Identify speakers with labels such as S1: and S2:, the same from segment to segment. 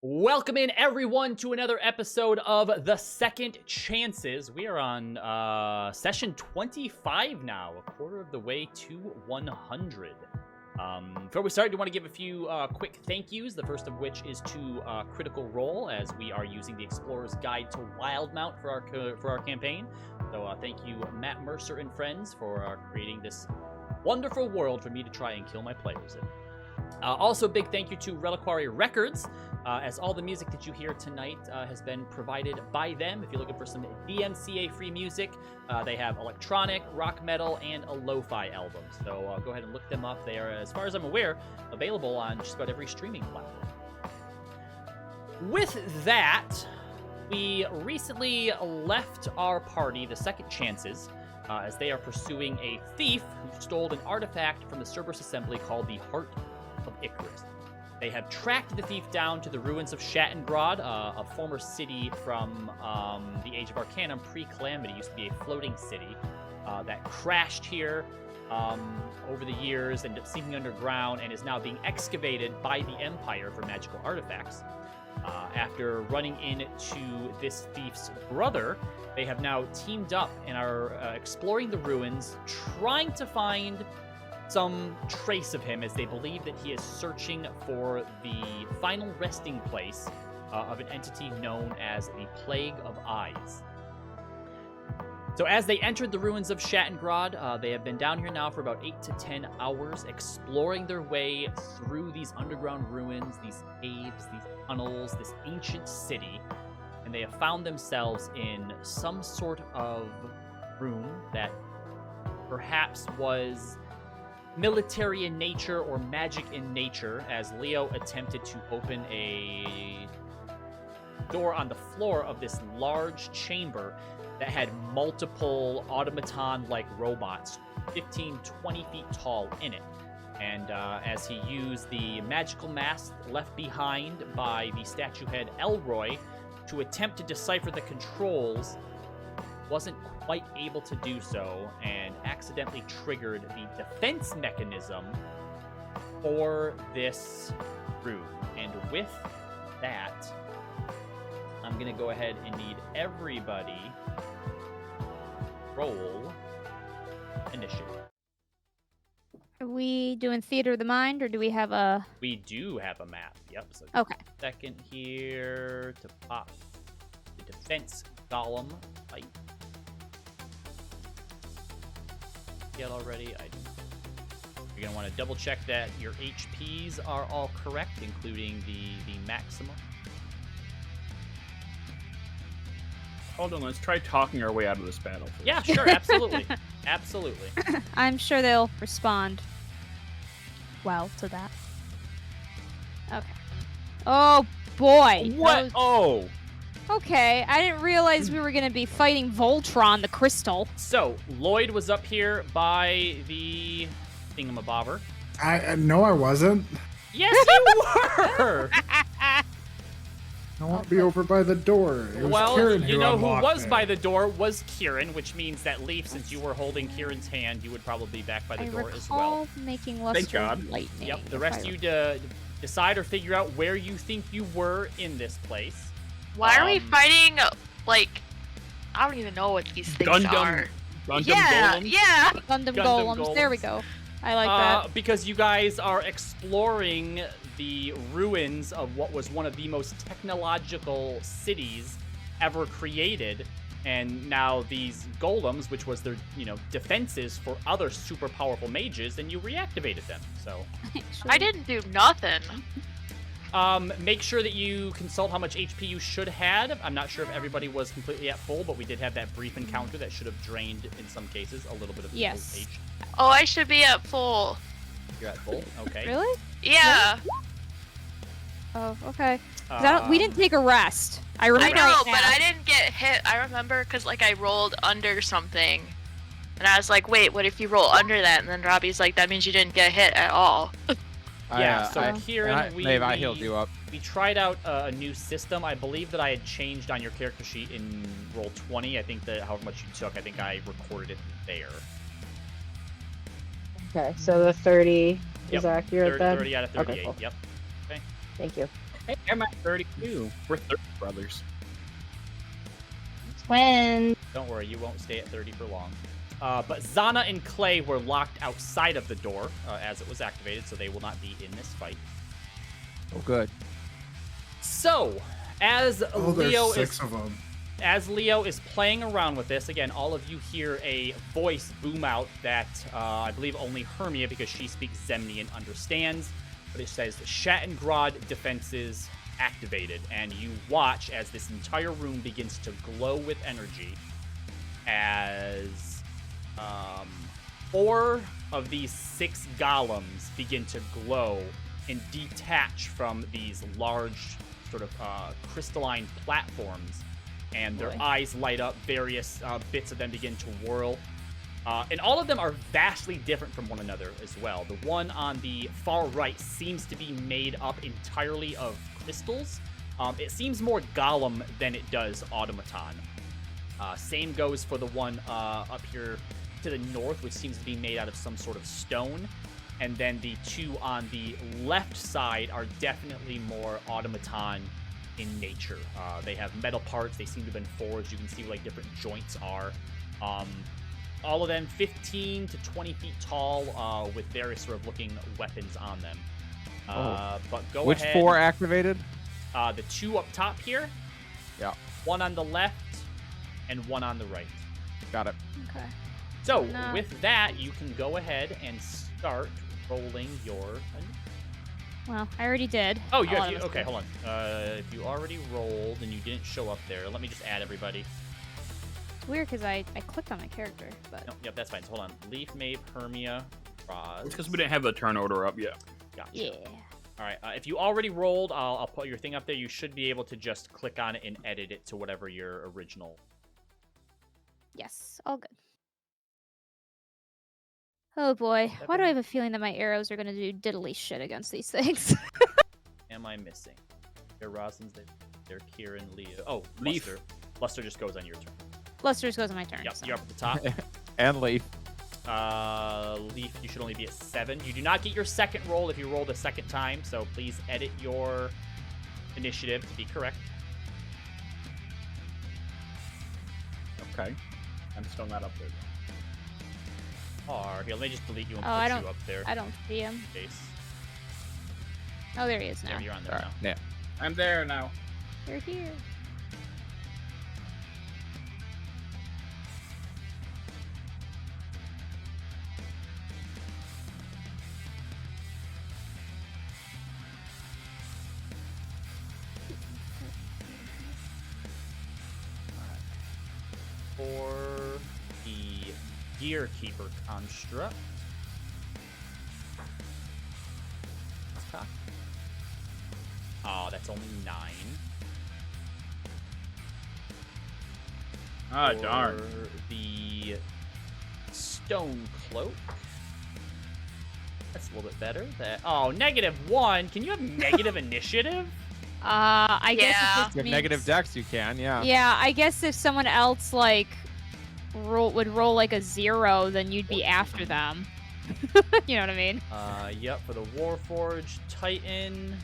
S1: Welcome in, everyone, to another episode of The Second Chances. We are on session 25 now, a quarter of the way to 100. Before we start, I do want to give a few quick thank yous, the first of which is to Critical Role, as we are using the Explorer's Guide to Wildemount for our campaign. So thank you, Matt Mercer and friends, for creating this wonderful world for me to try and kill my players in. Also, big thank you to Reliquary Records, as all the music that you hear tonight has been provided by them. If you're looking for some DMCA-free music, they have electronic, rock metal, and a lo-fi album. So go ahead and look them up. They are, as far as I'm aware, available on just about every streaming platform. With that, we recently left our party, the Second Chances, as they are pursuing a thief who stole an artifact from the Cerberus Assembly called the Heart of Icarus. They have tracked the thief down to the ruins of Shattengrod, a former city from the Age of Arcanum pre-Calamity. Used to be a floating city that crashed here over the years, ended up sinking underground, and is now being excavated by the Empire for magical artifacts. After running into this thief's brother, they have now teamed up and are exploring the ruins, trying to find some trace of him, as they believe that he is searching for the final resting place of an entity known as the Plague of Eyes. So as they entered the ruins of Shattengrod, they have been down here now for about 8 to 10 hours, exploring their way through these underground ruins, these caves, these tunnels, this ancient city, and they have found themselves in some sort of room that perhaps was military in nature or magic in nature, as Leo attempted to open a door on the floor of this large chamber that had multiple automaton-like robots, 15, 20 feet tall, in it. And as he used the magical mask left behind by the statue head Elroy to attempt to decipher the controls, wasn't quite able to do so, and accidentally triggered the defense mechanism for this room. And with that, I'm going to go ahead and need everybody roll initiative.
S2: Are we doing Theater of the Mind, or do we have a...
S1: We do have a map, yep. So
S2: okay.
S1: Second here to pop the defense golem fight. Yet already, I do. You're going to want to double check that your HPs are all correct, including the maximum.
S3: Hold on, let's try talking our way out of this battle. First.
S1: Yeah, sure, absolutely. Absolutely.
S2: I'm sure they'll respond well to that. Okay. Oh, boy.
S1: What? Oh!
S2: Okay, I didn't realize we were going to be fighting Voltron, the crystal.
S1: So, Lloyd was up here by the thingamabobber.
S4: No, I wasn't.
S1: Yes, you were!
S4: I want to be over by the door. It was
S1: well,
S4: Kieran
S1: you know who was
S4: it.
S1: by the door was Kieran, which means that Leaf, since you were holding Kieran's hand, you would probably be back by the door as well.
S2: I recall making luster lightning.
S1: Yep, the rest of you decide or figure out where you think you were in this place.
S5: Why are we fighting, like, I don't even know what these things are.
S3: Gundam
S5: yeah,
S3: golems?
S5: yeah.
S2: Gundam golems. There we go. I like that.
S1: Because you guys are exploring the ruins of what was one of the most technological cities ever created, and now these golems, which was their, defenses for other super powerful mages, and you reactivated them. So
S5: I didn't do nothing.
S1: Make sure that you consult how much HP you should have. I'm not sure if everybody was completely at full, but we did have that brief encounter that should have drained, in some cases, a little bit of people's HP.
S5: Oh, I should be at full.
S1: You're at full? Okay.
S2: Really?
S5: Yeah.
S2: Oh, okay. We didn't take a rest. I remember.
S5: I know, but I didn't get hit. I remember because, I rolled under something. And I was like, wait, what if you roll under that? And then Robbie's like, that means you didn't get hit at all.
S1: Yeah, so Kieran,
S6: I healed you up.
S1: We tried out a new system. I believe that I had changed on your character sheet in roll 20. I think that however much you took, I think I recorded it there.
S7: Okay, so the 30 is accurate then?
S1: 30 out of 38,
S7: okay, cool.
S1: Yep. Okay.
S7: Thank you.
S3: Hey, I'm at 32. We're 30 brothers.
S6: Twin.
S1: Don't worry, you won't stay at 30 for long. But Zana and Clay were locked outside of the door as it was activated, so they will not be in this fight.
S7: Oh, good.
S1: So, as
S4: Oh, there's
S1: Leo
S4: six
S1: is
S4: of them.
S1: as Leo is playing around with this, again, all of you hear a voice boom out that I believe only Hermia, because she speaks Zemnian, understands. But it says Shattengrod defenses activated, and you watch as this entire room begins to glow with energy as 4 of these 6 golems begin to glow and detach from these large sort of crystalline platforms, and their eyes light up. Various bits of them begin to whirl. And all of them are vastly different from one another as well. The one on the far right seems to be made up entirely of crystals. It seems more golem than it does automaton. Same goes for the one up here to the north, which seems to be made out of some sort of stone. And then the 2 on the left side are definitely more automaton in nature. They have metal parts. They seem to have been forged. You can see like different joints are. All of them 15 to 20 feet tall, with various sort of looking weapons on them. But go
S7: Which
S1: ahead.
S7: 4 activated?
S1: The 2 up top here.
S7: Yeah.
S1: 1 on the left and 1 on the right.
S7: Got it.
S2: Okay.
S1: So
S2: No.
S1: with that, you can go ahead and start rolling your.
S2: Well, I already did.
S1: Oh,
S2: A lot
S1: you
S2: of us
S1: okay?
S2: did.
S1: Hold on. If you already rolled and you didn't show up there, let me just add everybody.
S2: It's weird because I clicked on my character, but
S1: No, yep, that's fine. So hold on. Leaf, Maeve, Hermia, Roz.
S3: Because we didn't have the turn order up yet.
S1: Gotcha.
S2: yeah.
S1: All right. If you already rolled, I'll put your thing up there. You should be able to just click on it and edit it to whatever your original.
S2: Yes, all good. Oh boy, why do I have a feeling that my arrows are gonna do diddly shit against these things?
S1: Am I missing? They're Roslyn's. They're Kieran, Leo. Oh,
S3: Leaf.
S1: Luster. Luster just goes on your turn.
S2: Luster's goes on my turn.
S1: Yep,
S2: so.
S1: you're up at the top.
S7: And Leaf.
S1: Leaf, you should only be at 7. You do not get your second roll if you roll the second time, so please edit your initiative to be correct.
S3: Okay. I'm still not up there.
S1: Or here, let me just delete you and
S2: Oh,
S1: put
S2: I
S1: you
S2: don't-
S1: up there.
S2: I don't see him.
S1: Case.
S2: Oh, there he is now.
S1: There, you're on there
S7: All right.
S1: now.
S7: Yeah.
S3: I'm there now.
S2: You're here.
S1: For the Gear Keeper construct. Oh, that's only 9.
S3: Ah,
S1: For
S3: darn.
S1: the Stone Cloak. That's a little bit better. -1. Can you have negative initiative?
S2: I guess
S5: Yeah.
S2: if
S7: If
S2: this
S7: you have
S2: means...
S7: negative dex, you can, yeah.
S2: Yeah, I guess if someone else like would roll like a 0, then you'd be after them. You know what I mean?
S1: Yep, for the Warforged Titan.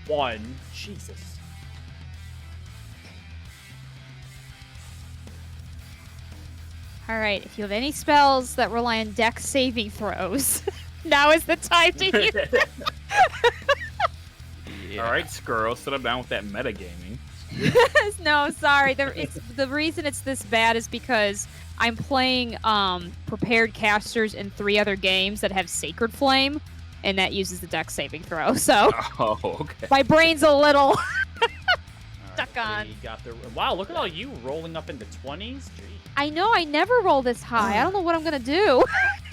S1: 1. Jesus.
S2: All right. If you have any spells that rely on dex saving throws, now is the time to use.
S7: Yeah.
S3: All right, Skrull, sit up down with that metagaming.
S2: No, sorry. The reason it's this bad is because I'm playing prepared casters in 3 other games that have Sacred Flame, and that uses the dex saving throw. So
S3: Oh, okay.
S2: my brain's a little.
S1: All
S2: Stuck on.
S1: they got their... Wow, look at all you rolling up into 20s. Gee.
S2: I know I never roll this high. I don't know what I'm gonna do.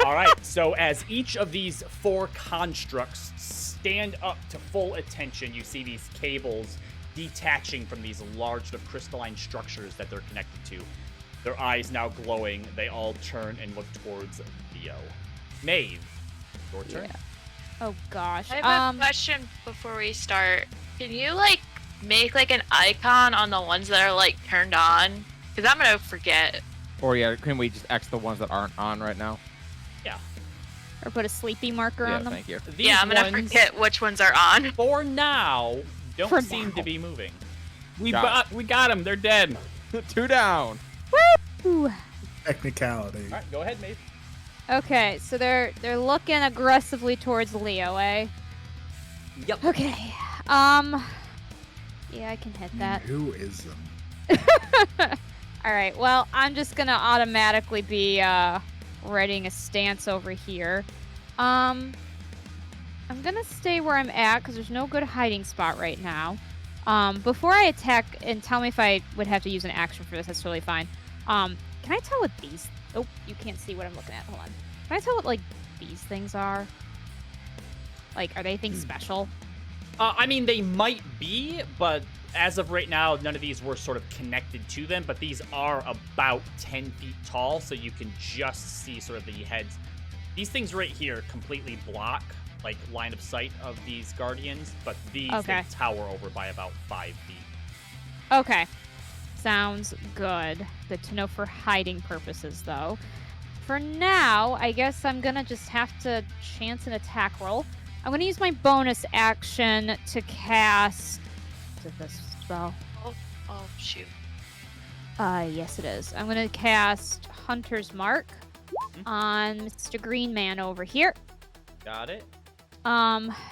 S1: All right, so as each of these 4 constructs stand up to full attention, you see these cables detaching from these large sort of crystalline structures that they're connected to. Their eyes now glowing, they all turn and look towards Theo. Maeve, your turn.
S2: Yeah. Oh gosh.
S5: I have a question before we start. Can you like make like an icon on the ones that are like turned on? Because I'm gonna forget.
S7: Or yeah, can we just X the ones that aren't on right now?
S2: Or put a sleepy marker
S7: Yeah,
S2: on them.
S7: thank you.
S1: These
S5: Yeah, I'm gonna
S1: ones,
S5: forget which ones are on.
S1: for now, don't
S2: For
S1: seem
S2: now.
S1: to be moving.
S3: We
S7: Got
S3: got them. They're dead.
S7: 2 down.
S2: Ooh.
S4: Technicality.
S1: All right, go ahead, Maeve.
S2: Okay, so they're looking aggressively towards Leo, eh?
S1: Yep.
S2: Okay. Yeah, I can hit that.
S4: Who is them?
S2: All right. Well, I'm just gonna automatically be readying a stance over here. I'm gonna stay where I'm at because there's no good hiding spot right now. Before I attack, and tell me if I would have to use an action for this. That's totally fine. Can I tell what these? Oh, you can't see what I'm looking at. Hold on. Can I tell what like these things are? Like, are they things special?
S1: I mean, they might be, but as of right now, none of these were sort of connected to them. But these are about 10 feet tall, so you can just see sort of the heads. These things right here completely block like line of sight of these guardians, but these
S2: Okay.
S1: they tower over by about 5 feet.
S2: Okay. Sounds good. Good to know for hiding purposes, though. For now, I guess I'm gonna just have to chance an attack roll. I'm gonna use my bonus action to cast. Is it this spell?
S5: Oh shoot.
S2: Yes, it is. I'm gonna cast Hunter's Mark on Mr. Green Man over here.
S1: Got it.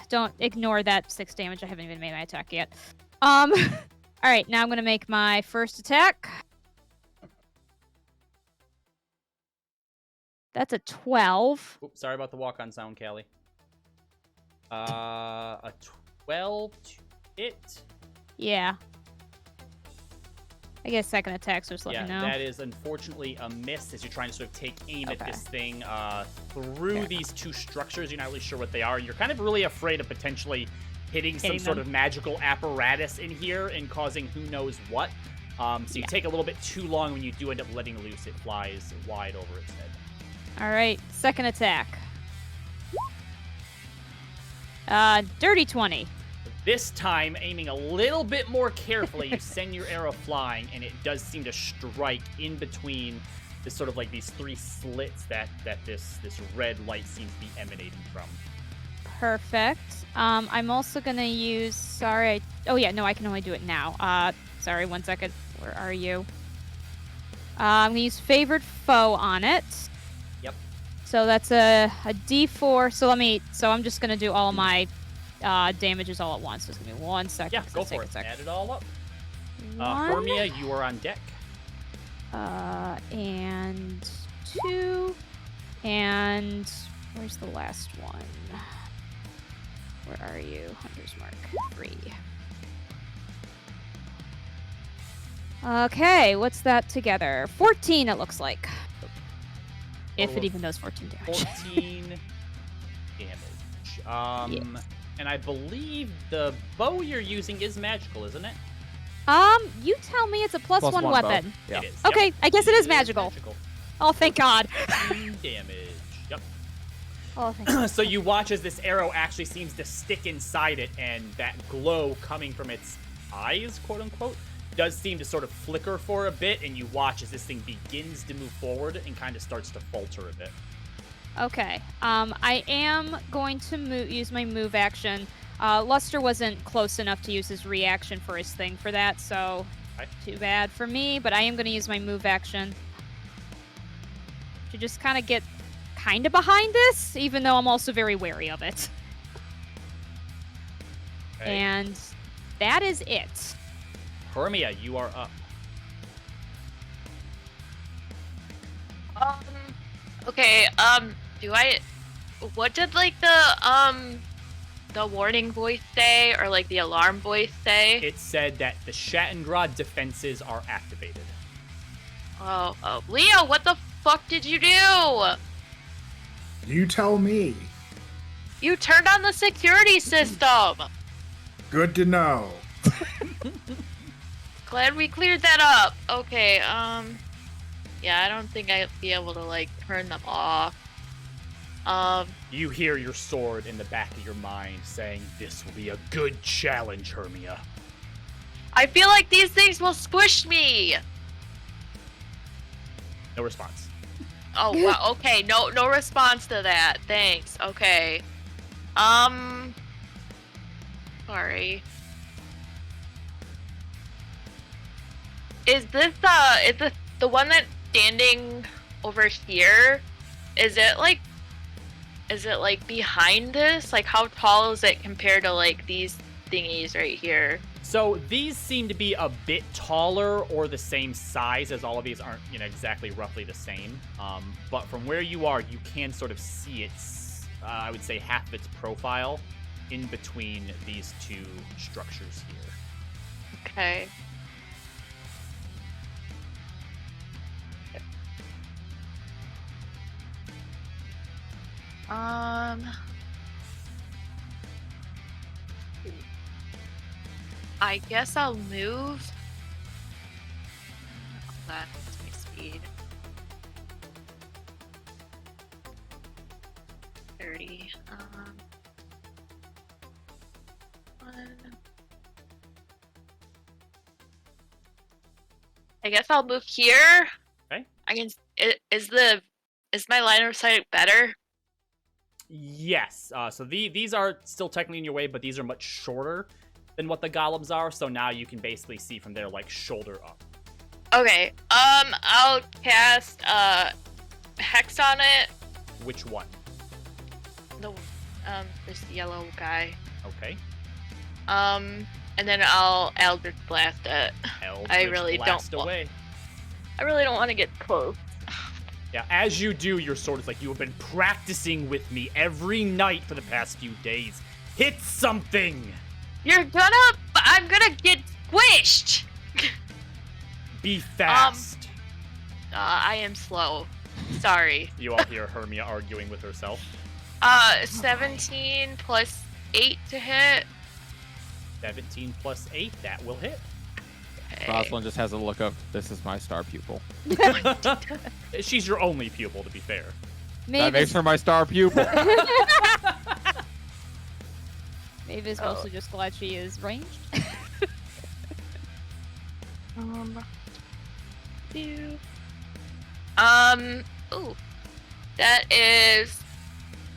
S2: Don't ignore that 6 damage. I haven't even made my attack yet. All right, now I'm gonna make my first attack. That's a 12.
S1: Oops, sorry about the walk-on sound, Callie. A 12 to hit.
S2: Yeah. I guess second attack, so just let me know.
S1: That is unfortunately a miss as you're trying to sort of take aim at
S2: Okay.
S1: this thing through
S2: Fair
S1: these 2 structures. You're not really sure what they are. You're kind of really afraid of potentially hitting some sort
S2: them.
S1: of magical apparatus in here and causing who knows what. So you take a little bit too long when you do end up letting loose. It flies wide over its head.
S2: All right, second attack. Dirty 20.
S1: This time, aiming a little bit more carefully, you send your arrow flying, and it does seem to strike in between this sort of like these 3 slits that this red light seems to be emanating from.
S2: Perfect. I'm also gonna use. Sorry. Oh yeah, no, I can only do it now. Sorry, 1 second. Where are you? I'm gonna use favored foe on it.
S1: Yep.
S2: So that's a D4. So I'm just gonna do all my damages all at once. So it's gonna be 1 second.
S1: Yeah,
S2: It's
S1: go
S2: gonna take
S1: for
S2: a
S1: it.
S2: second.
S1: Add it all up.
S2: One,
S1: Hermia, you are on deck.
S2: and 2, and where's the last one? Where are you? Hunter's Mark 3. Okay, what's that together? 14, it looks like. If
S1: Total
S2: it
S1: of
S2: even does 14 damage.
S1: 14 damage.
S2: Yes.
S1: And I believe the bow you're using is magical, isn't it?
S2: You tell me it's a plus
S7: Plus
S2: one
S7: one bow.
S2: weapon.
S7: Yeah.
S1: It is.
S2: Okay,
S1: Yep.
S2: I guess it is magical. Oh, thank God.
S1: 14 damage. Yep.
S2: Oh, thank God.
S1: So you watch as this arrow actually seems to stick inside it, and that glow coming from its eyes, quote unquote, does seem to sort of flicker for a bit, and you watch as this thing begins to move forward and kind of starts to falter a bit.
S2: Okay. I am going to use my move action. Luster wasn't close enough to use his reaction for his thing for that, so
S1: Okay.
S2: too bad for me, but I am going to use my move action to just kind of get kind of behind this, even though I'm also very wary of it.
S1: Okay.
S2: And that is it.
S1: Hermia, you are up.
S5: Okay, what did like the warning voice say, or like the alarm voice say?
S1: It said that the Shattengrad defenses are activated.
S5: Oh, Leo, what the fuck did you do?
S4: You tell me.
S5: You turned on the security system.
S4: Good to know.
S5: Glad we cleared that up. Okay, yeah, I don't think I'd be able to like turn them off.
S1: You hear your sword in the back of your mind saying, "This will be a good challenge, Hermia."
S5: I feel like these things will squish me.
S1: No response.
S5: Oh, wow, okay, no response to that. Thanks. Okay. Sorry. Is this the one that's standing over here? Is it like behind this? Like how tall is it compared to like these thingies right here?
S1: So these seem to be a bit taller or the same size, as all of these aren't, exactly roughly the same. But from where you are, you can sort of see its, I would say, half of its profile in between these two structures here.
S5: Okay. I guess I'll move. That's my speed. 30. I guess I'll move here.
S1: Okay.
S5: I can. Is my line of sight better?
S1: Yes. So these are still technically in your way, but these are much shorter than what the golems are. So now you can basically see from their like shoulder up.
S5: Okay. I'll cast hex on it.
S1: Which one?
S5: This yellow guy.
S1: Okay.
S5: And then I'll Eldritch Blast it.
S1: Eldritch blast away.
S5: I really don't want to get close.
S1: Yeah, as you do, your sword is like, you have been practicing with me every night for the past few days. Hit something!
S5: I'm gonna get squished!
S1: Be fast.
S5: I am slow. Sorry.
S1: You all hear Hermia arguing with herself.
S5: 17 plus 8 to hit.
S1: 17 plus 8, that will hit.
S5: Okay.
S7: Rosalind just has a look of, this is my star pupil.
S1: She's your only pupil, to be fair.
S7: That makes her my star pupil.
S2: Mavis mostly just glad she is ranged.
S5: Ooh. That is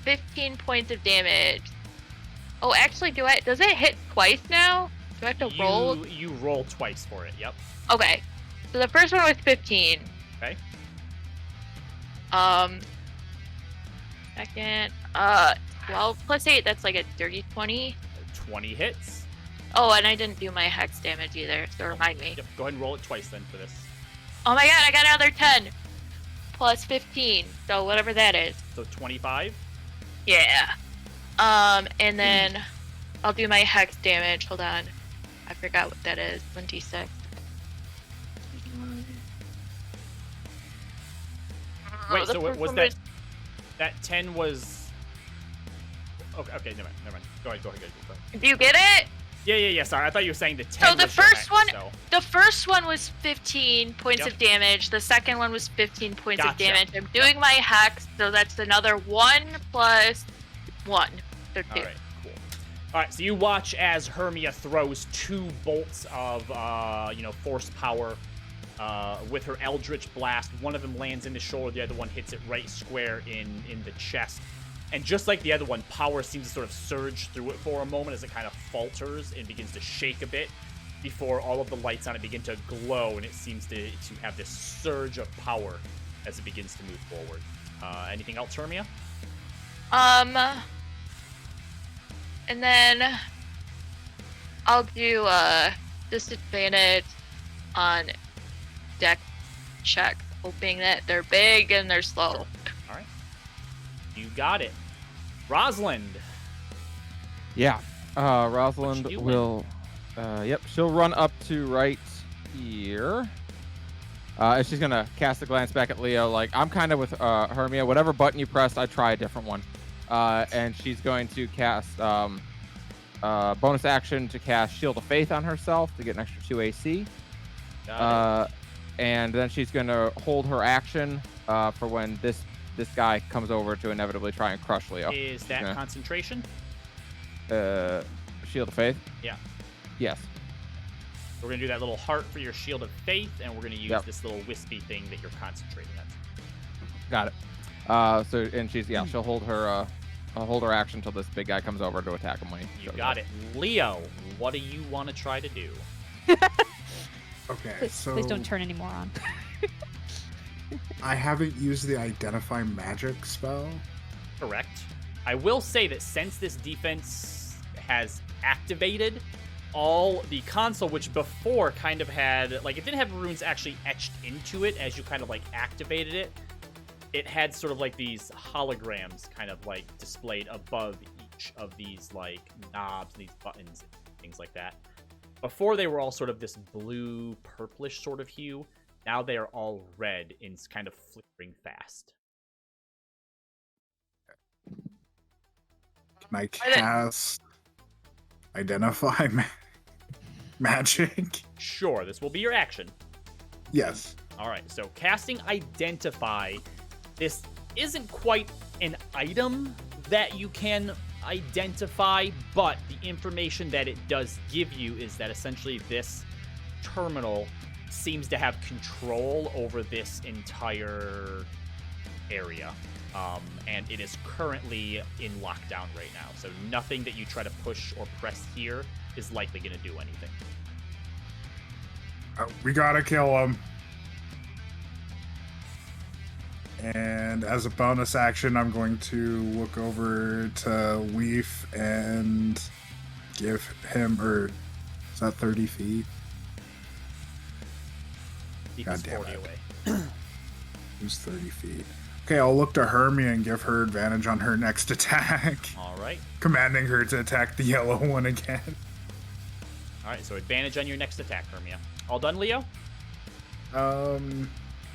S5: 15 points of damage. Oh, actually, does it hit twice now? Do I have to roll?
S1: You roll twice for it, yep.
S5: Okay. So the first one was 15.
S1: Okay.
S5: Second, 12 plus 8, that's like a dirty 20.
S1: 20 hits.
S5: Oh, and I didn't do my hex damage either, so remind me.
S1: Yep, go ahead and roll it twice then for this.
S5: Oh my god, I got another 10. Plus 15, so whatever that is.
S1: So 25?
S5: Yeah. And then I'll do my hex damage. Hold on. I forgot what that is. 26.
S1: Wait,
S5: the
S1: so
S5: first
S1: was
S5: one
S1: that... That 10 was... Okay, never mind. Go ahead.
S5: Do you get it?
S1: Yeah, sorry. I thought you were saying the 10
S5: So the
S1: was your
S5: first
S1: hex,
S5: one,
S1: so...
S5: the first one was 15 points
S1: Yep.
S5: of damage. The second one was 15 points of
S1: Gotcha.
S5: damage. I'm doing my hex, so that's another 1 plus 1. So 2.
S1: All right, cool. All right, so you watch as Hermia throws 2 bolts of, force power with her Eldritch Blast. One of them lands in the shoulder, the other one hits it right square in the chest. And just like the other one, power seems to sort of surge through it for a moment as it kind of falters and begins to shake a bit before all of the lights on it begin to glow, and it seems to have this surge of power as it begins to move forward. Anything else, Hermia?
S5: And then I'll do disadvantage on deck check, hoping that they're big and they're slow.
S1: All right. You got it. Rosalind.
S7: Yeah. Rosalind
S1: What you
S7: will... she'll run up to right here. And she's going to cast a glance back at Leo. Like, I'm kind of with Hermia. Whatever button you press, I try a different one. And she's going to cast bonus action to cast Shield of Faith on herself to get an extra 2 AC.
S1: Got it.
S7: And then she's going to hold her action for when this guy comes over to inevitably try and crush Leo.
S1: Is that concentration?
S7: Shield of Faith?
S1: Yeah.
S7: Yes.
S1: We're going to do that little heart for your Shield of Faith, and we're going to use
S7: Yep.
S1: this little wispy thing that you're concentrating on.
S7: Got it. She'll hold her action until this big guy comes over to attack him when he
S1: You
S7: shows
S1: got
S7: up.
S1: it. Leo, what do you want to try to do?
S4: Okay,
S2: Please,
S4: so
S2: please don't turn any more on.
S4: I haven't used the identify magic spell.
S1: Correct. I will say that since this defense has activated, all the console, which before kind of had, like, it didn't have runes actually etched into it as you kind of, like, activated it. It had sort of, like, these holograms kind of, like, displayed above each of these, like, knobs, these buttons, things like that. Before, they were all sort of this blue, purplish sort of hue. Now they are all red and kind of flickering fast.
S4: Can I cast identify magic?
S1: Sure, this will be your action.
S4: Yes.
S1: All right, so casting Identify, this isn't quite an item that you can identify, but the information that it does give you is that essentially this terminal seems to have control over this entire area. And it is currently in lockdown right now, so nothing that you try to push or press here is likely going to do anything.
S4: We gotta kill him. And as a bonus action, I'm going to look over to Leaf and give him, or is that 30 feet?
S1: Keep
S4: God
S1: this
S4: damn
S1: 40
S4: it.
S1: away.
S4: Who's 30 feet? Okay, I'll look to Hermia and give her advantage on her next attack.
S1: All right.
S4: Commanding her to attack the yellow one again.
S1: All right, so advantage on your next attack, Hermia. All done, Leo?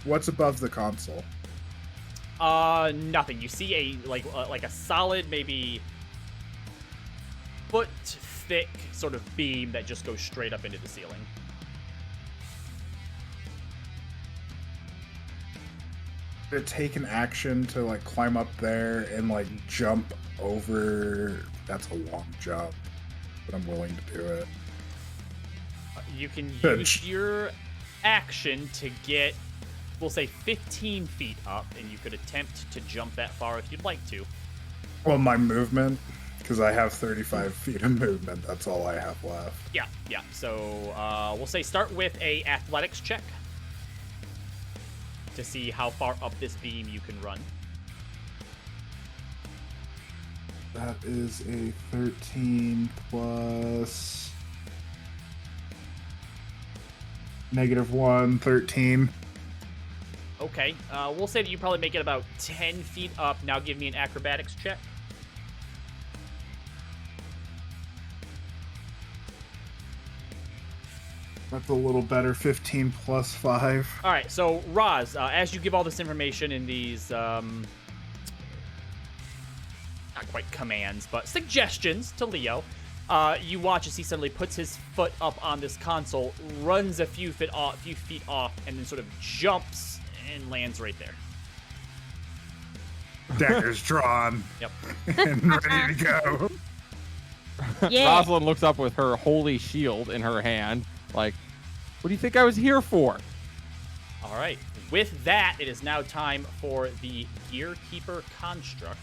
S4: What's above the console?
S1: Nothing. You see a like a solid, maybe foot thick sort of beam that just goes straight up into the ceiling.
S4: To take an action to like climb up there and like jump over. That's a long jump, but I'm willing to do it.
S1: You can
S4: Good.
S1: use your action to get, we'll say, 15 feet up, and you could attempt to jump that far if you'd like to.
S4: Well, my movement, because I have 35 feet of movement. That's all I have left.
S1: Yeah. So we'll say start with a athletics check to see how far up this beam you can run.
S4: That is a 13 plus -1, 13.
S1: Okay, we'll say that you probably make it about 10 feet up. Now give me an acrobatics check.
S4: That's a little better, 15 plus 5.
S1: All right, so Roz, as you give all this information in these, not quite commands, but suggestions to Leo, you watch as he suddenly puts his foot up on this console, runs a few feet off, and then sort of jumps and lands right there.
S4: Daggers drawn.
S1: Yep.
S4: And ready to go.
S2: Yeah.
S7: Rosalind looks up with her holy shield in her hand, like, what do you think I was here for?
S1: All right. With that, it is now time for the Gearkeeper construct.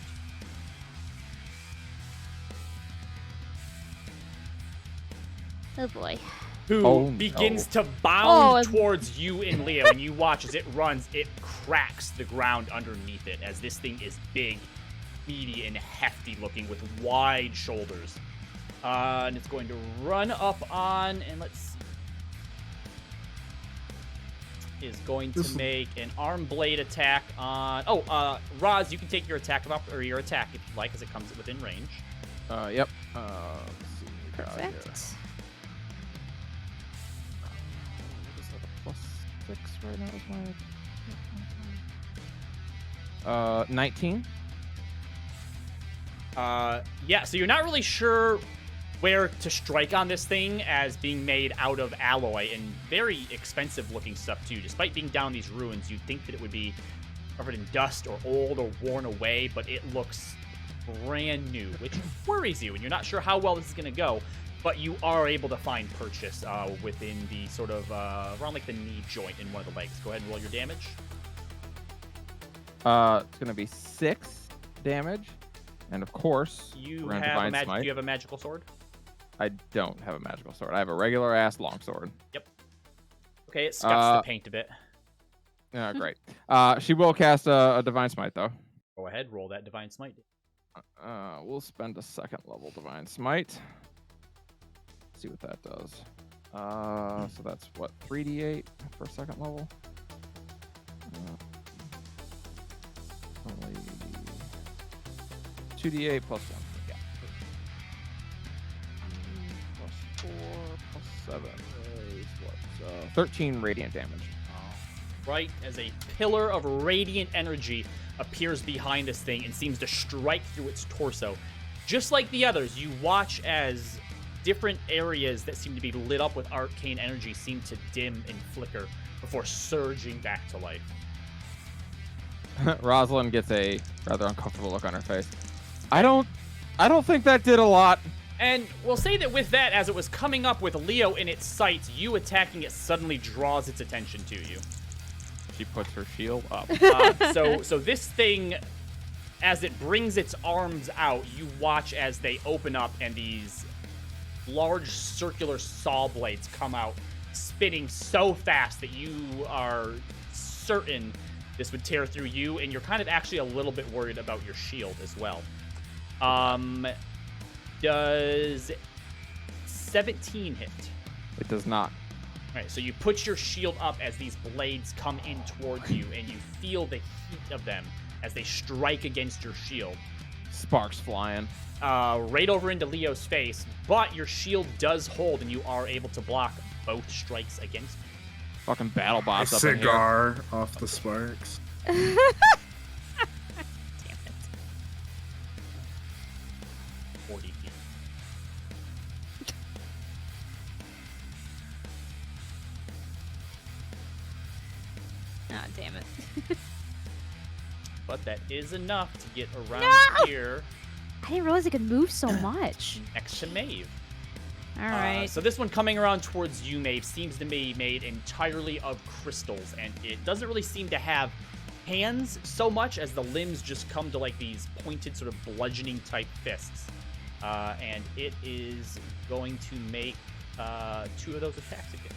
S2: Oh boy.
S1: Who
S7: Oh,
S1: begins
S7: no.
S1: to bound
S2: Oh,
S1: towards you and Leo, and you watch as it runs, it cracks the ground underneath it, as this thing is big, meaty, and hefty looking with wide shoulders. And it's going to run up on, and let's see, is going to make an arm blade attack on, Roz, you can take your attack or your attack if you like, as it comes within range.
S7: Yep. Let's see what we got here.
S2: Perfect.
S7: Is that a +6 right now? Is my 19.
S1: Yeah, so you're not really sure where to strike on this thing, as being made out of alloy and very expensive looking stuff too. Despite being down these ruins, you'd think that it would be covered in dust or old or worn away, but it looks brand new, which worries you, and you're not sure how well this is going to go. But you are able to find purchase within the sort of around like the knee joint in one of the legs. Go ahead and roll your damage.
S7: It's gonna be 6 damage, and of course,
S1: You
S7: we're gonna
S1: have
S7: Divine Smite.
S1: do you have a magical sword?
S7: I don't have a magical sword. I have a regular ass longsword.
S1: Okay, it scuffs the paint a bit.
S7: Yeah, great. She will cast a Divine Smite, though.
S1: Go ahead, roll that Divine Smite.
S7: We'll spend a second level Divine Smite. See what that does. So that's what, 3d8 for second level? Only 2d8 plus 1. Yeah. Plus 4 plus 7 is what? 13 radiant damage.
S1: Right as a pillar of radiant energy appears behind this thing and seems to strike through its torso. Just like the others, you watch as different areas that seem to be lit up with arcane energy seem to dim and flicker before surging back to life.
S7: Rosalind gets a rather uncomfortable look on her face. I don't think that did a lot.
S1: And we'll say that with that, as it was coming up with Leo in its sights, you attacking it suddenly draws its attention to you.
S7: She puts her shield up.
S1: So this thing, as it brings its arms out, you watch as they open up and these large circular saw blades come out, spinning so fast that you are certain this would tear through you, and you're kind of actually a little bit worried about your shield as well. Does 17 hit?
S7: It does not.
S1: All right, so you put your shield up as these blades come in towards you, and you feel the heat of them as they strike against your shield.
S7: Sparks flying.
S1: Right over into Leo's face, but your shield does hold, and you are able to block both strikes against you.
S7: Fucking battle boss up in here.
S4: Cigar off the sparks.
S2: Damn it.
S1: 40 feet.
S2: Ah, damn it.
S1: But that is enough to get around
S2: No!
S1: here
S2: I didn't realize it could move so much.
S1: next to Maeve.
S2: All right.
S1: So this one coming around towards you, Maeve, seems to be made entirely of crystals, and it doesn't really seem to have hands so much as the limbs just come to like these pointed sort of bludgeoning type fists. And it is going to make 2 of those attacks again.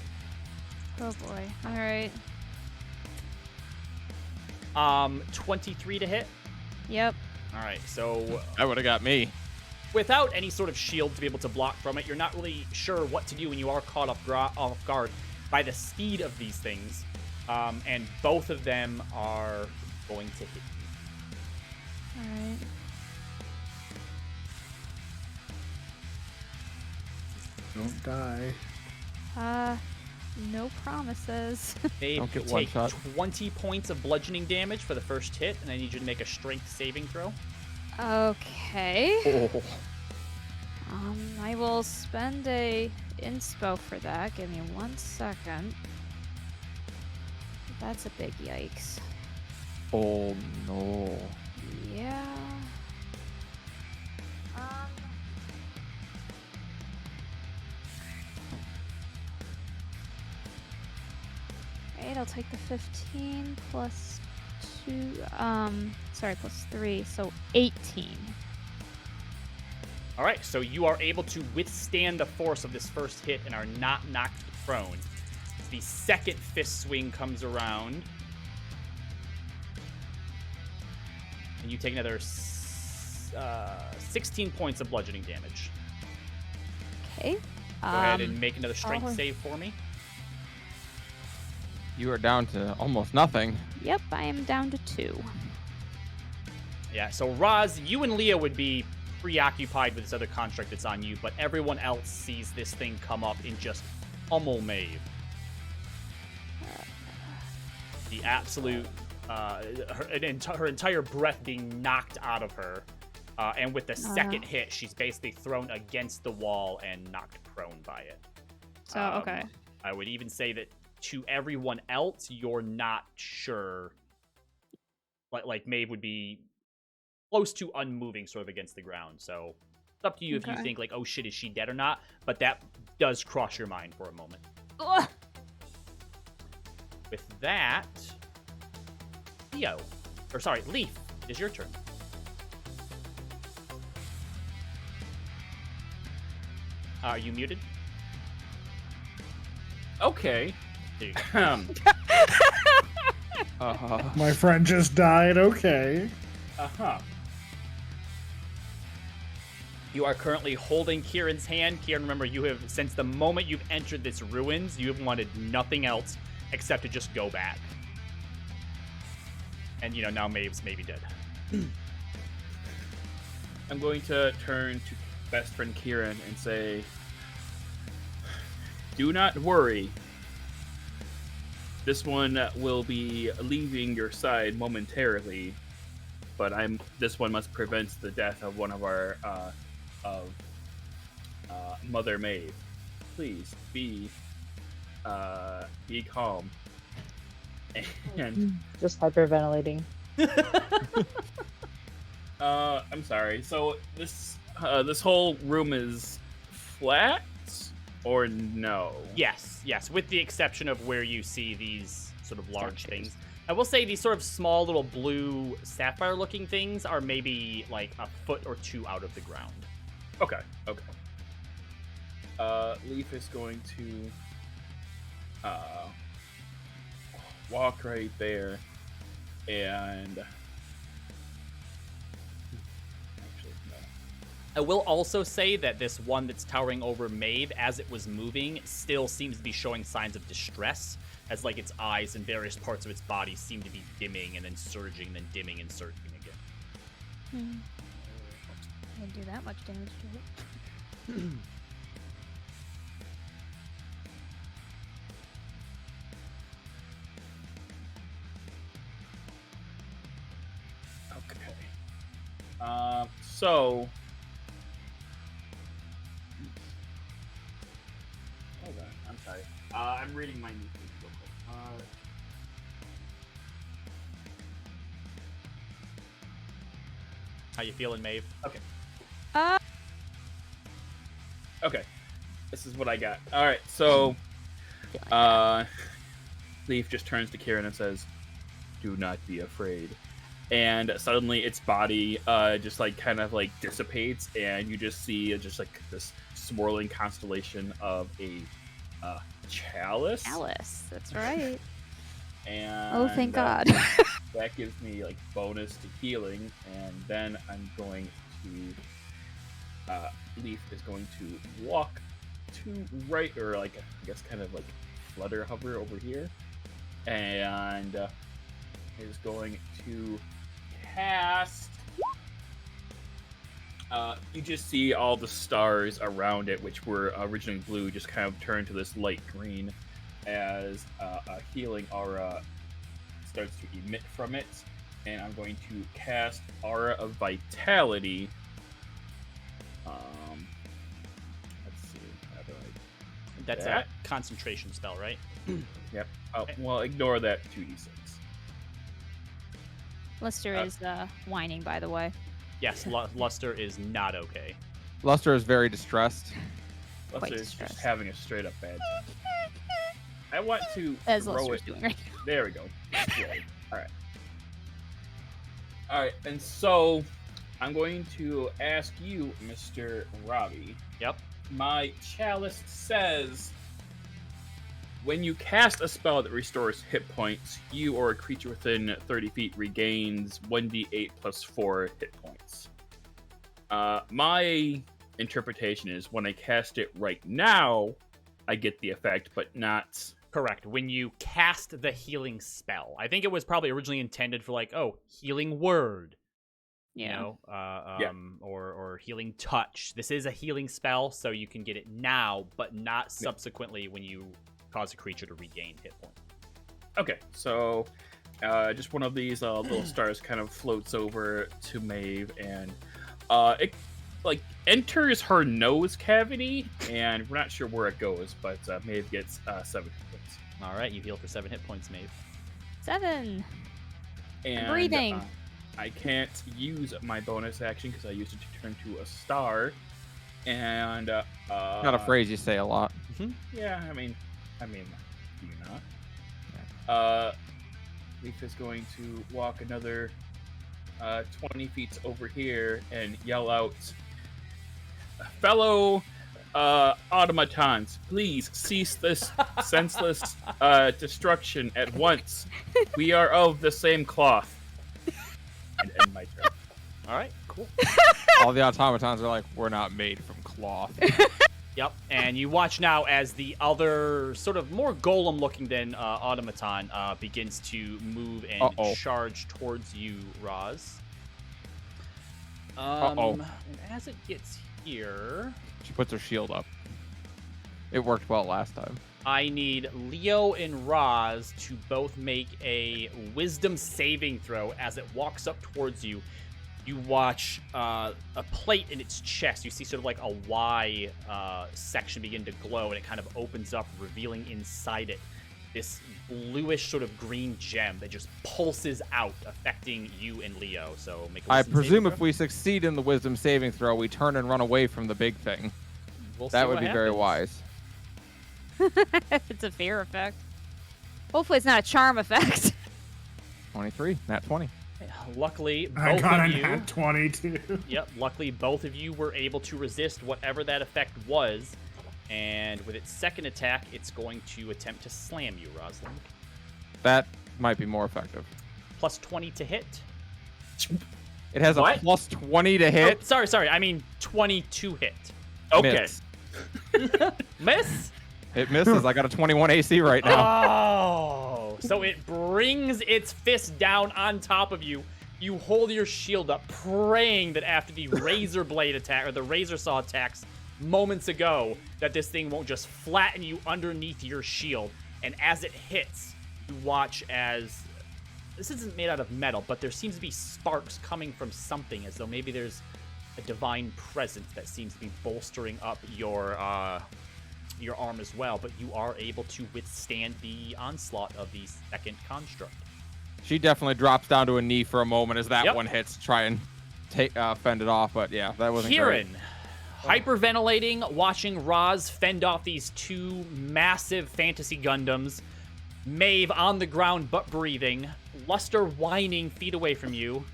S2: Oh boy. All right.
S1: 23 to hit.
S2: Yep.
S1: All right, so
S7: That would have got me.
S1: without any sort of shield to be able to block from it, you're not really sure what to do when you are caught off guard by the speed of these things. And both of them are going to hit you.
S2: All right.
S4: Don't die.
S2: No promises.
S1: They
S7: Don't get
S1: take
S7: one shot.
S1: 20 points of bludgeoning damage for the first hit, and I need you to make a strength saving throw.
S2: Okay.
S7: Oh.
S2: I will spend a inspo for that. Give me 1 second. That's a big yikes.
S7: Oh no.
S2: Yeah. Alright, I'll take the 15 plus 2, plus 3, so 18.
S1: All right, so you are able to withstand the force of this first hit and are not knocked prone. The second fist swing comes around, and you take another 16 points of bludgeoning damage.
S2: Okay.
S1: Go ahead and make another strength
S2: I'll-
S1: save for me.
S7: You are down to almost nothing.
S2: Yep, I am down to 2.
S1: Yeah, so Roz, you and Leah would be preoccupied with this other construct that's on you, but everyone else sees this thing come up and just pummel Maeve. The absolute, her entire breath being knocked out of her. And with the second hit, she's basically thrown against the wall and knocked prone by it.
S2: So, okay.
S1: I would even say that to everyone else, you're not sure. Like Maeve would be close to unmoving sort of against the ground. So it's up to you if you
S2: Okay.
S1: think like, oh shit, is she dead or not? But that does cross your mind for a moment.
S2: Ugh.
S1: With that, Leaf, it is your turn. Are you muted?
S3: Okay.
S1: There you go.
S4: My friend just died. Okay.
S3: Uh-huh.
S1: You are currently holding Kieran's hand. Kieran, remember, you have, since the moment you've entered this ruins, you have wanted nothing else except to just go back. And, now Maeve's maybe dead.
S3: I'm going to turn to best friend Kieran and say, do not worry. This one will be leaving your side momentarily, but this one must prevent the death of one of our Mother Maeve. Please be calm. And
S6: Just hyperventilating.
S3: I'm sorry. So this whole room is flat, or no?
S1: Yes, with the exception of where you see these sort of large things. I will say these sort of small little blue sapphire-looking things are maybe like a foot or two out of the ground.
S3: Okay. Leaf is going to walk right there, and actually no.
S1: I will also say that this one that's towering over Maeve, as it was moving, still seems to be showing signs of distress, as like its eyes and various parts of its body seem to be dimming and then surging, then dimming and surging again.
S2: Didn't do that much damage to it.
S3: Okay. So hold on. I'm sorry. I'm reading my new thing real quick.
S1: How you feeling, Maeve?
S3: Okay. Okay. This is what I got. All right. So, Leaf just turns to Kieran and says, "Do not be afraid." And suddenly, its body just like kind of like dissipates, and you just see just like this swirling constellation of a chalice.
S2: Alice, that's right.
S3: And
S2: Oh, thank God.
S3: that gives me like bonus to healing, and then I'm going to Leaf is going to walk to right, or like I guess kind of like flutter hover over here, and is going to cast. You just see all the stars around it, which were originally blue, just kind of turn to this light green as a healing aura starts to emit from it. And I'm going to cast Aura of Vitality. Let's see. How do I...
S1: That's
S3: that?
S1: a concentration spell, right?
S3: Yep. Well, ignore that 2d6.
S2: Lister is whining, by the way.
S1: Yes, Luster is not okay.
S7: Luster is very distressed.
S3: Luster is
S2: distressed.
S3: just having a straight up bad time. I want to
S2: As
S3: throw
S2: Luster's
S3: it.
S2: doing right now.
S3: There we go. Right. All right, and so I'm going to ask you, Mr. Robbie.
S1: Yep.
S3: My chalice says, when you cast a spell that restores hit points, you or a creature within 30 feet regains 1d8 plus 4 hit points. My interpretation is when I cast it right now, I get the effect, but not...
S1: Correct. When you cast the healing spell. I think it was probably originally intended for like, healing word.
S2: Yeah.
S1: Or healing touch. This is a healing spell, so you can get it now, but not subsequently when you cause a creature to regain hit points.
S3: Okay, so just one of these little stars kind of floats over to Maeve, and it like enters her nose cavity, and we're not sure where it goes, but Maeve gets 7 hit points.
S1: All right, you heal for 7 hit points, Maeve.
S2: 7.
S3: And
S2: breathing.
S3: I can't use my bonus action because I used it to turn to a star, and
S7: Not a phrase you say a lot.
S3: yeah, I mean, do you not? Leaf is going to walk another 20 feet over here and yell out, fellow automatons, please cease this senseless destruction at once. We are of the same cloth. And end my turn.
S1: All right, cool.
S7: All the automatons are like, we're not made from cloth.
S1: Yep, and you watch now as the other, sort of more golem-looking than automaton begins to move and charge towards you, Roz. And as it gets here,
S7: She puts her shield up. It worked well last time.
S1: I need Leo and Roz to both make a wisdom saving throw as it walks up towards you. You watch a plate in its chest. You see sort of like a Y section begin to glow, and it kind of opens up, revealing inside it this bluish sort of green gem that just pulses out, affecting you and Leo. So make a
S7: I
S1: wisdom
S7: presume
S1: saving
S7: if
S1: throw.
S7: we succeed in the wisdom saving throw, we turn and run away from the big thing.
S1: We'll see
S7: That would
S1: what
S7: be very
S1: happens.
S7: wise.
S2: If it's a fear effect. Hopefully it's not a charm effect.
S7: 23, nat 20.
S1: Luckily,
S4: I
S1: both
S4: got
S1: of
S4: a
S1: you.
S4: nat 22.
S1: Yep. Luckily, both of you were able to resist whatever that effect was, and with its second attack, it's going to attempt to slam you, Rosalind.
S7: That might be more effective.
S1: Plus 20 to hit.
S7: It has
S3: What?
S7: a plus 20 to hit.
S1: Oh, sorry. I mean 20 to hit.
S3: Okay.
S7: Miss.
S1: Miss.
S7: It misses. I got a 21 AC right now.
S1: Oh, so it brings its fist down on top of you. You hold your shield up, praying that after the razor blade attack or the razor saw attacks moments ago, that this thing won't just flatten you underneath your shield. And as it hits, you watch as this isn't made out of metal, but there seems to be sparks coming from something, as though maybe there's a divine presence that seems to be bolstering up your arm as well. But you are able to withstand the onslaught of the second construct.
S7: She definitely drops down to a knee for a moment as that
S1: Yep.
S7: one hits to try and fend it off. But yeah, that wasn't
S1: Kieran,
S7: great.
S1: hyperventilating, watching Roz fend off these two massive fantasy Gundams. Maeve on the ground but breathing. Luster whining feet away from you.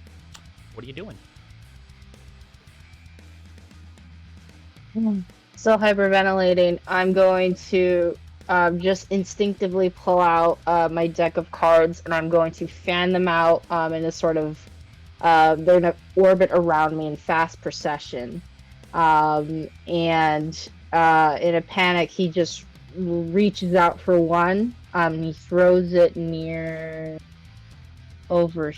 S1: What are you doing?
S6: Still hyperventilating. I'm going to just instinctively pull out my deck of cards, and I'm going to fan them out in a sort of they're in an orbit around me in fast procession. And in a panic, he just reaches out for one. He throws it near over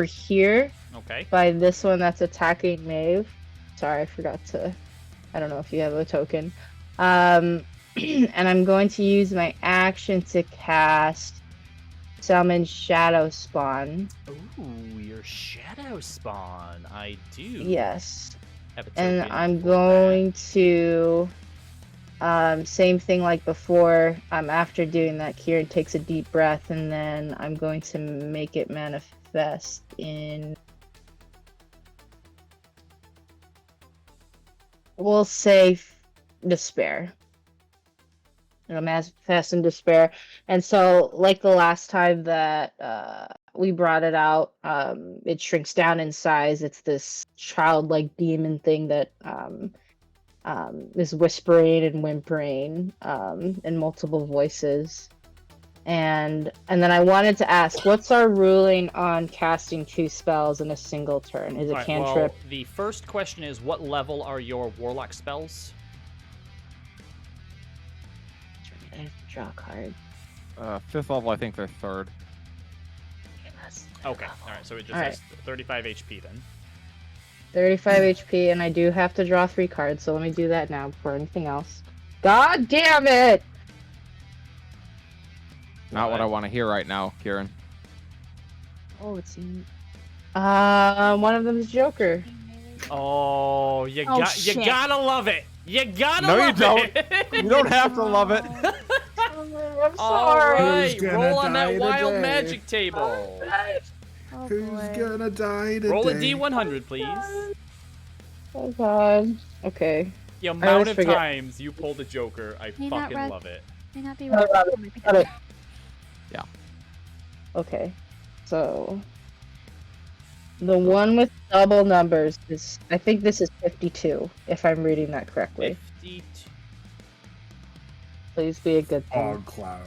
S6: here
S1: Okay.
S6: by this one that's attacking Maeve. Sorry, I forgot to. I don't know if you have a token. And I'm going to use my action to cast Summon Shadow Spawn.
S1: Ooh, your shadow spawn. I do.
S6: Yes.
S1: Have a
S6: And
S1: token
S6: I'm
S1: for
S6: going to. Same thing like before. After doing that, Kieran takes a deep breath, and then I'm going to make it manifest in. We'll say despair. It'll manifest in despair. And so, like the last time that we brought it out, it shrinks down in size. It's this childlike demon thing that is whispering and whimpering in multiple voices. And then I wanted to ask, what's our ruling on casting 2 spells in a single turn? Is it
S1: All right,
S6: cantrip?
S1: well, the first question is, what level are your warlock spells?
S6: I have to draw a card.
S7: 5th level, I think they're 3rd.
S1: Okay. All right. So it just
S6: All
S1: has 35 HP then.
S6: 35 HP, and I do have to draw 3 cards, so let me do that now before anything else. God damn it!
S7: Not what I want to hear right now, Kieran.
S6: Oh, it's one of them is Joker.
S1: Oh, you
S2: Oh,
S1: you
S2: shit.
S1: gotta love it. You gotta
S7: No, you
S1: love
S7: don't.
S1: it.
S7: You don't have to love it.
S6: I'm
S1: All
S6: sorry.
S1: right,
S4: Who's gonna
S1: roll on that
S4: die
S1: wild
S4: today?
S1: magic table.
S2: Oh,
S4: Who's
S2: boy.
S4: gonna die today?
S1: Roll a D100, please.
S6: Oh god. Okay.
S1: The
S6: always
S1: amount of
S6: forget.
S1: times you pulled a Joker, I
S2: May not
S1: fucking
S2: read-
S1: love it.
S2: May not be
S6: Got
S2: right.
S6: it,
S2: It might be
S6: got it.
S7: Yeah.
S6: Okay. So The one with double numbers is, I think this is 52, if I'm reading that correctly.
S1: 52.
S6: Please be a good thing.
S4: Fog cloud.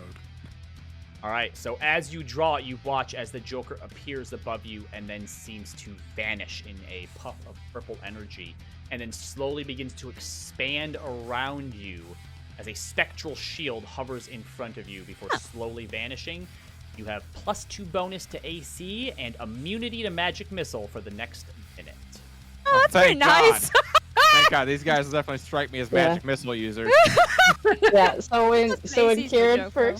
S1: All right, so as you draw it, you watch as the Joker appears above you and then seems to vanish in a puff of purple energy, and then slowly begins to expand around you as a spectral shield hovers in front of you before slowly vanishing. You have +2 bonus to AC and immunity to magic missile for the next minute.
S2: Oh, that's very
S7: thank God.
S2: nice.
S7: Thank God, these guys will definitely strike me as
S6: Yeah.
S7: magic missile users.
S6: Yeah, so when
S2: Macy's the
S6: Kieran
S2: joke,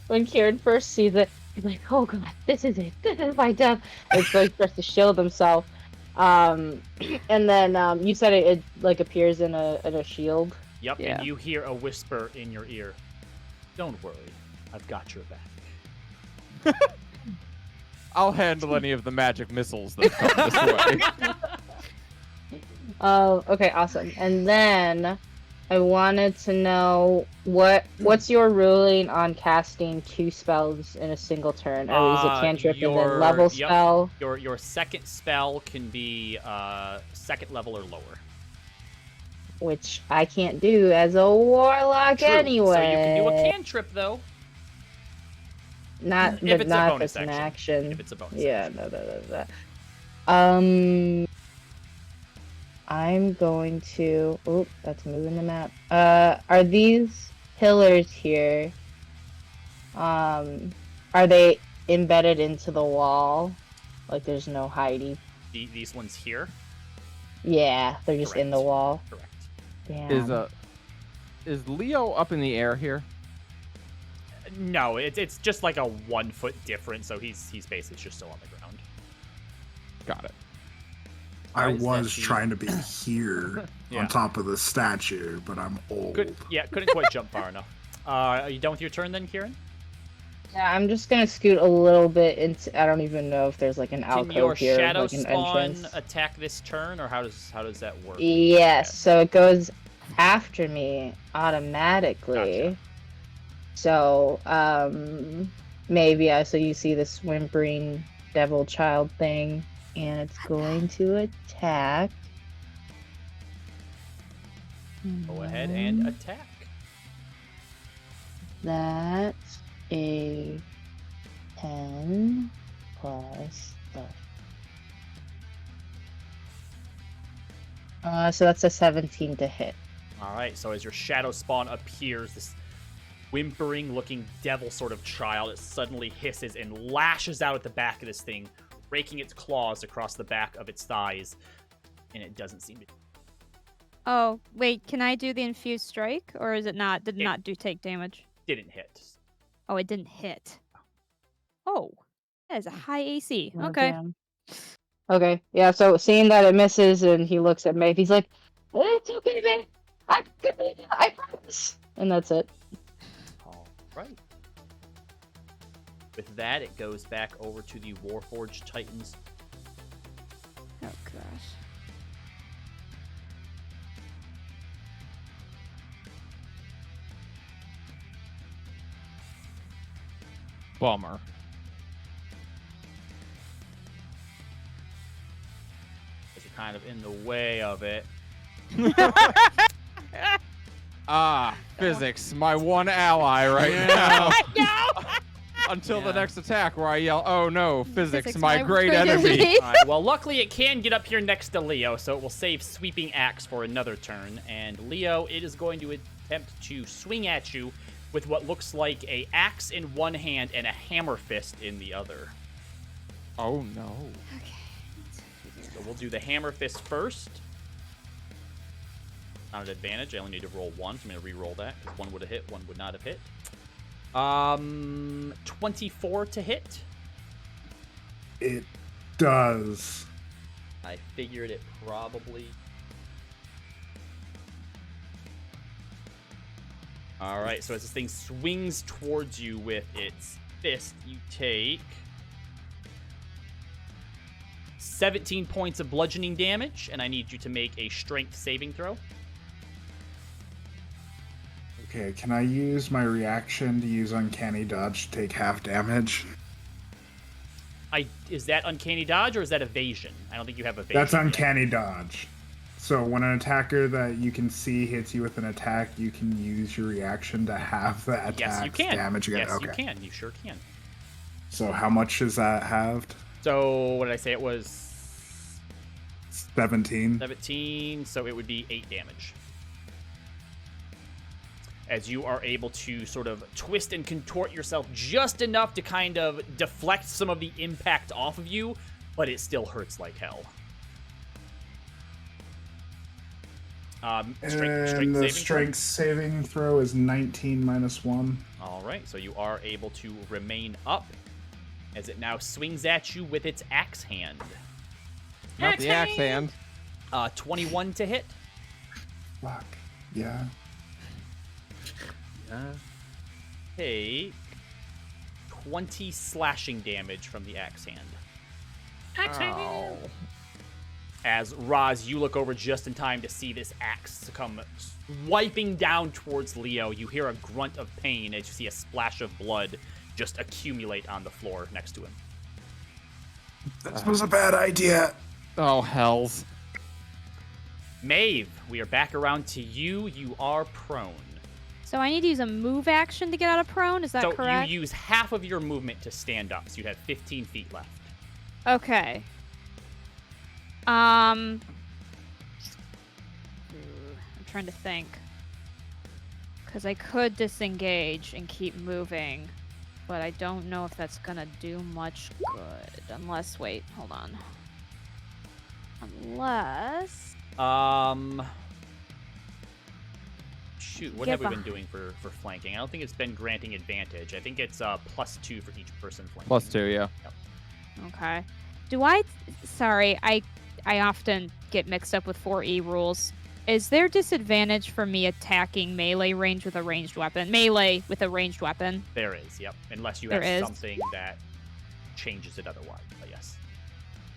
S6: when Kieran first sees it, he's like, "Oh God, this is it. This is my death." It's like starts to shield himself. And then you said it like appears in a shield.
S1: Yep,
S2: Yeah.
S1: and you hear a whisper in your ear. Don't worry, I've got your back.
S7: I'll handle any of the magic missiles that come this way.
S6: Okay, awesome. And then I wanted to know what's your ruling on casting 2 spells in a single turn? Or is it cantrip and then level
S1: yep.
S6: spell?
S1: Your second spell can be second level or lower.
S6: Which I can't do as a warlock
S1: True.
S6: anyway.
S1: So you can do a cantrip though.
S6: Not,
S1: If
S6: but
S1: it's a
S6: not if
S1: bonus
S6: it's an
S1: action.
S6: action.
S1: If it's a bonus.
S6: Yeah, no. I'm going to. Oh, that's moving the map. Are these pillars here? Are they embedded into the wall? Like there's no hiding?
S1: These ones here.
S6: Yeah, they're just in the
S1: Correct.
S6: wall.
S1: Correct.
S6: Damn.
S7: Is Leo up in the air here?
S1: No, it's just like a 1 foot difference, so he's basically just still on the ground.
S7: Got it.
S4: I
S1: Why is that
S4: was
S1: the-
S4: trying to be here
S1: Yeah.
S4: on top of the statue, but I'm old.
S1: Couldn't quite jump far enough. Are you done with your turn then, Kieran?
S6: Yeah, I'm just gonna scoot a little bit into. I don't even know if there's like an
S1: Can
S6: alcove
S1: your
S6: here,
S1: shadow
S6: like an
S1: spawn
S6: entrance.
S1: attack this turn, or how does that work?
S6: Yes, so it goes after me automatically.
S1: Gotcha.
S6: So, maybe so you see this whimpering devil child thing, and it's going to attack.
S1: Go ahead and attack.
S6: That's a 10 plus the. So that's a 17 to hit.
S1: All right, so as your shadow spawn appears, this whimpering-looking devil sort of child, it suddenly hisses and lashes out at the back of this thing, raking its claws across the back of its thighs, and it doesn't seem to.
S2: Oh, wait, can I do the infused strike? Or is it not? Did
S1: It-
S2: not do take damage?
S1: Didn't hit.
S2: Oh, it didn't hit. Oh, that is a high AC.
S6: Oh,
S2: Okay.
S6: damn. Okay, yeah, so seeing that it misses and he looks at Maeve, he's like, "It's okay, man. I promise." And that's it.
S1: All right. With that, it goes back over to the Warforged Titans.
S2: Oh gosh.
S7: Bummer.
S1: As you're kind of in the way of it.
S7: Physics, my one ally right now. Until the
S1: Yeah.
S7: next attack where I yell, "Oh no, physics,
S2: Physics,
S7: my
S2: my
S7: great
S2: great
S7: enemy."
S2: enemy.
S1: All right, well, luckily it can get up here next to Leo, so it will save Sweeping Axe for another turn. And Leo, it is going to attempt to swing at you with what looks like a axe in one hand and a hammer fist in the other.
S7: Oh no.
S1: So we'll do the hammer fist first. Not an advantage. I only need to roll one, so I'm going to re-roll that, because one would have hit, one would not have hit. 24 to hit.
S4: It does.
S1: I figured it probably. Alright, so as this thing swings towards you with its fist, you take 17 points of bludgeoning damage, and I need you to make a strength saving throw.
S4: Okay, can I use my reaction to use Uncanny Dodge to take half damage?
S1: Is that uncanny dodge or is that evasion? I don't think you have evasion.
S4: That's
S1: yet.
S4: uncanny dodge. So when an attacker that you can see hits you with an attack, you can use your reaction to have the attack
S1: Yes, you can.
S4: damage again.
S1: Yes,
S4: Okay.
S1: you can. You sure can.
S4: So how much is that halved?
S1: So what did I say? It was
S4: 17.
S1: 17, so it would be 8 damage. As you are able to sort of twist and contort yourself just enough to kind of deflect some of the impact off of you, but it still hurts like hell.
S4: And the strength saving throw is 19 minus 1.
S1: All right, so you are able to remain up as it now swings at you with its axe hand.
S7: Not the axe hand.
S1: 21 to hit.
S4: Fuck. Yeah.
S1: Take 20 slashing damage from the axe hand.
S7: Ow.
S1: As Roz, you look over just in time to see this axe come wiping down towards Leo. You hear a grunt of pain as you see a splash of blood just accumulate on the floor next to him.
S4: This was a bad idea.
S7: Oh, hells.
S1: Maeve, we are back around to you. You are prone.
S2: So I need to use a move action to get out of prone. Is that
S1: So
S2: correct?
S1: you use half of your movement to stand up. So you have 15 feet left.
S2: Okay. I'm trying to think. Because I could disengage and keep moving, but I don't know if that's gonna do much good. Unless, wait, hold on. Unless...
S1: Shoot, what
S2: Get
S1: have we been doing for flanking? I don't think it's been granting advantage. I think it's +2 for each person flanking.
S7: +2, yeah.
S1: Yep.
S2: Okay. Do I... Sorry, I often get mixed up with 4E rules. Is there disadvantage for me attacking melee range with a ranged weapon? Melee with a ranged weapon?
S1: There is, yep. Unless you
S2: There
S1: have
S2: is.
S1: something that changes it otherwise, but yes.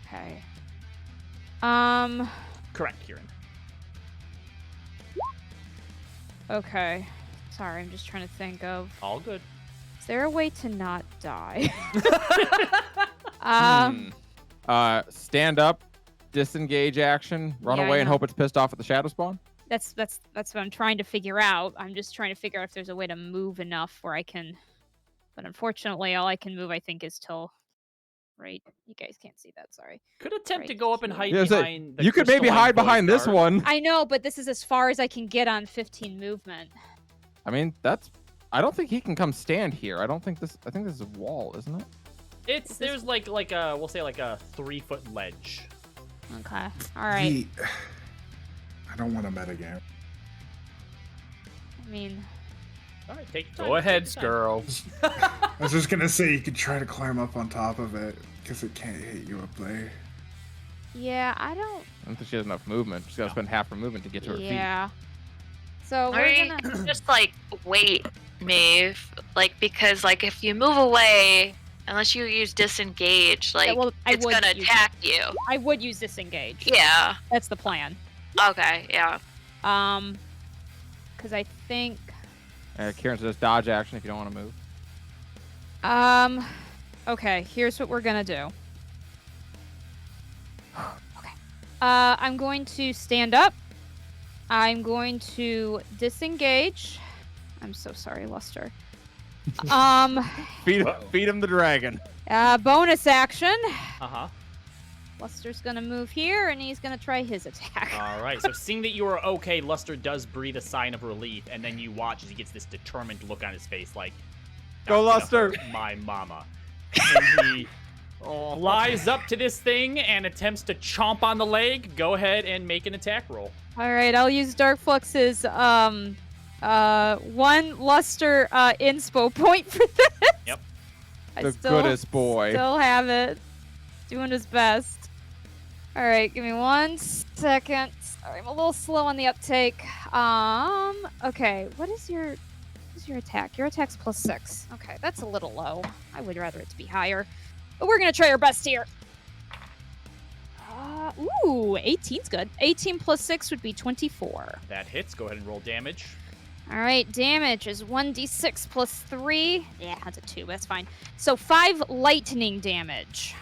S2: Okay.
S1: Correct, Kieran.
S2: Okay. Sorry, I'm just trying to think of...
S1: All good.
S2: Is there a way to not die?
S7: Stand up, disengage action, run
S2: Yeah, I
S7: away and
S2: know.
S7: hope it's pissed off at the shadow spawn.
S2: That's what I'm trying to figure out. I'm just trying to figure out if there's a way to move enough where I can... But unfortunately, all I can move, I think, is till... Right? You guys can't see that, sorry.
S1: Could attempt
S2: Right
S1: to go up and
S2: here.
S1: hide
S7: Yeah, so
S1: behind the
S7: you could maybe
S1: crystalline
S7: hide behind
S1: void
S7: this
S1: guard.
S7: one.
S2: I know, but this is as far as I can get on 15 movement.
S7: I mean, I don't think he can come stand here. I think this is a wall, isn't it?
S1: There's like a, we'll say like a 3-foot ledge.
S2: Okay. All right.
S4: I don't want to metagame.
S2: I mean...
S1: All right, take your time.
S3: Go ahead,
S1: take your time.
S3: Skirl.
S4: I was just gonna say you could try to climb up on top of it because it can't hit you up there.
S2: Yeah, I don't...
S7: I don't think she has enough movement. She's got to spend half her movement to get to her feet.
S2: Yeah. So
S5: Or
S2: we're
S5: you
S2: gonna...
S5: can just like wait, Maeve. Like because like if you move away, unless you use disengage, like
S2: well, I
S5: it's
S2: would
S5: gonna
S2: use
S5: attack you.
S2: I would use disengage.
S5: Yeah.
S2: That's the plan.
S5: Okay. Yeah.
S2: Because I think...
S7: Kieran says dodge action if you don't want to move.
S2: Okay, here's what we're gonna do. Okay. I'm going to stand up. I'm going to disengage. I'm so sorry, Luster.
S7: Feed
S3: Uh-oh.
S7: him the dragon.
S2: Bonus action.
S1: Uh-huh.
S2: Luster's gonna move here, and he's gonna try his attack.
S1: All right, so seeing that you are okay, Luster does breathe a sign of relief, and then you watch as he gets this determined look on his face like,
S7: Go,
S1: "Not gonna
S7: Luster."
S1: hurt my mama." And he flies up to this thing and attempts to chomp on the leg. Go ahead and make an attack roll.
S2: All right, I'll use Dark Flux's one Luster inspo point for this.
S1: Yep.
S7: The goodest boy.
S2: Still have it. Doing his best. All right, give me 1 second. Sorry, I'm a little slow on the uptake. Okay, what is your attack? Your attack's +6. Okay, that's a little low. I would rather it to be higher, but we're gonna try our best here. Ooh, 18's good. 18 + 6 would be 24.
S1: That hits. Go ahead and roll damage.
S2: All right, damage is 1d6 + 3. Yeah, that's a 2. That's fine. So 5 lightning damage.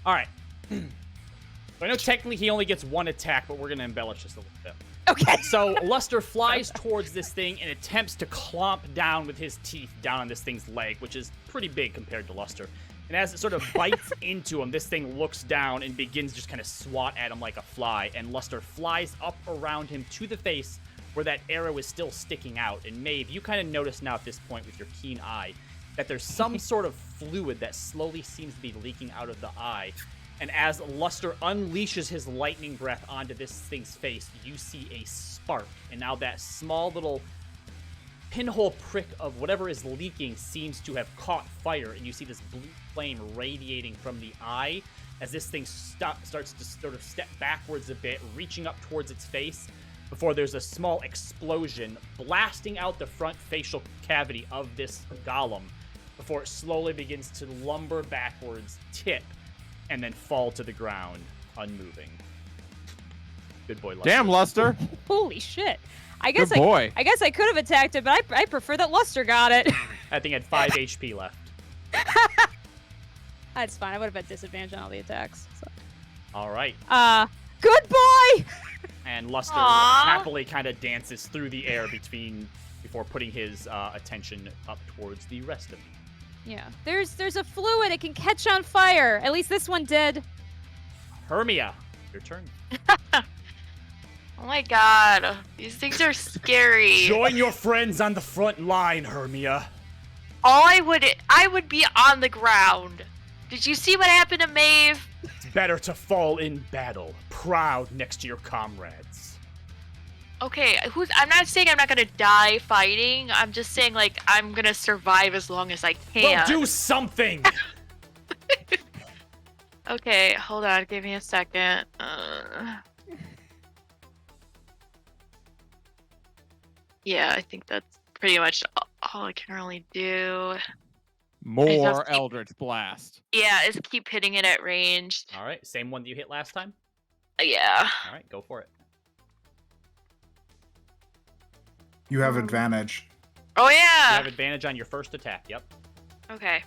S1: All right. I know technically he only gets one attack, but we're going to embellish this a little bit.
S2: Okay.
S1: So Luster flies towards this thing and attempts to clomp down with his teeth down on this thing's leg, which is pretty big compared to Luster. And as it sort of bites into him, this thing looks down and begins just kind of swat at him like a fly. And Luster flies up around him to the face where that arrow is still sticking out. And Maeve, you kind of notice now at this point with your keen eye that there's some sort of fluid that slowly seems to be leaking out of the eye. And as Luster unleashes his lightning breath onto this thing's face, you see a spark. And now that small little pinhole prick of whatever is leaking seems to have caught fire. And you see this blue flame radiating from the eye as this thing starts to sort of step backwards a bit, reaching up towards its face before there's a small explosion blasting out the front facial cavity of this golem before it slowly begins to lumber backwards, tip, and then fall to the ground, unmoving. Good boy, Luster.
S7: Damn, Luster.
S2: Holy shit. I guess
S7: Good boy.
S2: I guess I could have attacked it, but I prefer that Luster got it.
S1: That thing had 5 HP left.
S2: That's fine. I would have had disadvantage on all the attacks. So.
S1: All right.
S2: Good boy!
S1: And Luster
S5: Aww.
S1: happily kind of dances through the air before putting his attention up towards the rest of you.
S2: Yeah. There's a fluid. It can catch on fire. At least this one did.
S1: Hermia, your turn.
S5: Oh my god, these things are scary.
S1: Join your friends on the front line, Hermia.
S5: I would be on the ground. Did you see what happened to Maeve?
S1: It's better to fall in battle, proud next to your comrades.
S5: Okay, I'm not saying I'm not gonna die fighting. I'm just saying, like, I'm gonna survive as long as I can.
S1: Well, do something!
S5: Okay, hold on. Give me a second. Yeah, I think that's pretty much all I can really do.
S7: More Eldritch Blast.
S5: Yeah, is keep hitting it at range.
S1: All right, same one that you hit last time?
S5: Yeah.
S1: All right, go for it.
S4: You have advantage.
S5: Oh
S1: You
S5: yeah.
S1: have advantage on your first attack, yep.
S5: Okay.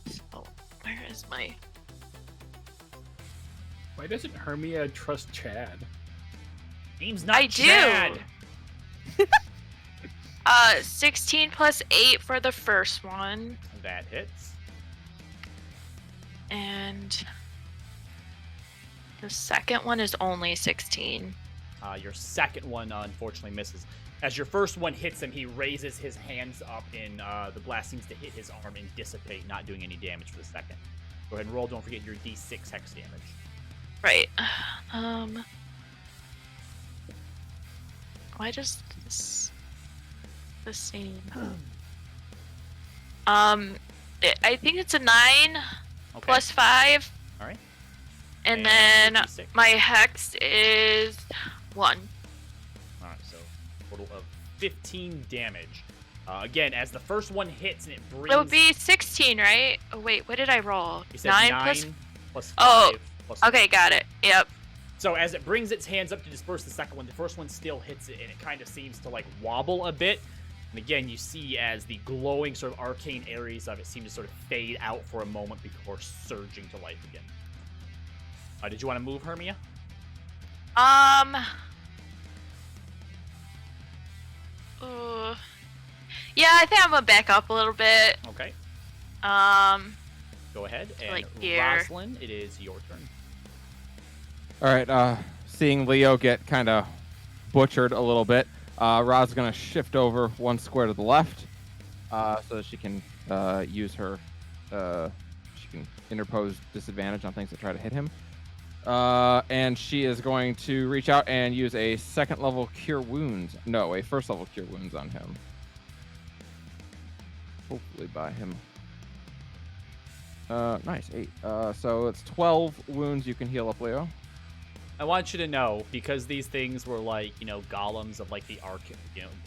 S5: So, where is my...
S3: Why doesn't Hermia trust Chad?
S1: Name's not
S5: I do.
S1: Chad.
S5: 16 plus 8 for the first one.
S1: That hits.
S5: And the second one is only 16.
S1: Your second one, unfortunately, misses. As your first one hits him, he raises his hands up, and the blast seems to hit his arm and dissipate, not doing any damage for the second. Go ahead and roll. Don't forget your D6 hex damage.
S5: Right. Why does this the same? I think it's a 9
S1: Okay.
S5: plus 5,
S1: All right.
S5: and
S1: And
S5: then
S1: your D6.
S5: my hex is 1.
S1: All right, so total of 15 damage. Again, as the first one hits and it brings...
S5: It would be 16, right? Oh wait, what did I roll?
S1: You said
S5: 9
S1: plus 5
S5: Oh,
S1: plus
S5: Okay, got it. Yep.
S1: So as it brings its hands up to disperse the second one, the first one still hits it, and it kind of seems to, like, wobble a bit. And again, you see as the glowing sort of arcane areas of it seem to sort of fade out for a moment before surging to life again. Did you want to move, Hermia?
S5: Yeah, I think I'm gonna back up a little bit.
S1: Okay. Go ahead. And
S5: Like here.
S1: Rosalind, it is your turn.
S7: All right, seeing Leo get kind of butchered a little bit, Rod's going to shift over one square to the left so that she can use her... she can interpose disadvantage on things that try to hit him. And she is going to reach out and use a second level Cure Wounds. No, a first level Cure Wounds on him. Hopefully by him. Nice, 8. So it's 12 wounds you can heal up, Leo.
S1: I want you to know, because these things were like, golems of like the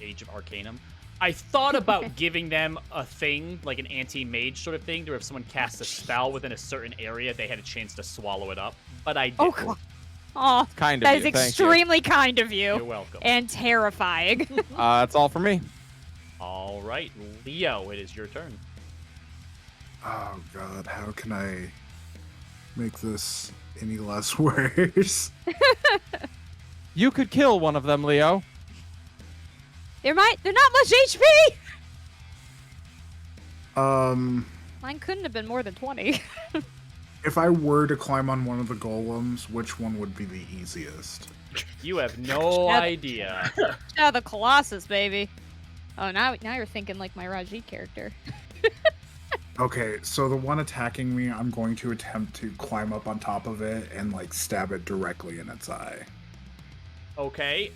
S1: Age of Arcanum, I thought about giving them a thing, like an anti-mage sort of thing, to where if someone casts a spell within a certain area, they had a chance to swallow it up. But I didn't.
S2: Oh, God. Oh,
S7: Kind of
S2: that
S7: you,
S2: is
S7: thank you.
S2: extremely kind of you.
S1: You're welcome.
S2: And terrifying.
S7: That's all for me.
S1: All right, Leo, it is your turn.
S4: Oh god, how can I make this any less worse?
S7: You could kill one of them, Leo.
S2: They're not much HP. Mine couldn't have been more than 20.
S4: If I were to climb on one of the golems, which one would be the easiest?
S1: You have no idea.
S2: Yeah, the Colossus, baby. Oh, now you're thinking like my Raji character.
S4: Okay, so the one attacking me, I'm going to attempt to climb up on top of it and like stab it directly in its eye.
S1: Okay.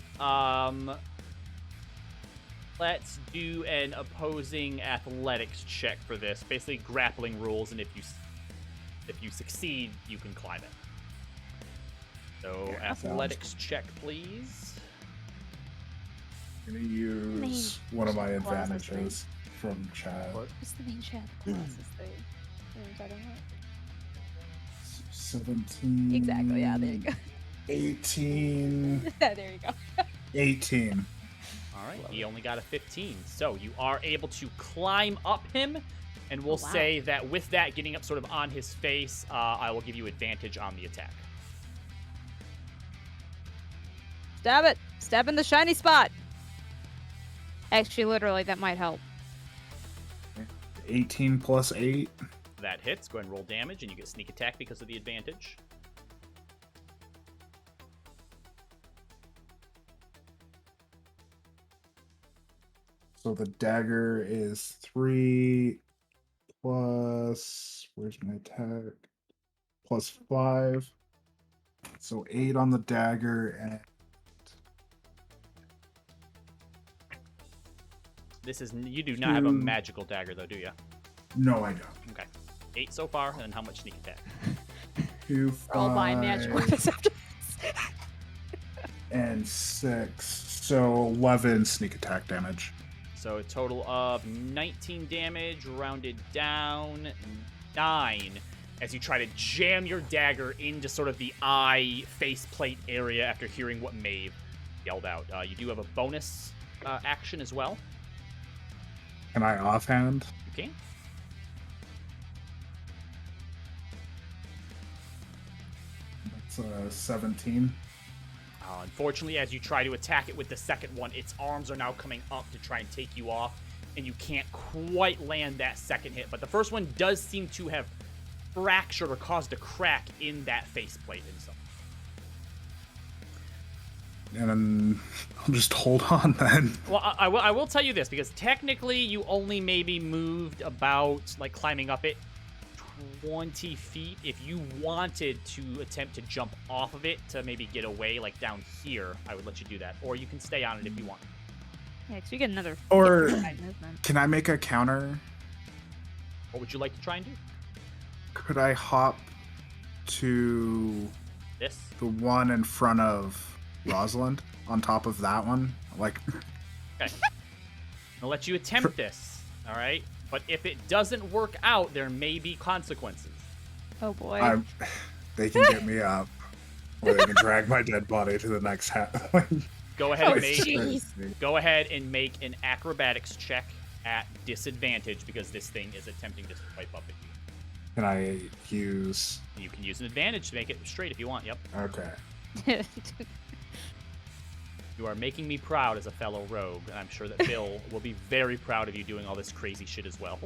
S1: Let's do an opposing athletics check for this. Basically, grappling rules, and if you succeed, you can climb it. So,
S4: Yeah,
S1: athletics check, please.
S4: I'm gonna use one of my advantages from Chad.
S2: What's the main chat? Colossus thing. I don't know.
S4: 17.
S2: Exactly. Yeah. There you go.
S4: 18.
S2: There you go.
S4: 18.
S1: All right. He only got a 15. So you are able to climb up him, and we'll
S2: Oh, wow.
S1: say that with that getting up sort of on his face, I will give you advantage on the attack.
S2: Stab it. Stab in the shiny spot. Actually, literally, that might help.
S4: 18 plus 8.
S1: That hits. Go ahead and roll damage, and you get sneak attack because of the advantage.
S4: So the dagger is 3 plus. Where's my attack? Plus 5. So 8 on the dagger and.
S1: This is you do not have a magical dagger though, do you?
S4: No, I don't.
S1: Okay. 8 so far, and then how much sneak attack?
S4: 2,
S2: We're all buying magic weapons after this.
S4: and 6. So 11 sneak attack damage.
S1: So a total of 19 damage, rounded down 9, as you try to jam your dagger into sort of the eye faceplate area after hearing what Maeve yelled out. You do have a bonus action as well.
S4: Can I offhand?
S1: You can.
S4: That's 17.
S1: Unfortunately, as you try to attack it with the second one, its arms are now coming up to try and take you off, and you can't quite land that second hit. But the first one does seem to have fractured or caused a crack in that faceplate and so.
S4: And then I'll just hold on then.
S1: Well, I will tell you this, because technically you only maybe moved about, like, climbing up it 20 feet. If you wanted to attempt to jump off of it to maybe get away, like down here, I would let you do that. Or you can stay on it if you want.
S2: Yeah, so you get another.
S4: Or
S2: 55 movement.
S4: can I make a counter?
S1: What would you like to try and do?
S4: Could I hop to
S1: This?
S4: the one in front of Rosalind on top of that one? Like,
S1: Okay. I'll let you attempt this, all right? But if it doesn't work out, there may be consequences.
S2: Oh boy.
S4: they can get me up, or they can drag my dead body to the next half.
S1: Go ahead
S2: Oh,
S1: and make
S2: jeez.
S1: go ahead and make an acrobatics check at disadvantage, because this thing is attempting to swipe up at you.
S4: Can I use?
S1: You can use an advantage to make it straight if you want. Yep.
S4: Okay.
S1: You are making me proud as a fellow rogue, and I'm sure that Bill will be very proud of you doing all this crazy shit as well.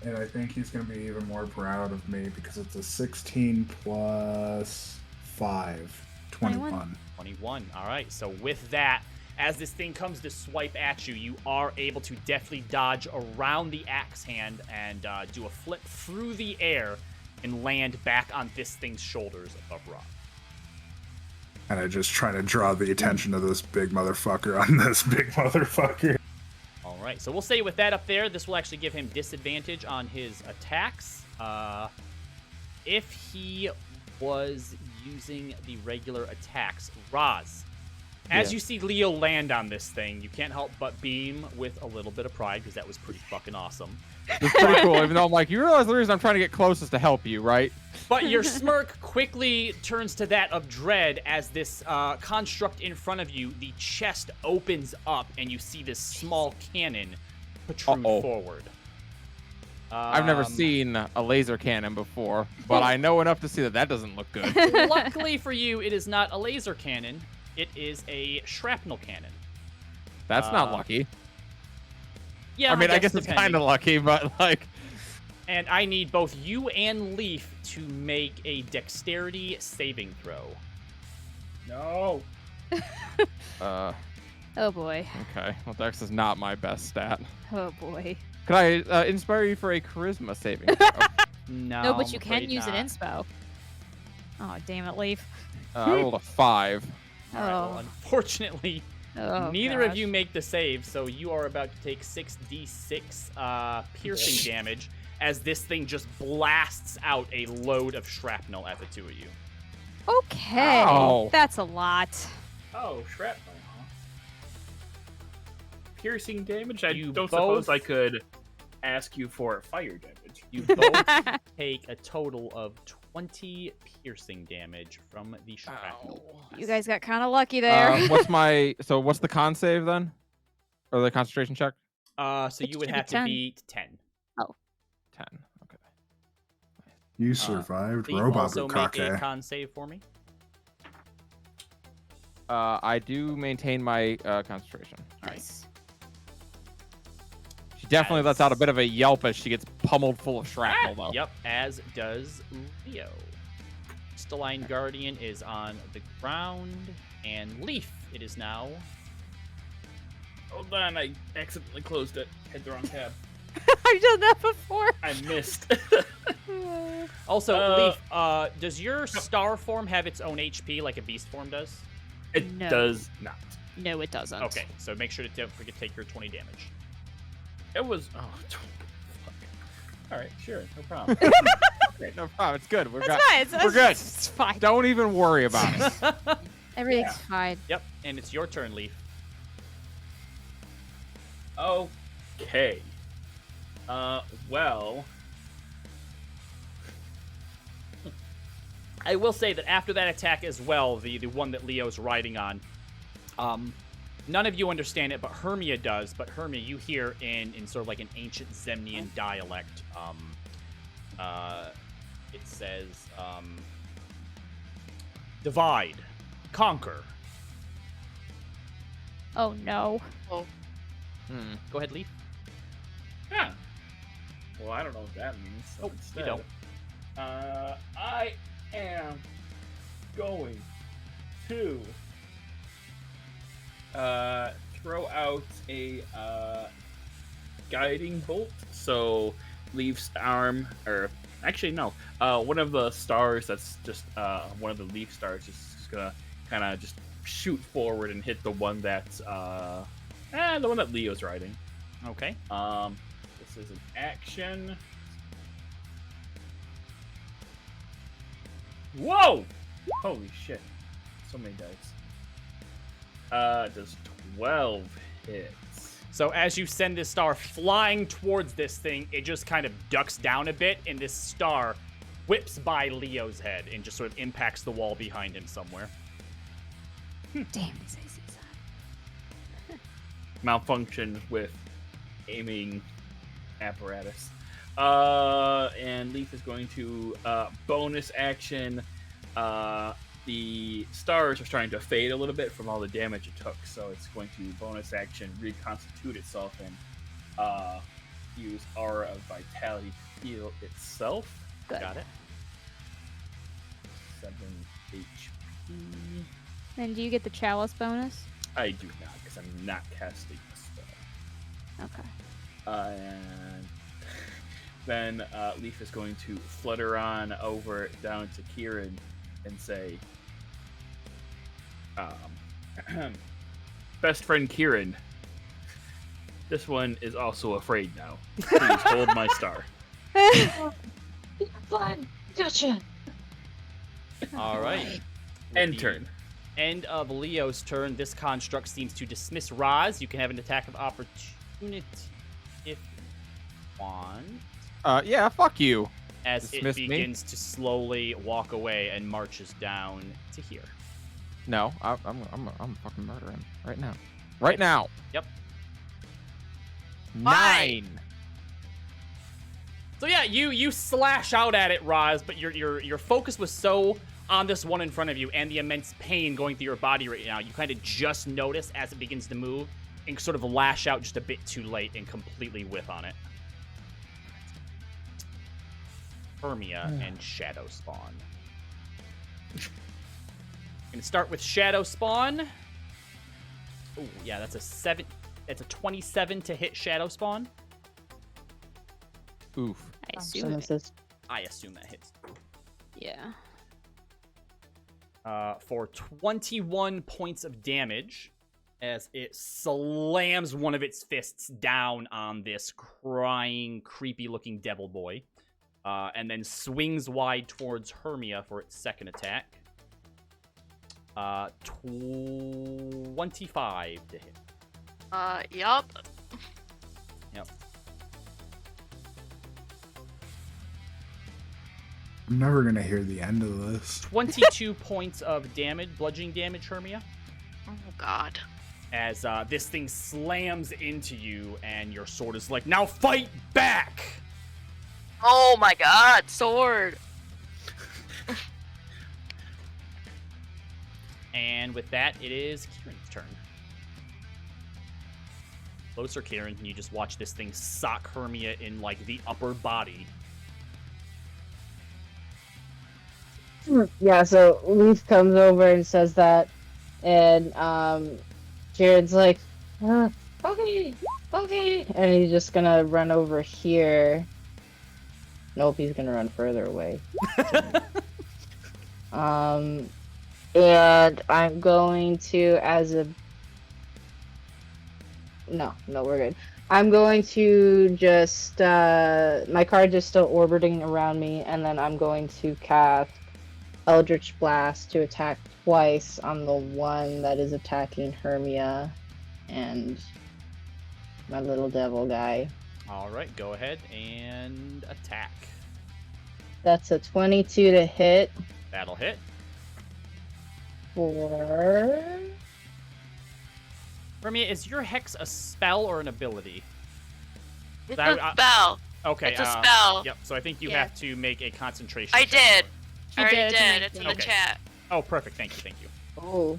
S4: And I think he's going to be even more proud of me because it's a 16 plus 5, 21.
S1: 21. All right. So with that, as this thing comes to swipe at you, you are able to deftly dodge around the axe hand and do a flip through the air and land back on this thing's shoulders above Rob.
S4: And I just try to draw the attention of this big motherfucker on this big motherfucker.
S1: All right, so we'll say with that up there, this will actually give him disadvantage on his attacks. If he was using the regular attacks, Roz, As you see Leo land on this thing, you can't help but beam with a little bit of pride because that was pretty fucking awesome.
S7: It's pretty cool, even though I'm like, you realize the reason I'm trying to get close is to help you, right?
S1: But your smirk quickly turns to that of dread as this construct in front of you, the chest opens up and you see this small cannon protrude forward.
S7: I've never seen a laser cannon before, but I know enough to see that doesn't look good.
S1: Luckily for you, it is not a laser cannon. It is a shrapnel cannon.
S7: That's not lucky.
S1: Yeah,
S7: I mean, I guess it's
S1: depending.
S7: kind of lucky, but like...
S1: And I need both you and Leaf to make a dexterity saving throw.
S3: No.
S2: Oh boy.
S7: Okay. Well, Dex is not my best stat.
S2: Oh boy.
S7: Could I inspire you for a charisma saving throw?
S1: No,
S2: but
S1: I'm
S2: you can
S1: afraid
S2: use
S1: not.
S2: an inspo. Oh, damn it, Leaf.
S7: I rolled a 5.
S1: All right, well,
S2: Oh.
S1: unfortunately,
S2: Oh,
S1: neither of
S2: gosh.
S1: you make the save, so you are about to take 6d6 piercing damage as this thing just blasts out a load of shrapnel at the two of you.
S2: Okay.
S7: Ow.
S2: That's a lot.
S3: Oh, shrapnel, huh? Piercing damage? I
S1: You
S3: don't
S1: both-
S3: suppose I could ask you for fire damage.
S1: You both take a total of 20 piercing damage from the shrapnel.
S2: You guys got kind of lucky there.
S7: What's the con save then? Or the concentration check?
S1: So
S2: It
S1: you would
S2: should be
S1: have to
S2: 10.
S1: beat 10.
S7: 10. Okay.
S4: You survived,
S1: Leaf
S4: Robot
S1: also make a
S4: Bukake.
S1: con save for me.
S7: I do maintain my concentration.
S2: Nice.
S7: She definitely lets out a bit of a yelp as she gets pummeled full of shrapnel, though.
S1: Yep, as does Leo. Crystalline Guardian is on the ground, and Leaf, it is now.
S3: Hold on, I accidentally closed it. Had the wrong tab.
S2: I've done that before.
S3: I missed.
S1: Also, Leaf, does your star form have its own HP like a beast form does?
S3: It
S2: No.
S3: does not.
S2: No, it doesn't.
S1: Okay, so make sure to don't forget to take your 20 damage.
S3: It was. Oh, fuck. All right, sure, no problem.
S7: No problem. It's good.
S2: That's fine.
S7: We're good.
S2: It's fine.
S7: Don't even worry about it.
S2: Everything's fine.
S1: Yep, and it's your turn, Leaf.
S3: Okay. Well.
S1: I will say that after that attack as well, the one that Leo's riding on, none of you understand it, but Hermia does. But Hermia, you hear in sort of like an ancient Zemnian dialect, it says, divide, conquer.
S2: Oh no.
S1: Go ahead, Leaf.
S3: Yeah. Well, I don't know what that means. So
S1: Oh, you
S3: instead,
S1: don't.
S3: I am going to throw out a guiding bolt. So Leaf's arm, or actually no, one of the stars that's just one of the Leaf stars is just gonna kind of just shoot forward and hit the one that's the one that Leo's riding.
S1: Okay.
S3: This is an action. Whoa! Holy shit. So many dice. Does 12 hits.
S1: So as you send this star flying towards this thing, it just kind of ducks down a bit, and this star whips by Leo's head and just sort of impacts the wall behind him somewhere.
S2: Damn these ACs.
S3: Malfunction with aiming apparatus. And Leaf is going to bonus action. The stars are starting to fade a little bit from all the damage it took, so it's going to bonus action reconstitute itself and use Aura of Vitality to heal itself.
S2: Good.
S1: Got it.
S3: 7 HP.
S2: And do you get the chalice bonus?
S3: I do not, because I'm not casting a spell.
S2: Okay.
S3: And then Leaf is going to flutter on over down to Kieran and say, best friend Kieran, this one is also afraid now. Please hold my star.
S6: Fine. Gotcha.
S1: All right.
S3: End turn.
S1: End of Leo's turn. This construct seems to dismiss Roz. You can have an attack of opportunity if you want.
S7: Yeah, fuck you.
S1: As
S7: Dismiss
S1: it
S7: me?
S1: begins to slowly walk away and marches down to here.
S7: No, I'm fucking murdering right now. Right now.
S1: Yep.
S5: Why?
S7: 9.
S1: So yeah, you slash out at it, Roz, but your focus was so on this one in front of you and the immense pain going through your body right now, you kind of just notice as it begins to move and sort of lash out just a bit too late and completely whiff on it. Hermia and Shadow Spawn. Gonna start with Shadow Spawn. Oh yeah, that's a 7. That's a 27 to hit Shadow Spawn.
S7: Oof.
S2: I assume.
S6: Someone says,
S1: I assume that hits.
S2: Yeah.
S1: For 21 points of damage as it slams one of its fists down on this crying, creepy-looking devil boy, and then swings wide towards Hermia for its second attack. 25 to hit.
S5: Yup.
S1: Yep.
S4: I'm never gonna hear the end of this.
S1: 22 points of damage, bludgeoning damage, Hermia,
S5: Oh god.
S1: as this thing slams into you, and your sword is like, now fight back!
S5: Oh my god, sword.
S1: And with that, it is Kieran's turn. Closer, Kieran, and you just watch this thing sock Hermia in, like, the upper body.
S6: yeah, so Leaf comes over and says that, and Jared's like, okay, and he's just gonna run over here. Nope, he's gonna run further away. And I'm going to, no, we're good. I'm going to just, my card is still orbiting around me, and then I'm going to cast Eldritch Blast to attack twice on the one that is attacking Hermia and my little devil guy.
S1: All right, go ahead and attack.
S6: That's a 22 to hit
S1: That'll hit.
S6: for...
S1: Hermia, is your Hex a spell or an ability?
S5: It's
S1: That-
S5: a spell.
S1: Okay.
S5: It's a spell.
S1: Yep, so I think you
S5: Yeah.
S1: have to make a concentration
S5: I
S1: check
S5: did.
S1: for it.
S5: I already
S2: did,
S5: did. It's in the
S1: Okay.
S5: chat.
S1: Oh, perfect. Thank you.
S6: Oh.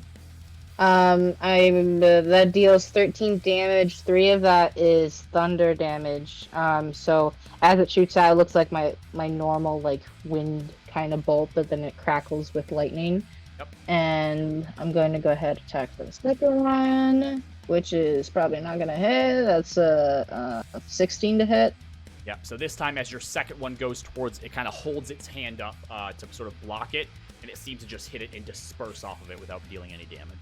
S6: That deals 13 damage. 3 of that is thunder damage. So as it shoots out, it looks like my normal like wind kind of bolt, but then it crackles with lightning.
S1: Yep.
S6: And I'm going to go ahead and attack for the second one, which is probably not going to hit. That's a 16 to hit.
S1: Yep, so this time as your second one goes towards, it kind of holds its hand up to sort of block it, and it seems to just hit it and disperse off of it without dealing any damage.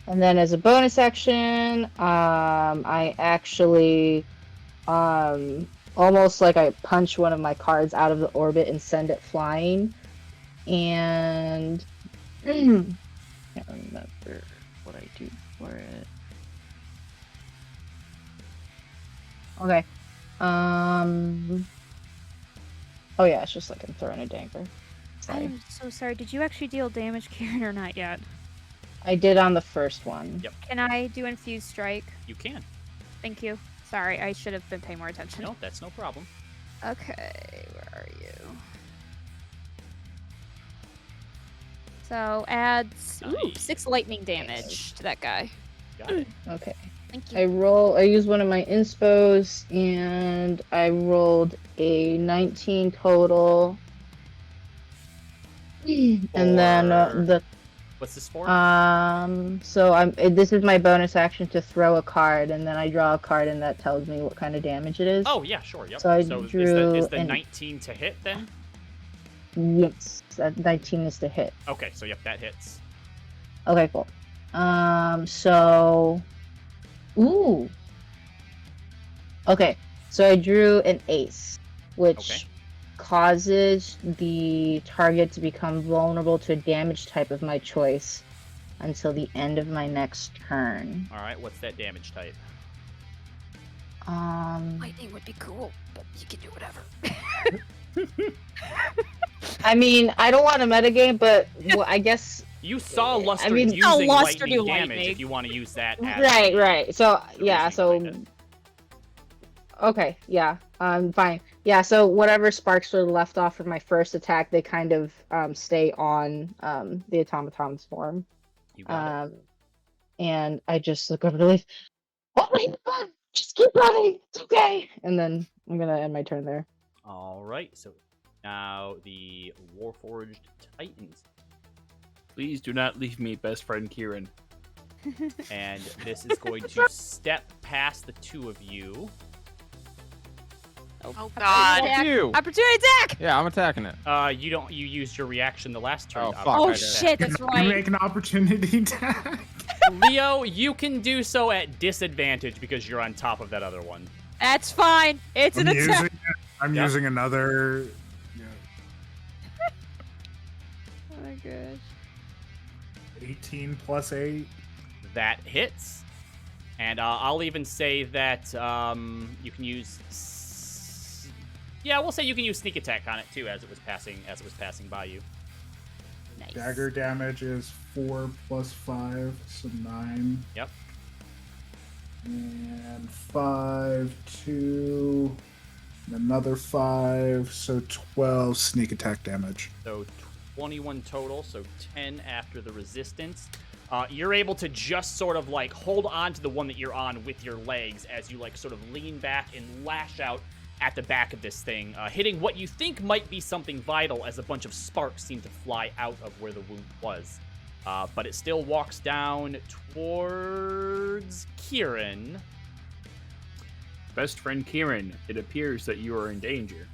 S6: And then as a bonus action, I actually almost like I punch one of my cards out of the orbit and send it flying. And can't remember what I do for it. Okay. Oh yeah, it's just like I'm throwing a dagger. Sorry.
S2: I'm so sorry. Did you actually deal damage, Kieran, or not yet?
S6: I did on the first one.
S1: Yep,
S2: Can I do Infused Strike?
S1: you can.
S2: Thank you. Sorry, I should have been paying more attention.
S1: No, that's no problem.
S2: Okay, where are you? So adds
S1: Nice.
S2: 6 lightning damage to that guy.
S1: Got it.
S6: Okay.
S2: Thank
S6: I used one of my inspos and I rolled a 19 total. And then
S1: What's this for?
S6: so this is my bonus action to throw a card, and then I draw a card and that tells me what kind of damage it is.
S1: Oh, yeah, sure, yep.
S6: So I
S1: is
S6: drew
S1: the
S6: an-
S1: 19 to hit then?
S6: Yes, that 19 is to hit.
S1: Okay, so yep, that hits.
S6: Okay, cool. So ooh. Okay, so I drew an ace, which causes the target to become vulnerable to a damage type of my choice until the end of my next turn.
S1: All right, what's that damage type?
S2: Lightning would be cool, but you can do whatever.
S6: I mean, I don't want to metagame, but I guess.
S1: You saw Luster
S6: I mean,
S1: using
S2: Luster
S1: lightning
S2: do
S1: damage
S2: lightning.
S1: if you want to use that as
S6: Right. So yeah,
S1: reasoning
S6: so
S1: behind
S6: okay, yeah, fine. Yeah, so whatever sparks were left off from my first attack, they kind of stay on the automaton's form.
S1: You got it.
S6: And I just look over to Leaf. Oh my god! Just keep running. It's okay. And then I'm gonna end my turn there.
S1: All right, so now the Warforged Titans.
S3: Please do not leave me, best friend Kieran.
S1: And this is going to step past the two of you.
S5: Oh god.
S7: Fuck you.
S2: Opportunity attack!
S7: Yeah, I'm attacking it.
S1: You used your reaction the last turn.
S7: Oh,
S1: to
S7: fuck,
S1: opportunity
S2: Oh
S7: I did.
S1: attack.
S2: shit, that's
S4: You
S2: right.
S4: make an opportunity attack.
S1: Leo, you can do so at disadvantage because you're on top of that other one.
S2: That's fine. It's an attack.
S4: I'm
S1: Yep.
S4: using another. Yeah,
S2: Oh my gosh.
S4: 18 plus 8.
S1: That hits. And I'll even say that you can use. Yeah, we'll say you can use sneak attack on it too, as it was passing by you.
S2: Nice.
S4: Dagger damage is 4 plus 5, so 9.
S1: Yep.
S4: And 5, 2, and another 5, so 12 sneak attack damage.
S1: So 21 total, so 10 after the resistance. You're able to just sort of like hold on to the one that you're on with your legs as you like sort of lean back and lash out at the back of this thing, hitting what you think might be something vital as a bunch of sparks seem to fly out of where the wound was. But it still walks down towards Kieran.
S3: Best friend Kieran, it appears that you are in danger.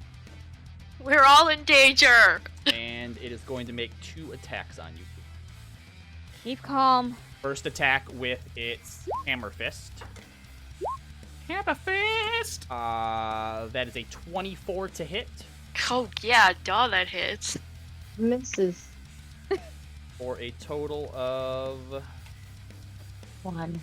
S5: We're all in danger.
S1: And it is going to make 2 attacks on you.
S2: Keep calm.
S1: First attack with its Hammer Fist. Hammer Fist! That is a 24 to hit
S5: Oh yeah, duh, that hits.
S6: Misses.
S1: for a total of
S6: 1.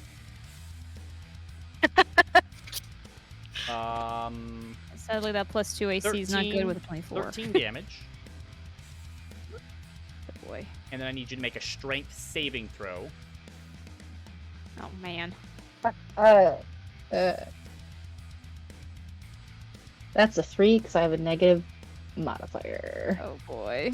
S2: Sadly, that plus 2 AC is not good with a 24.
S1: 13 damage.
S2: Good boy.
S1: And then I need you to make a strength saving throw.
S2: Oh man.
S6: That's a 3 because I have a negative modifier.
S2: Oh boy.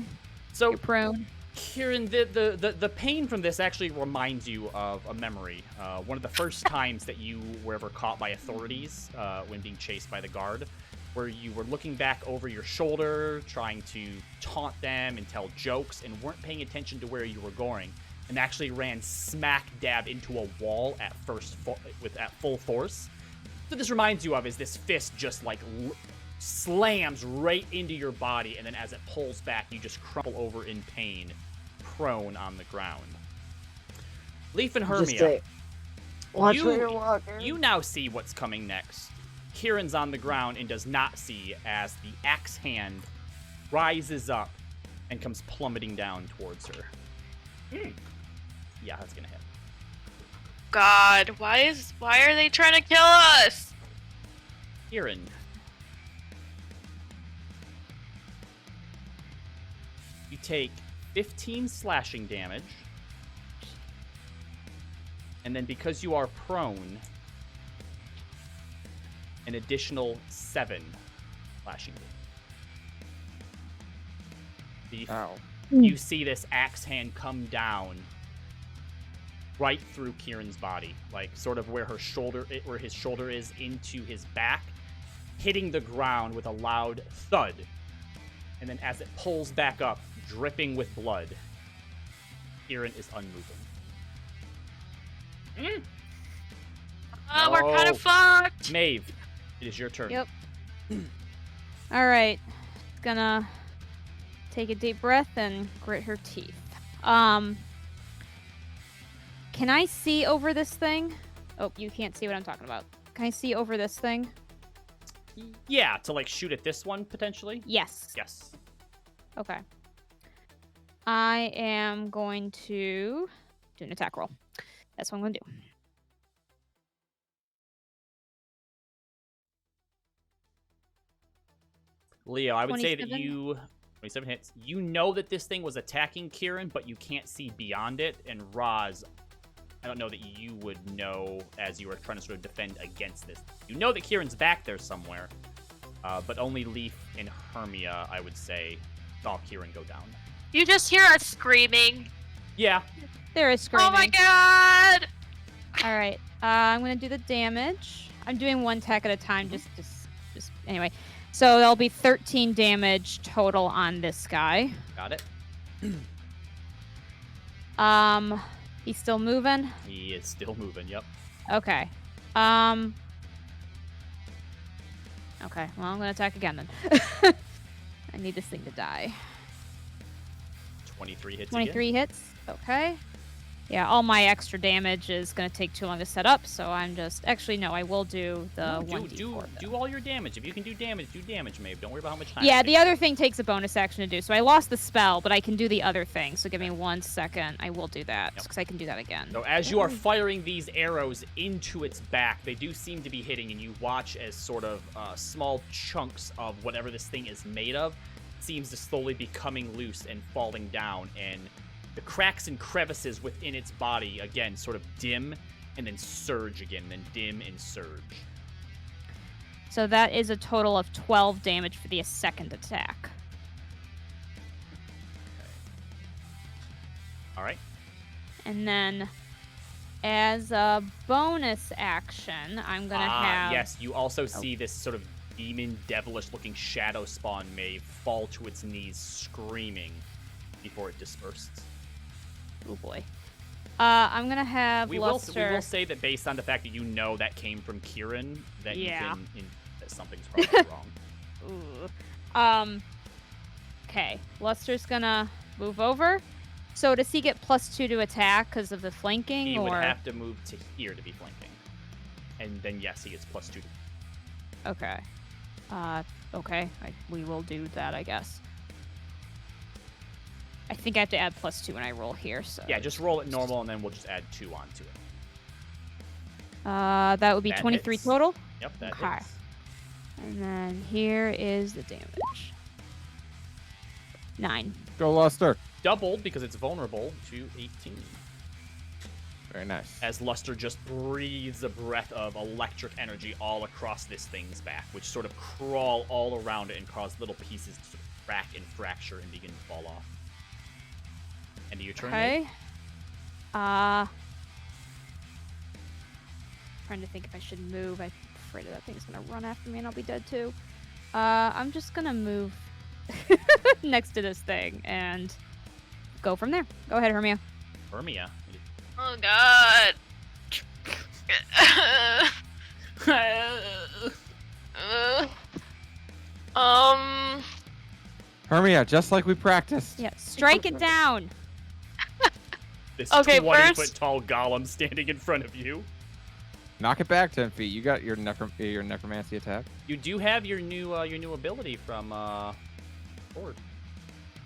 S1: So
S2: You're prone.
S1: Kieran, the pain from this actually reminds you of a memory. One of the first times that you were ever caught by authorities when being chased by the guard, where you were looking back over your shoulder, trying to taunt them and tell jokes, and weren't paying attention to where you were going, and actually ran smack dab into a wall at full force. What this reminds you of is this fist just like slams right into your body, and then as it pulls back, you just crumple over in pain, prone on the ground. Leaf and Hermia,
S6: Watch where you're walking.
S1: you now see what's coming next. Kieran's on the ground and does not see as the axe hand rises up and comes plummeting down towards her. Yeah, that's gonna hit.
S5: God, why are they trying to kill us?
S1: Kieran. You take 15 slashing damage. And then because you are prone, an additional 7 slashing damage.
S7: Ow.
S1: You see this axe hand come down right through Kieran's body, like sort of where his shoulder is into his back, hitting the ground with a loud thud. And then as it pulls back up, dripping with blood, Kieran is unmoving.
S5: Oh, we're kind
S1: No.
S5: of fucked.
S1: Maeve, it is your turn.
S2: Yep. All right. Gonna take a deep breath and grit her teeth. Can I see over this thing? Oh, you can't see what I'm talking about. Can I see over this thing?
S1: Yeah, to like shoot at this one potentially.
S2: Yes.
S1: Yes.
S2: Okay. I am going to do an attack roll. That's what I'm going to do.
S1: Leo, I would say that
S2: 27?
S1: you 27 hits. You know that this thing was attacking Kieran, but you can't see beyond it. And Roz, I don't know that you would know as you were trying to sort of defend against this. You know that Kieran's back there somewhere, but only Leaf and Hermia, I would say, saw Kieran go down.
S5: You just hear us screaming.
S1: Yeah.
S2: There is screaming.
S5: Oh my god!
S2: All right. I'm going to do the damage. I'm doing one attack at a time, just anyway. So there'll be 13 damage total on this guy.
S1: Got it.
S2: He's still moving.
S1: He is still moving. Yep.
S2: Okay. Okay. Well, I'm gonna attack again then. I need this thing to die.
S1: 23 hits.
S2: 23
S1: again.
S2: hits. Okay. Yeah, all my extra damage is gonna take too long to set up, so I'm just actually no, I will do the
S1: No,
S2: 1d4.
S1: do all your damage. If you can do damage, Maeve. Don't worry about how much time.
S2: Yeah,
S1: it
S2: the
S1: takes.
S2: other thing takes a bonus action to do. So I lost the spell, but I can do the other thing. So give me 1 second. I will do that
S1: Yep.
S2: because I can do that again.
S1: So as you are firing these arrows into its back, they do seem to be hitting, and you watch as sort of small chunks of whatever this thing is made of seems to slowly be coming loose and falling down, and the cracks and crevices within its body again sort of dim and then surge again, and then dim and surge.
S2: So that is a total of 12 damage for the second attack.
S1: All right.
S2: And then as a bonus action, I'm going to have...
S1: Yes, you also see this sort of demon, devilish-looking shadow spawn Maeve fall to its knees, screaming before it disperses.
S2: Oh boy. I'm going to have
S1: We
S2: Luster...
S1: will say that based on the fact that you know that came from Kieran, that
S2: Yeah.
S1: that something's probably wrong.
S2: Ooh. Okay. Luster's going to move over. So does he get +2 to attack because of the flanking,
S1: He
S2: or...
S1: would have to move to here to be flanking. And then, yes, he gets +2.
S2: Okay. Okay. We will do that, I guess. I think I have to add +2 when I roll here, so...
S1: Yeah, just roll it normal, and then we'll just add 2 onto it.
S2: That would be
S1: That
S2: 23
S1: hits.
S2: total.
S1: Yep, that
S2: Okay.
S1: hits.
S2: And then here is the damage. 9.
S7: Go, Luster.
S1: Doubled, because it's vulnerable, to 18.
S7: Very nice.
S1: As Luster just breathes a breath of electric energy all across this thing's back, which sort of crawl all around it and cause little pieces to sort of crack and fracture and begin to fall off. End of your turn. Nate?
S2: Okay. Trying to think if I should move. I'm afraid that thing's gonna run after me and I'll be dead too. I'm just gonna move next to this thing and go from there. Go ahead, Hermia.
S1: Hermia.
S5: Oh god.
S7: Hermia, just like we practiced.
S2: Yeah, strike it down.
S1: This
S5: Okay,
S1: 20-foot
S5: first-
S1: tall golem standing in front of you.
S7: Knock it back 10 feet. You got your necromancy attack.
S1: You do have your new ability from Ford.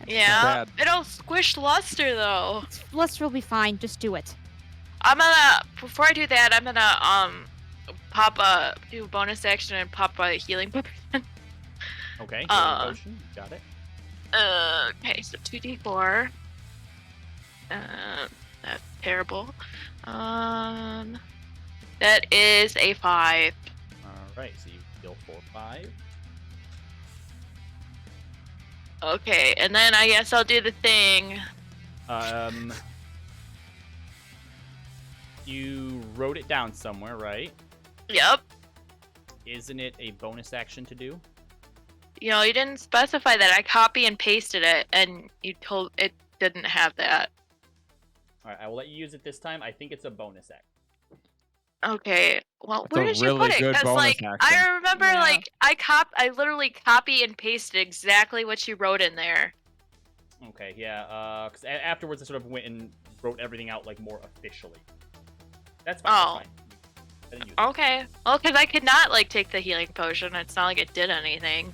S5: Yeah.
S7: Bad.
S5: It'll squish Luster though.
S2: Luster will be fine. Just do it.
S5: I'm gonna before I do that, I'm gonna do a bonus action and pop a healing potion.
S1: Okay. Healing potion. Got it.
S5: Okay, so 2d4. That's terrible. That is a 5.
S1: All right. So you heal for 5.
S5: Okay, and then I guess I'll do the thing.
S1: You wrote it down somewhere, right?
S5: Yep.
S1: Isn't it a bonus action to do?
S5: You know, you didn't specify that. I copy and pasted it, and you told it didn't have that.
S1: All right. I will let you use it this time. I think it's a bonus action.
S5: Okay. Well,
S7: That's
S5: where
S7: a
S5: did you
S7: really
S5: put it?
S7: good
S5: Because
S7: bonus
S5: like
S7: action.
S5: I remember,
S2: Yeah.
S5: like I literally copy and pasted exactly what you wrote in there.
S1: Okay. Yeah. Because afterwards, I sort of went and wrote everything out like more officially. That's fine.
S5: Oh.
S1: That's fine. and use
S5: Okay. Well, because I could not like take the healing potion. It's not like it did anything.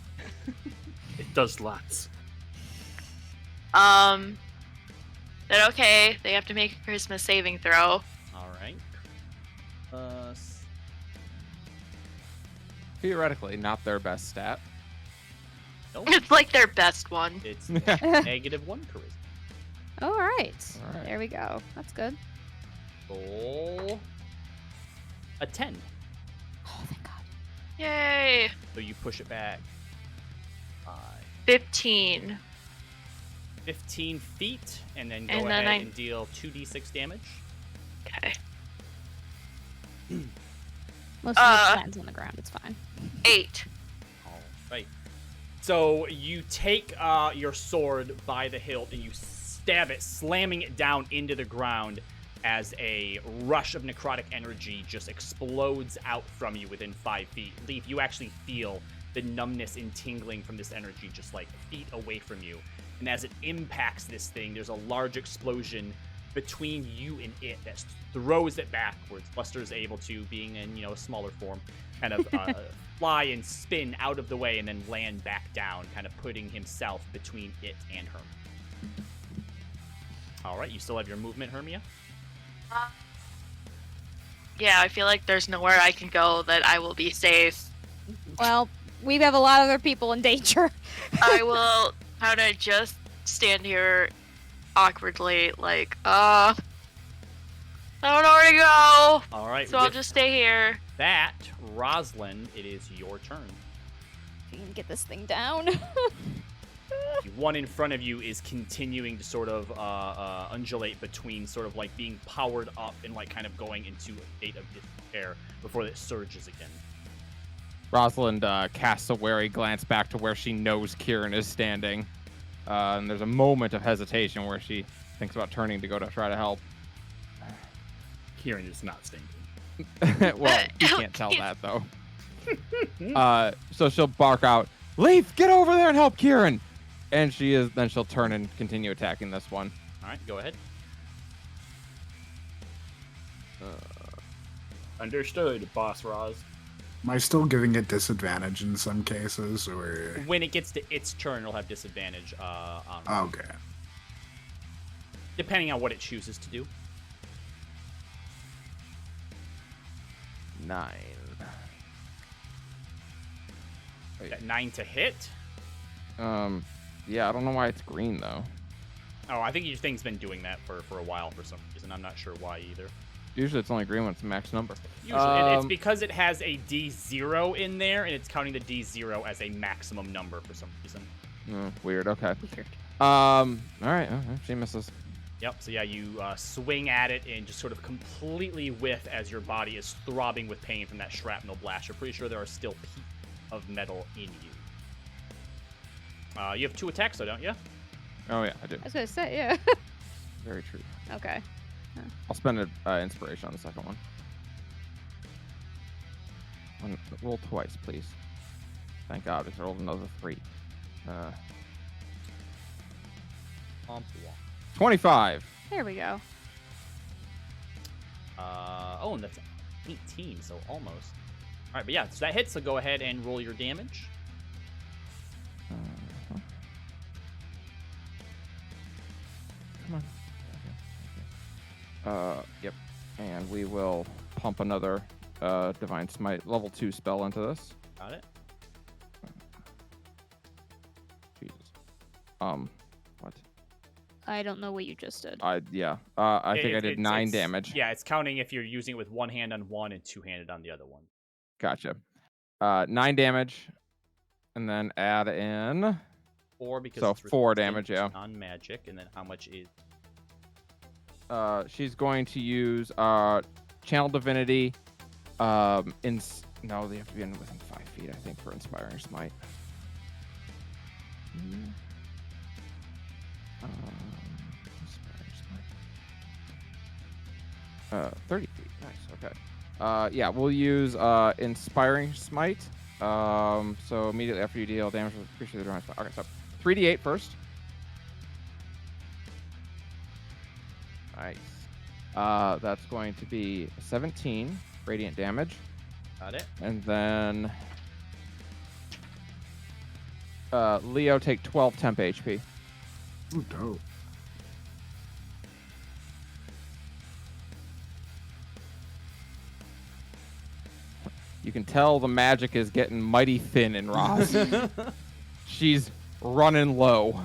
S3: It does lots.
S5: Then okay, they have to make a Christmas saving throw.
S1: All right.
S7: Theoretically, not their best stat.
S1: Nope.
S5: It's like their best one.
S1: It's -1 charisma.
S2: All right.
S7: All right.
S2: There we go. That's good.
S1: Roll a 10.
S2: Oh, thank God.
S5: Yay!
S1: So you push it back
S5: 15.
S1: 15 feet, and then go
S5: And
S1: ahead
S5: then
S1: and deal 2d6 damage.
S5: Okay.
S2: Most of it lands on the ground. It's fine.
S5: 8.
S1: All right. So you take your sword by the hilt and you stab it, slamming it down into the ground as a rush of necrotic energy just explodes out from you within 5 feet. Leaf, you actually feel the numbness and tingling from this energy just like feet away from you. And as it impacts this thing, there's a large explosion between you and it that throws it backwards. Buster's able to, being in a smaller form, kind of fly and spin out of the way and then land back down, kind of putting himself between it and Hermia. All right, you still have your movement, Hermia?
S5: Yeah, I feel like there's nowhere I can go that I will be safe.
S2: Well, we have a lot of other people in danger.
S5: I will kind of just stand here awkwardly, like, I don't know where to go.
S1: All right.
S5: So I'll
S1: with
S5: just stay here.
S1: that, Rosalind, it is your turn.
S2: You can get this thing down.
S1: The one in front of you is continuing to sort of undulate between sort of like being powered up and like kind of going into a state of despair before it surges again.
S7: Rosalind casts a wary glance back to where she knows Kieran is standing. And there's a moment of hesitation where she thinks about turning to go to try to help.
S3: Kieran is not stinking.
S7: Well, you can't tell that, though. So she'll bark out, "Leaf, get over there and help Kieran!" And she'll turn and continue attacking this one.
S1: All right, go ahead.
S3: Understood, Boss Roz.
S4: Am I still giving it disadvantage in some cases, or?
S1: When it gets to its turn, it'll have disadvantage on
S4: Okay.
S1: depending on what it chooses to do.
S7: 9. Wait.
S1: That 9 to hit.
S7: Yeah, I don't know why it's green though.
S1: Oh, I think your thing's been doing that for a while for some reason. I'm not sure why either.
S7: Usually it's only green when it's a max number.
S1: Usually, it's because it has a D0 in there, and it's counting the D0 as a maximum number for some reason.
S7: Weird. Okay.
S2: Weird.
S7: All right. She misses.
S1: Yep, so yeah, you swing at it and just sort of completely whiff as your body is throbbing with pain from that shrapnel blast. You're pretty sure there are still pieces of metal in you. You have 2 attacks, though, don't you?
S7: Oh yeah, I do.
S2: I was gonna say, yeah.
S7: Very true.
S2: Okay.
S7: I'll spend an inspiration on the second one. Roll twice, please. Thank God, I rolled another 3. 25.
S2: There we go.
S1: Oh, and that's 18, so almost. All right, but yeah, so that hits, so go ahead and roll your damage.
S7: Come on. Yep. And we will pump another Divine Smite level 2 spell into this.
S1: Got it.
S7: Jesus. What?
S2: I don't know what you just did.
S7: I think I did 9 damage.
S1: Yeah, it's counting if you're using it with one hand on one and two-handed on the other one.
S7: Gotcha. 9 damage, and then add in
S1: 4 because
S7: so
S1: it's
S7: 4
S1: resistant
S7: damage. Yeah.
S1: On magic, and then how much is?
S7: She's going to use Channel Divinity. No, they have to be within 5 feet, I think, for Inspiring Smite. 30 feet. Nice. Okay. Yeah, we'll use Inspiring Smite. So immediately after you deal damage, appreciate the drawing spell. Okay, so 3d8 first. Nice. That's going to be 17 radiant damage.
S1: Got it.
S7: And then Leo take 12 temp HP.
S4: Ooh, dope.
S7: You can tell the magic is getting mighty thin in Roz. She's running low.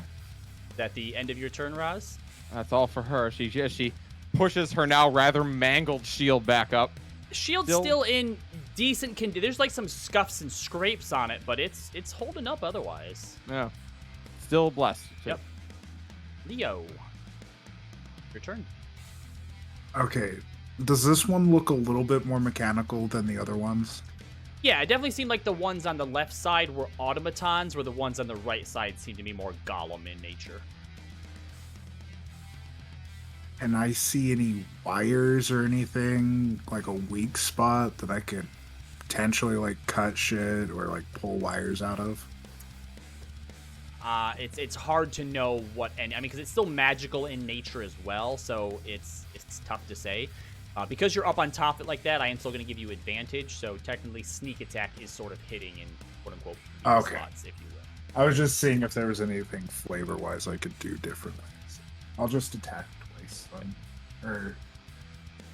S1: Is that the end of your turn, Roz?
S7: That's all for her. She pushes her now rather mangled shield back up.
S1: Shield's still in decent condition. There's like some scuffs and scrapes on it, but it's holding up otherwise.
S7: Yeah. Still blessed. too.
S1: Yep. Leo, your turn.
S4: Okay. Does this one look a little bit more mechanical than the other ones?
S1: Yeah, it definitely seemed like the ones on the left side were automatons, where the ones on the right side seemed to be more golem in nature.
S4: Can I see any wires or anything, like a weak spot that I could potentially like cut shit or like pull wires out of?
S1: It's hard to know what any. I mean, because it's still magical in nature as well, so it's tough to say. Because you're up on top of it like that, I am still going to give you advantage. So technically, sneak attack is sort of hitting in quote unquote weak slots, if you will.
S4: I was just seeing if there was anything flavor wise I could do differently. I'll just attack twice then. Or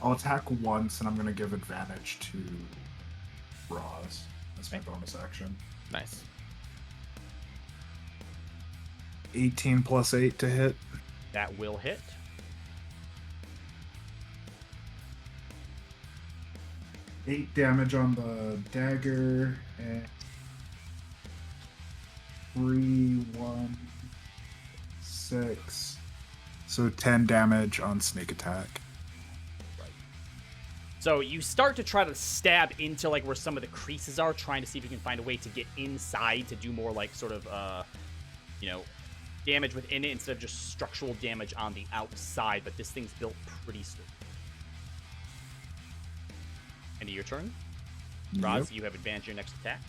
S4: I'll attack once and I'm gonna give advantage to Roz. That's my bonus action.
S7: Nice.
S4: 18 plus 8 to hit.
S1: That will hit.
S4: Eight damage on the dagger and 3, 1, 6. So 10 damage on sneak attack.
S1: So you start to try to stab into like where some of the creases are, trying to see if you can find a way to get inside to do more like sort of damage within it instead of just structural damage on the outside. But this thing's built pretty sturdy. End of your turn. Roz, you have advantage your next attack.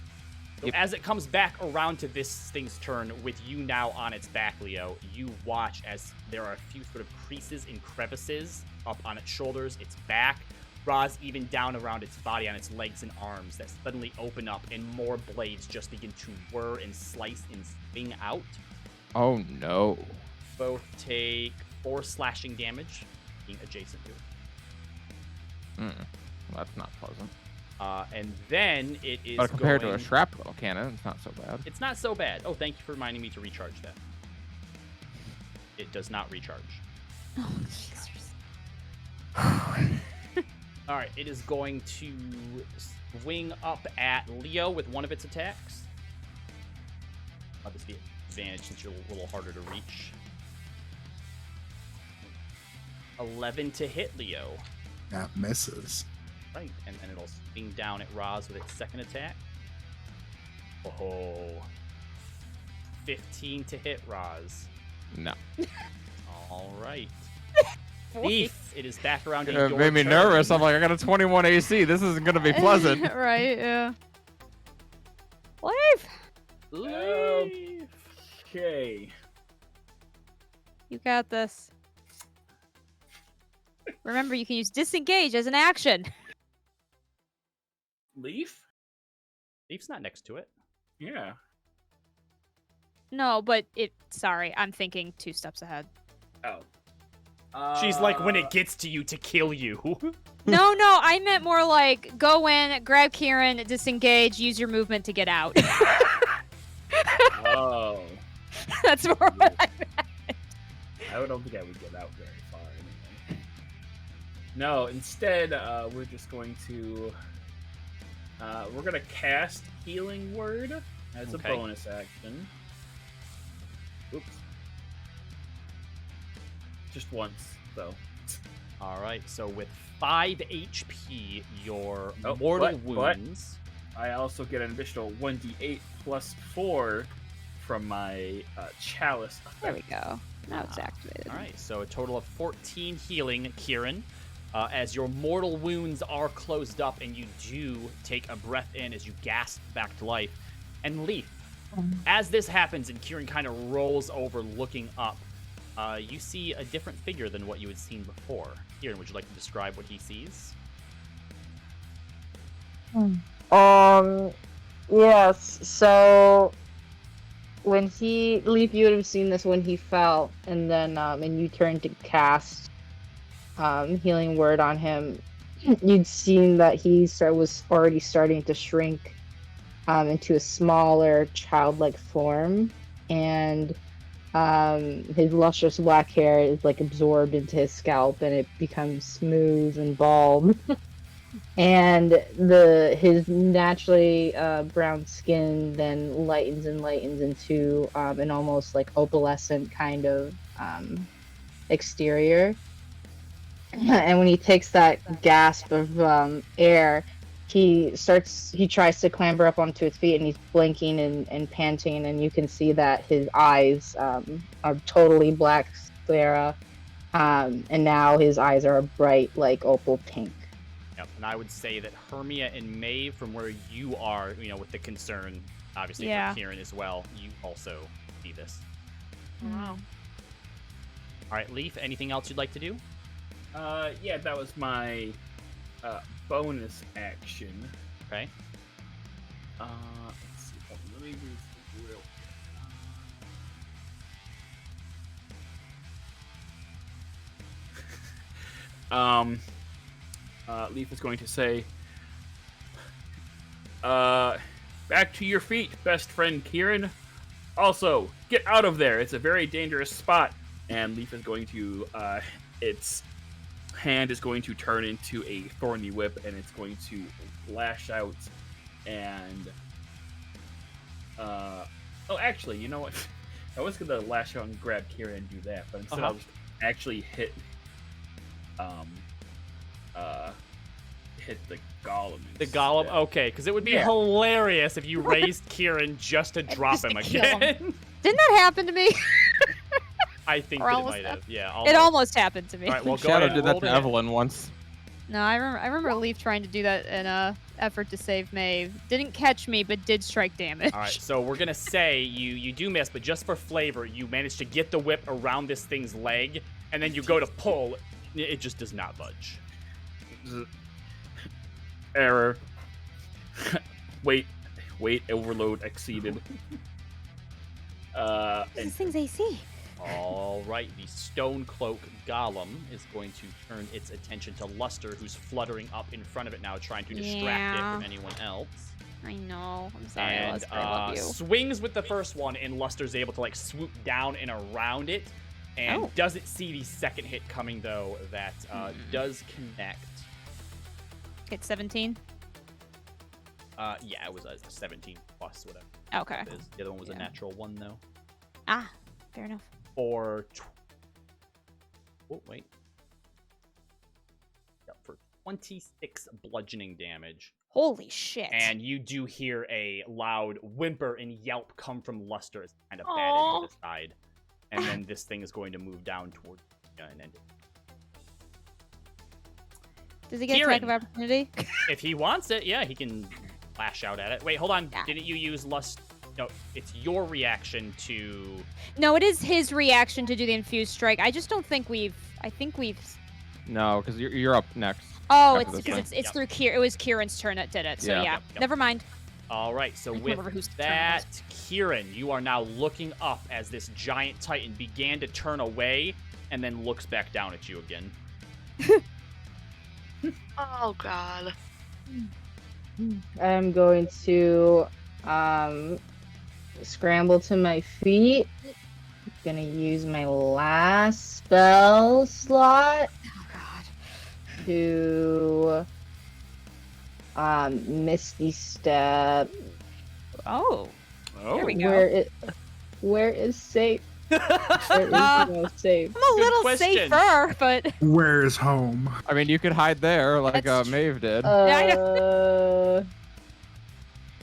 S1: So
S7: Yep.
S1: as it comes back around to this thing's turn, with you now on its back, Leo, you watch as there are a few sort of creases and crevices up on its shoulders, its back, Roz, even down around its body, on its legs and arms, that suddenly open up and more blades just begin to whir and slice and swing out.
S7: Oh no.
S1: Both take 4 slashing damage, being adjacent to it.
S7: Well, that's not pleasant.
S1: And then it is
S7: But compared to
S1: going...
S7: a shrapnel cannon, it's not so bad.
S1: It's not so bad. Oh, thank you for reminding me to recharge that. It does not recharge.
S2: Oh, Jesus.
S1: All right, it is going to swing up at Leo with one of its attacks. I'll just be advantage since you're a little harder to reach. 11 to hit Leo.
S4: That misses.
S1: Right, and then it'll swing down at Roz with its second attack. Oh, 15 to hit Roz.
S7: No.
S1: All right. Thief, it is back around to
S7: It
S1: your
S7: made me
S1: turn.
S7: nervous. I'm like, I got a 21 AC. This isn't going to be pleasant.
S2: Right, yeah. Leave!
S3: Okay.
S2: You got this. Remember, you can use disengage as an action.
S3: Leaf?
S1: Thief's not next to it.
S3: Yeah.
S2: No, but sorry, I'm thinking 2 steps ahead.
S3: Oh.
S1: She's like when it gets to you to kill you.
S2: No, I meant more like go in, grab Kieran, disengage, use your movement to get out.
S3: Oh.
S2: That's more what I meant.
S3: I don't think I would get out very far anyway. No, instead, we're just going to... we're going to cast Healing Word as
S1: Okay.
S3: a bonus action. Oops. Just once, though.
S1: All right, so with 5 HP, your
S3: Oh,
S1: mortal
S3: but-
S1: wounds.
S3: I also get an additional 1d8 plus 4 from my chalice effect.
S2: There we go. Now it's activated.
S1: All right, so a total of 14 healing, Kieran. As your mortal wounds are closed up and you do take a breath in as you gasp back to life. And Leaf, as this happens and Kieran kind of rolls over looking up, you see a different figure than what you had seen before. Kieran, would you like to describe what he sees?
S6: Yes. So when Leaf, you would have seen this when he fell, and then and you turned to cast healing word on him. You'd seen that he was already starting to shrink into a smaller, childlike form, and his lustrous black hair is like absorbed into his scalp, and it becomes smooth and bald. And his naturally brown skin then lightens and lightens into an almost like opalescent kind of exterior. And when he takes that gasp of air, he tries to clamber up onto his feet, and he's blinking and panting, and you can see that his eyes are totally black sclera, and now his eyes are a bright like opal pink.
S1: Yep, and I would say that Hermia and Maeve, from where you are, with the concern, obviously
S2: Yeah.
S1: for Kieran as well, you also see this.
S5: Wow.
S1: All right, Leaf, anything else you'd like to do?
S3: Yeah, that was my bonus action.
S1: Okay.
S3: Let's see. Let me read this real quick. Leaf is going to say, back to your feet, best friend Kieran. Also, get out of there. It's a very dangerous spot. And Leaf is going to, its hand is going to turn into a thorny whip, and it's going to lash out and, oh, actually, you know what? I was going to lash out and grab Kieran and do that, but instead I'll just actually hit the golem.
S1: The golem? Okay, because it would be hilarious if you raised Kieran just to drop him
S2: to kill him.
S1: again.
S2: Didn't that happen to me?
S1: I think
S2: Or
S1: that it
S2: almost
S1: might have. Yeah,
S2: It almost happened to me.
S1: All right, well, go
S7: Shadow
S1: ahead.
S7: did that
S1: roll
S7: to
S1: hit.
S7: Evelyn once.
S2: No, I remember Leaf trying to do that in a effort to save Maeve. Didn't catch me, but did strike damage.
S1: All right, so we're gonna say you do miss, but just for flavor, you manage to get the whip around this thing's leg, and then you go to pull. It just does not budge.
S3: Error. Wait, overload exceeded.
S2: This thing's AC.
S1: All right, the stone cloak golem is going to turn its attention to Luster, who's fluttering up in front of it now, trying to distract it from anyone else.
S2: I know. I'm sorry,
S1: And
S2: Luster. I love you.
S1: swings with the first one, and Luster's able to swoop down and around it, and doesn't see the second hit coming though. That does connect.
S2: Hit 17.
S1: Yeah, it was a 17 plus whatever.
S2: Okay.
S1: It is. The other one was a natural 1 though.
S2: Ah, fair enough.
S1: For wait. Yep, for 26 bludgeoning damage.
S2: Holy shit.
S1: And you do hear a loud whimper and yelp come from Luster as kind of batted to the side. And then this thing is going to move down towards and end it.
S2: Does he get attack of
S1: Kieran.
S2: opportunity?
S1: If he wants it, yeah, he can lash out at it. Wait, hold on.
S2: Yeah.
S1: Didn't you use Lust? No, it's your reaction to...
S2: No, it is his reaction to do the infused strike. I just don't think we've... I think we've...
S7: No, because you're up next.
S2: Oh,
S7: after
S2: it's
S7: this
S2: because
S7: thing.
S2: it's through Kieran. It was Kieran's turn that did it. So
S7: Yeah.
S2: yeah,
S1: Yep.
S2: never mind.
S1: All right, so
S2: I can't
S1: with
S2: remember whose turn it
S1: that, Kieran, you are now looking up as this giant titan began to turn away and then looks back down at you again.
S5: Oh god.
S6: I'm going to scramble to my feet. Gonna use my last spell slot
S2: Oh god.
S6: to Misty Step.
S2: Oh. There we go.
S6: Where is safe? Where is no safe?
S2: I'm a
S1: Good
S2: little
S1: question.
S2: safer, but
S4: Where is home?
S7: I mean, you could hide there like
S2: That's
S7: Maeve did.
S6: Uh,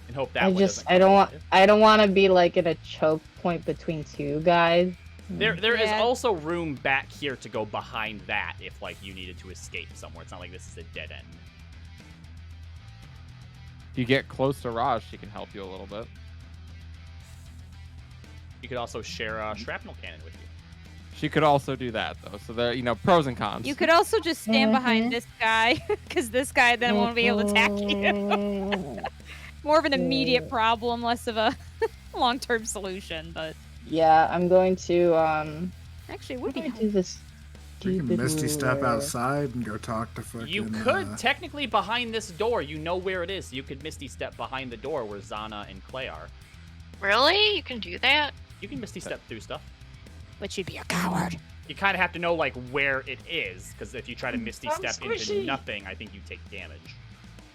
S1: And hope that
S6: I
S1: one
S6: just
S1: doesn't
S6: I don't
S1: kill
S6: want
S1: you.
S6: I don't want to be like in a choke point between two guys.
S1: There is
S2: Yeah.
S1: also room back here to go behind that if you needed to escape somewhere. It's not like this is a dead end.
S7: If you get close to Raj, she can help you a little bit.
S1: You could also share a shrapnel cannon with you.
S7: She could also do that though. So there, pros and cons.
S2: You could also just stand behind
S6: Mhm.
S2: this guy, because this guy then won't be able to attack you. More of an immediate
S6: Yeah.
S2: problem, less of a long-term solution. But
S6: Yeah, I'm going to
S2: actually, it
S6: how
S2: would
S6: do
S2: be
S6: I do this?
S4: We can
S6: stupid
S4: Misty step
S6: ruler?
S4: outside and go talk to fucking.
S1: You could technically behind this door. You know where it is. So you could Misty Step behind the door where Zana and Clay are.
S5: Really? You can do that?
S1: You can Misty Step through stuff.
S2: but you'd be a coward.
S1: You kind of have to know like where it is, because if you try to Misty
S6: I'm
S1: Step into
S6: squishy.
S1: nothing, I think you take damage.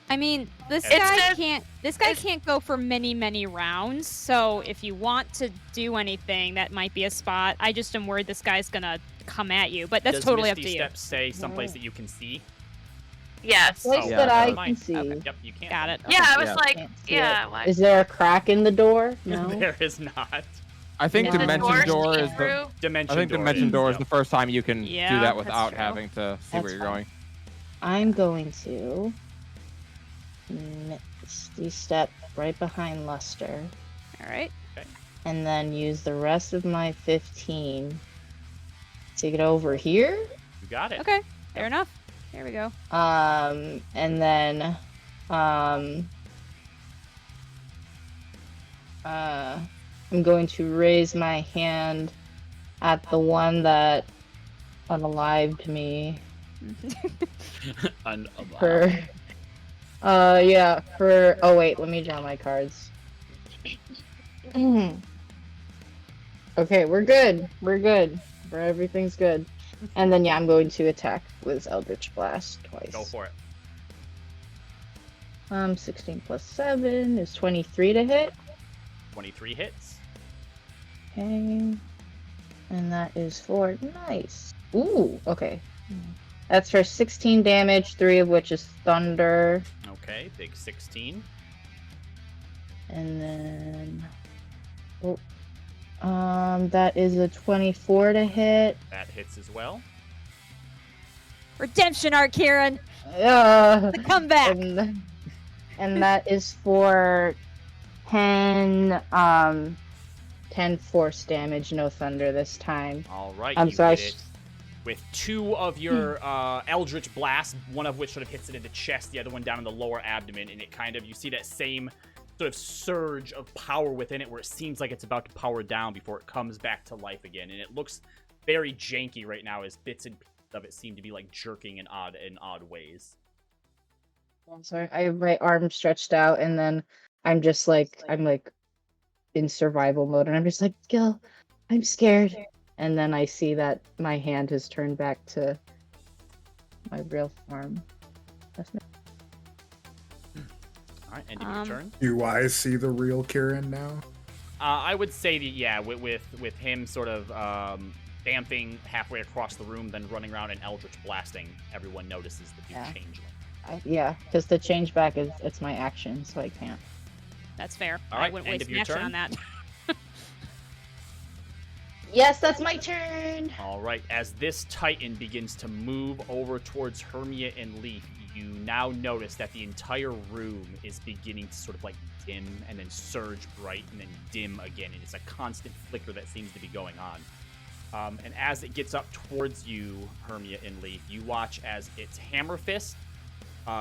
S2: I mean, this
S1: It's
S2: guy
S5: just-
S2: can't. This guy can't go for many rounds. So if you want to do anything, that might be a spot. I just am worried this guy's gonna come at you, but that's
S1: Does
S2: totally
S1: Misty
S2: up to you.
S1: Step say someplace that you can see?
S5: Yes.
S6: Place
S1: Oh,
S6: that
S7: yeah,
S6: I
S1: never
S6: can
S1: mind.
S6: see.
S2: Okay.
S1: Yep, you can.
S2: Got it.
S5: Yeah, I was
S7: Yeah.
S5: like,
S6: Can't see
S5: yeah.
S6: it.
S5: What?
S6: Is there a crack in the door? No.
S1: There is not.
S7: I think
S6: Is the
S7: dimension
S5: door
S7: door is the.
S5: see-through?
S1: Dimension
S7: I think
S1: door
S7: dimension
S1: is,
S7: door is
S1: yep.
S7: the first time you can
S2: Yeah,
S7: do that
S2: that's
S7: without
S2: true.
S7: having to see
S6: That's
S7: where you're
S6: fine.
S7: going.
S6: I'm going to Misty Step right behind Luster,
S2: All right.
S6: and then use the rest of my 15 to get over here.
S1: You got it.
S2: Okay. Fair enough. There we go.
S6: And then, I'm going to raise my hand at the one that unalived me for, yeah, for, oh wait, let me draw my cards. Okay, we're good. We're good. Everything's good. And then, yeah, I'm going to attack with Eldritch Blast twice.
S1: Go for it.
S6: 16 plus 7 is 23 to hit.
S1: 23 hits.
S6: Okay. And that is for nice. Ooh, okay. That's for 16 damage, 3 of which is thunder.
S1: Okay, big 16.
S6: And then that is a 24 to hit.
S1: That hits as well.
S2: Redemption arc, Kieran.
S6: The
S2: comeback.
S6: And that is for 10 force damage, no thunder this time.
S1: All right,
S6: I'm
S1: you
S6: sorry.
S1: hit it with 2 of your Eldritch Blasts, one of which sort of hits it in the chest, the other one down in the lower abdomen, and it kind of, you see that same sort of surge of power within it where it seems like it's about to power down before it comes back to life again, and it looks very janky right now as bits and pieces of it seem to be like jerking in odd ways.
S6: I'm sorry. I have my arm stretched out, and then I'm just like, in survival mode, and I'm just like, Gil, I'm scared. And then I see that my hand has turned back to my real form. That's not...
S1: All right, end of your turn.
S4: Do I see the real Kieran now?
S1: I would say that, yeah, with him sort of damping halfway across the room, then running around and Eldritch blasting, everyone notices the new
S6: Yeah.
S1: changeling.
S6: Yeah, because the change back it's my action, so I can't.
S2: That's fair.
S1: All
S2: I
S1: right,
S2: wouldn't
S1: end
S2: waste
S1: of
S2: an
S1: your
S2: action
S1: turn.
S2: on that.
S6: Yes, that's my turn.
S1: All right, as this Titan begins to move over towards Hermia and Leaf, you now notice that the entire room is beginning to sort of like dim and then surge bright and then dim again, and it's a constant flicker that seems to be going on. And as it gets up towards you, Hermia and Leaf, you watch as its hammer fist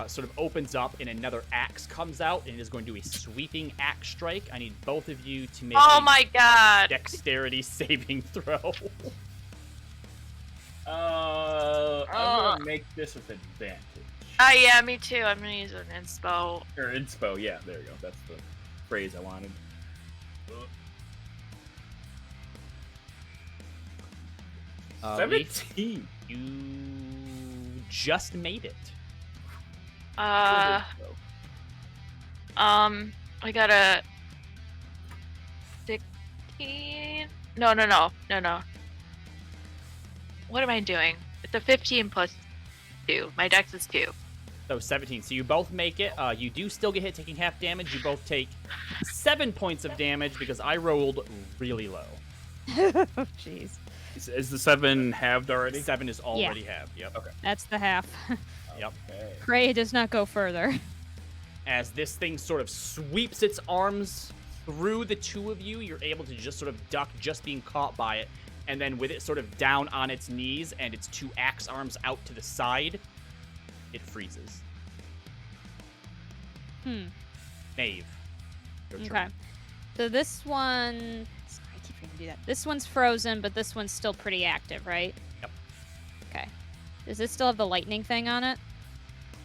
S1: sort of opens up and another axe comes out and is going to do a sweeping axe strike. I need both of you to make
S5: Oh
S1: a
S5: my god.
S1: dexterity saving throw.
S3: I'm gonna make this with advantage.
S5: Yeah, me too. I'm gonna use an inspo.
S3: Or inspo, yeah, there you go. That's the phrase I wanted. 17.
S1: You just made it.
S5: I got a 16. No. What am I doing? It's a 15 plus 2. My dex is 2.
S1: So 17. So you both make it. You do still get hit, taking half damage. You both take 7 points of damage because I rolled really low.
S2: Oh, jeez.
S3: Is the 7 halved already?
S1: 7 is already halved. Yep.
S3: Okay.
S2: That's the half.
S1: Yep.
S3: Okay.
S2: Pray does not go further.
S1: As this thing sort of sweeps its arms through the two of you, you're able to just sort of duck, just being caught by it. and then with it sort of down on its knees and its 2 axe arms out to the side, it freezes. Maeve, your
S2: Okay.
S1: turn.
S2: So this one, I keep forgetting to do that. This one's frozen, but this one's still pretty active, right?
S1: Yep.
S2: Okay. Does this still have the lightning thing on it?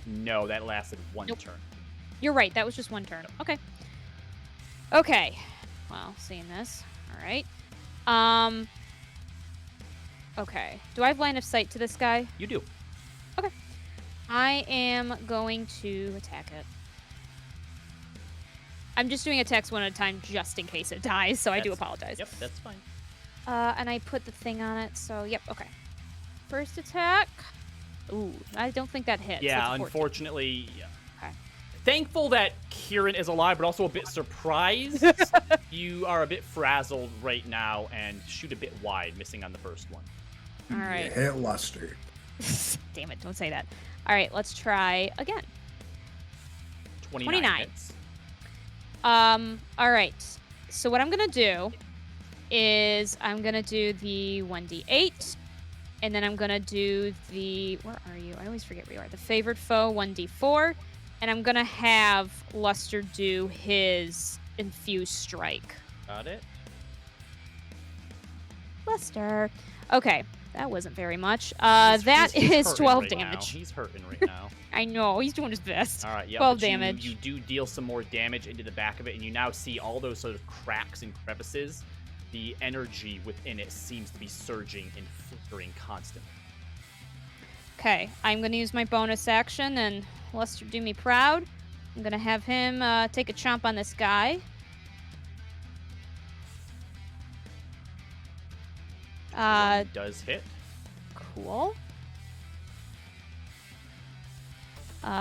S1: No, that lasted 1
S2: Nope.
S1: turn.
S2: You're right. That was just 1 turn. Okay. Okay. Well, seeing this. All right. Okay. Do I have line of sight to this guy?
S1: You do.
S2: I am going to attack it. I'm just doing attacks one at a time just in case it dies, so I do
S1: That's-
S2: apologize.
S1: Yep, that's fine.
S2: And I put the thing on it, so yep, okay. First attack. Ooh, I don't think that hits.
S1: Yeah,
S2: That's a 14.
S1: unfortunately. Yeah.
S2: Okay.
S1: Thankful that Kieran is alive, but also a bit surprised. You are a bit frazzled right now and shoot a bit wide, missing on the first one.
S2: All right.
S4: You hit Luster.
S2: Damn it, don't say that. All right, let's try again. 29.
S1: Hits.
S2: All right. So what I'm going to do is I'm going to do the 1d8, and then I'm going to do the, where are you? I always forget where you are. The favored foe 1d4, and I'm going to have Luster do his infused strike.
S1: Got it.
S2: Luster. Okay, that wasn't very much.
S1: He's
S2: That is
S1: hurting
S2: 12
S1: right now.
S2: damage.
S1: He's hurting right now.
S2: I know, he's doing his best.
S1: All right, yeah.
S2: 12
S1: but
S2: damage.
S1: You do deal some more damage into the back of it, and you now see all those sort of cracks and crevices. The energy within it seems to be surging and flickering constantly.
S2: Okay, I'm going to use my bonus action, and Luster do me proud. I'm going to have him take a chomp on this guy.
S1: One does hit.
S2: Cool.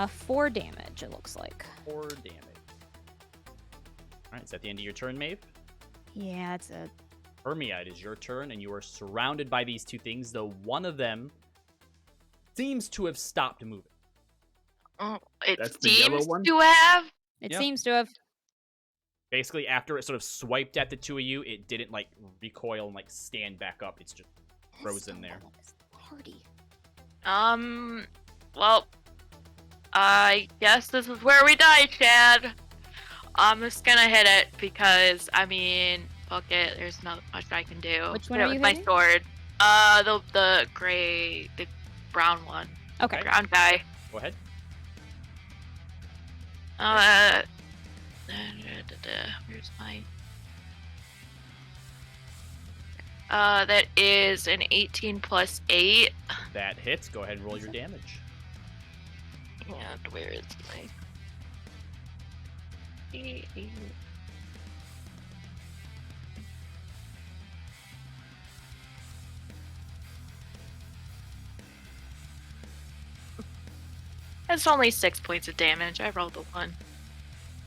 S2: 4 damage, it looks like.
S1: 4 damage. All right, is that the end of your turn, Maeve?
S2: Yeah, that's it.
S1: Hermia, it is your turn, and you are surrounded by these 2 things, though one of them seems to have stopped moving.
S5: Oh, it
S3: That's the yellow
S5: seems
S3: one?
S5: to have.
S2: It
S1: Yep.
S2: seems to have.
S1: Basically, after it sort of swiped at the 2 of you, it didn't, like, recoil and, like, stand back up. It's just frozen there.
S2: Party.
S5: Well, I guess this is where we die, Chad. I'm just gonna hit it because, I mean, fuck it. There's not much I can do.
S2: Which one
S5: Hit
S2: are
S5: it
S2: you
S5: with
S2: hitting?
S5: my sword. The gray, the brown one.
S2: Okay.
S5: Brown guy.
S1: Go ahead.
S5: Where's my? That is an 18 plus 8.
S1: That hits. Go ahead and roll your damage.
S5: And where is my? It's only 6 points of damage. I rolled a 1.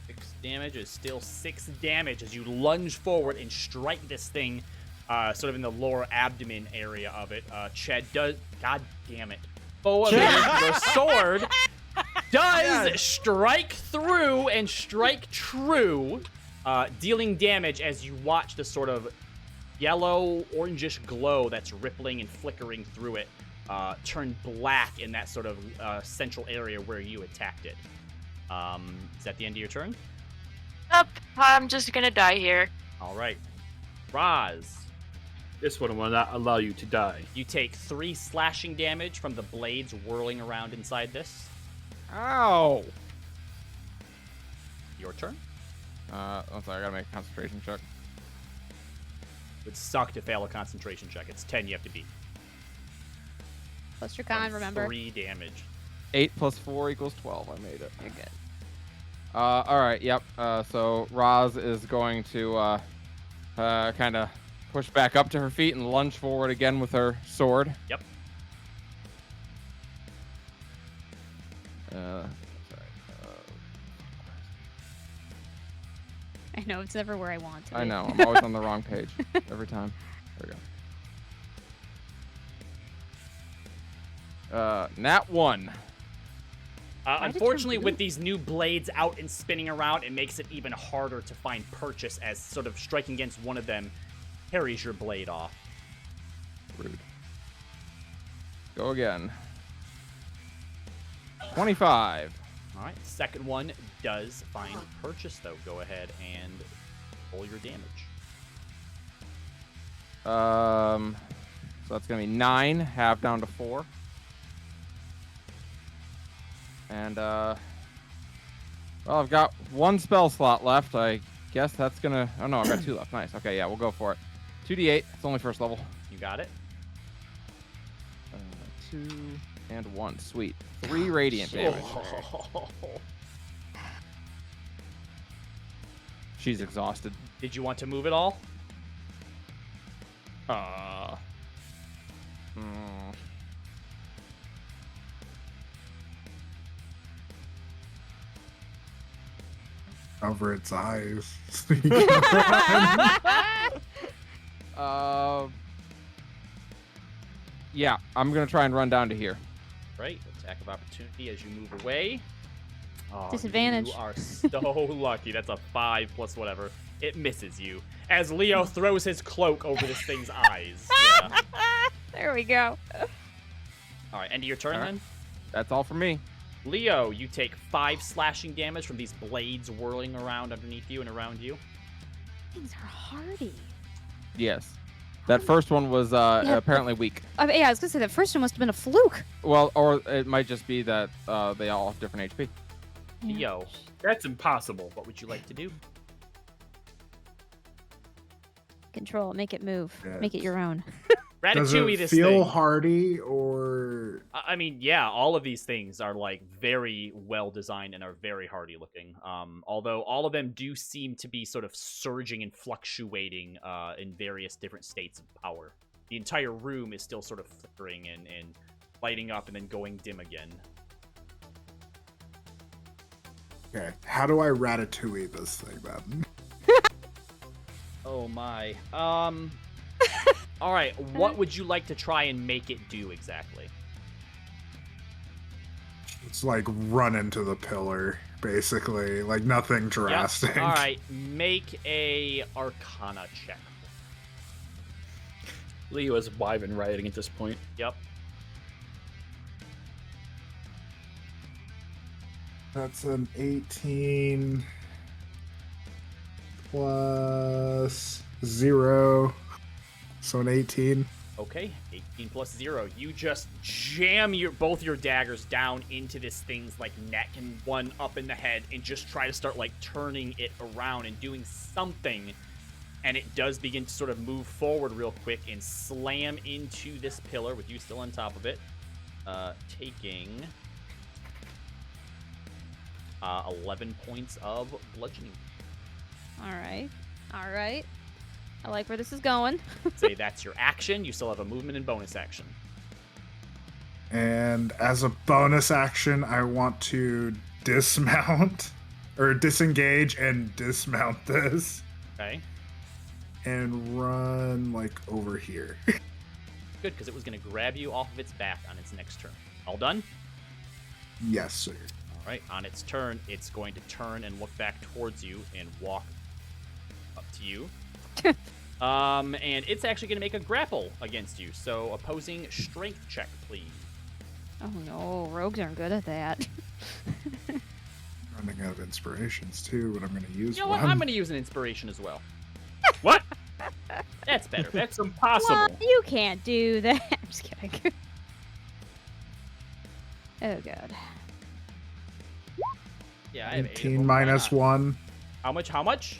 S1: 6 damage is still 6 damage as you lunge forward and strike this thing sort of in the lower abdomen area of it. Ched does... God damn it. Oh, your sword does strike through and strike true, dealing damage as you watch the sort of yellow, orangish glow that's rippling and flickering through it turn black in that sort of central area where you attacked it. Is that the end of your turn?
S5: Yep, I'm just gonna die here.
S1: All right. Raz,
S3: This one will not allow you to die.
S1: you take 3 slashing damage from the blades whirling around inside this.
S7: Ow!
S1: Your turn.
S7: I'm sorry, I gotta make a concentration check.
S1: It would suck to fail a concentration check. It's 10 you have to beat.
S2: Plus your con, remember.
S1: 3 damage.
S7: 8 plus 4 equals 12. I made it.
S2: You're good.
S7: All right, yep. So Roz is going to kind of push back up to her feet and lunge forward again with her sword.
S1: Yep.
S7: Sorry.
S2: I know, it's never where I want to
S7: I
S2: be.
S7: know. I'm always on the wrong page every time. There we go. Nat 1.
S2: did
S1: Unfortunately,
S2: you
S1: with these new blades out and spinning around, it makes it even harder to find purchase as sort of striking against one of them carries your blade off.
S7: Rude. Go again. 25.
S1: All right, second one does find purchase, though. Go ahead and roll your damage.
S7: So that's gonna be 9, half down to 4. And well, I've got 1 spell slot left. I guess that's gonna. Oh no, I've got 2 left. Nice. Okay, yeah, we'll go for it. 2d8. It's only first level.
S1: You got it.
S7: 2 and 1. Sweet. 3 radiant damage. She's exhausted.
S1: Did you want to move at all?
S4: Cover its eyes.
S7: Yeah, I'm gonna try and run down to here.
S1: Right. Attack of opportunity as you move away. Oh,
S2: Disadvantage.
S1: You are so lucky. That's a 5 plus whatever. It misses you as Leo throws his cloak over this thing's eyes. Yeah.
S2: There we go.
S1: All right, end of your turn
S7: All right.
S1: then.
S7: That's all for me.
S1: Leo, you take 5 slashing damage from these blades whirling around underneath you and around you.
S2: Things are hardy.
S7: Yes. That first one was apparently weak.
S2: Yeah, I was gonna say that first one must have been a fluke.
S7: Well, or it might just be that they all have different HP.
S1: Leo,
S3: That's impossible.
S1: what would you like to do?
S2: Control it, make it move,
S4: Yeah,
S2: make it your own.
S4: Does
S1: Ratatouille
S4: it
S1: this
S4: feel
S1: thing.
S4: hardy or
S1: I mean, yeah, all of these things are like very well designed and are very hardy looking. Although all of them do seem to be sort of surging and fluctuating in various different states of power. The entire room is still sort of flickering and lighting up and then going dim again.
S4: okay? How do I ratatouille this thing then?
S1: Oh my. All right, what would you like to try and make it do exactly?
S4: It's like run into the pillar, basically. Like nothing drastic.
S1: Yep. All right, make a Arcana check.
S3: Leo is alive and rioting at this point.
S1: Yep.
S4: That's an 18 plus 0. So an 18.
S1: Okay, 18 plus 0. You just jam both your daggers down into this thing's like neck and one up in the head and just try to start like turning it around and doing something. And it does begin to sort of move forward real quick and slam into this pillar with you still on top of it. Taking 11 points of bludgeoning.
S2: All right. I like where this is going.
S1: Say that's your action. You still have a movement and bonus action.
S4: And as a bonus action, I want to dismount or disengage and dismount this
S1: Okay.
S4: and run like over here.
S1: Good, because it was going to grab you off of its back on its next turn. All done?
S4: Yes, sir.
S1: All right. On its turn, it's going to turn and look back towards you and walk up to you. And it's actually going to make a grapple against you. So opposing strength check, please.
S2: Oh no, rogues aren't good at that.
S4: Running out of inspirations too, but I'm going to use
S1: You know
S4: one.
S1: what? I'm going to use an inspiration as well. What? That's better.
S3: That's impossible.
S2: What? You can't do that. I'm just kidding. Oh god.
S1: Yeah, I have
S4: 19 minus 1.
S1: How much? How much?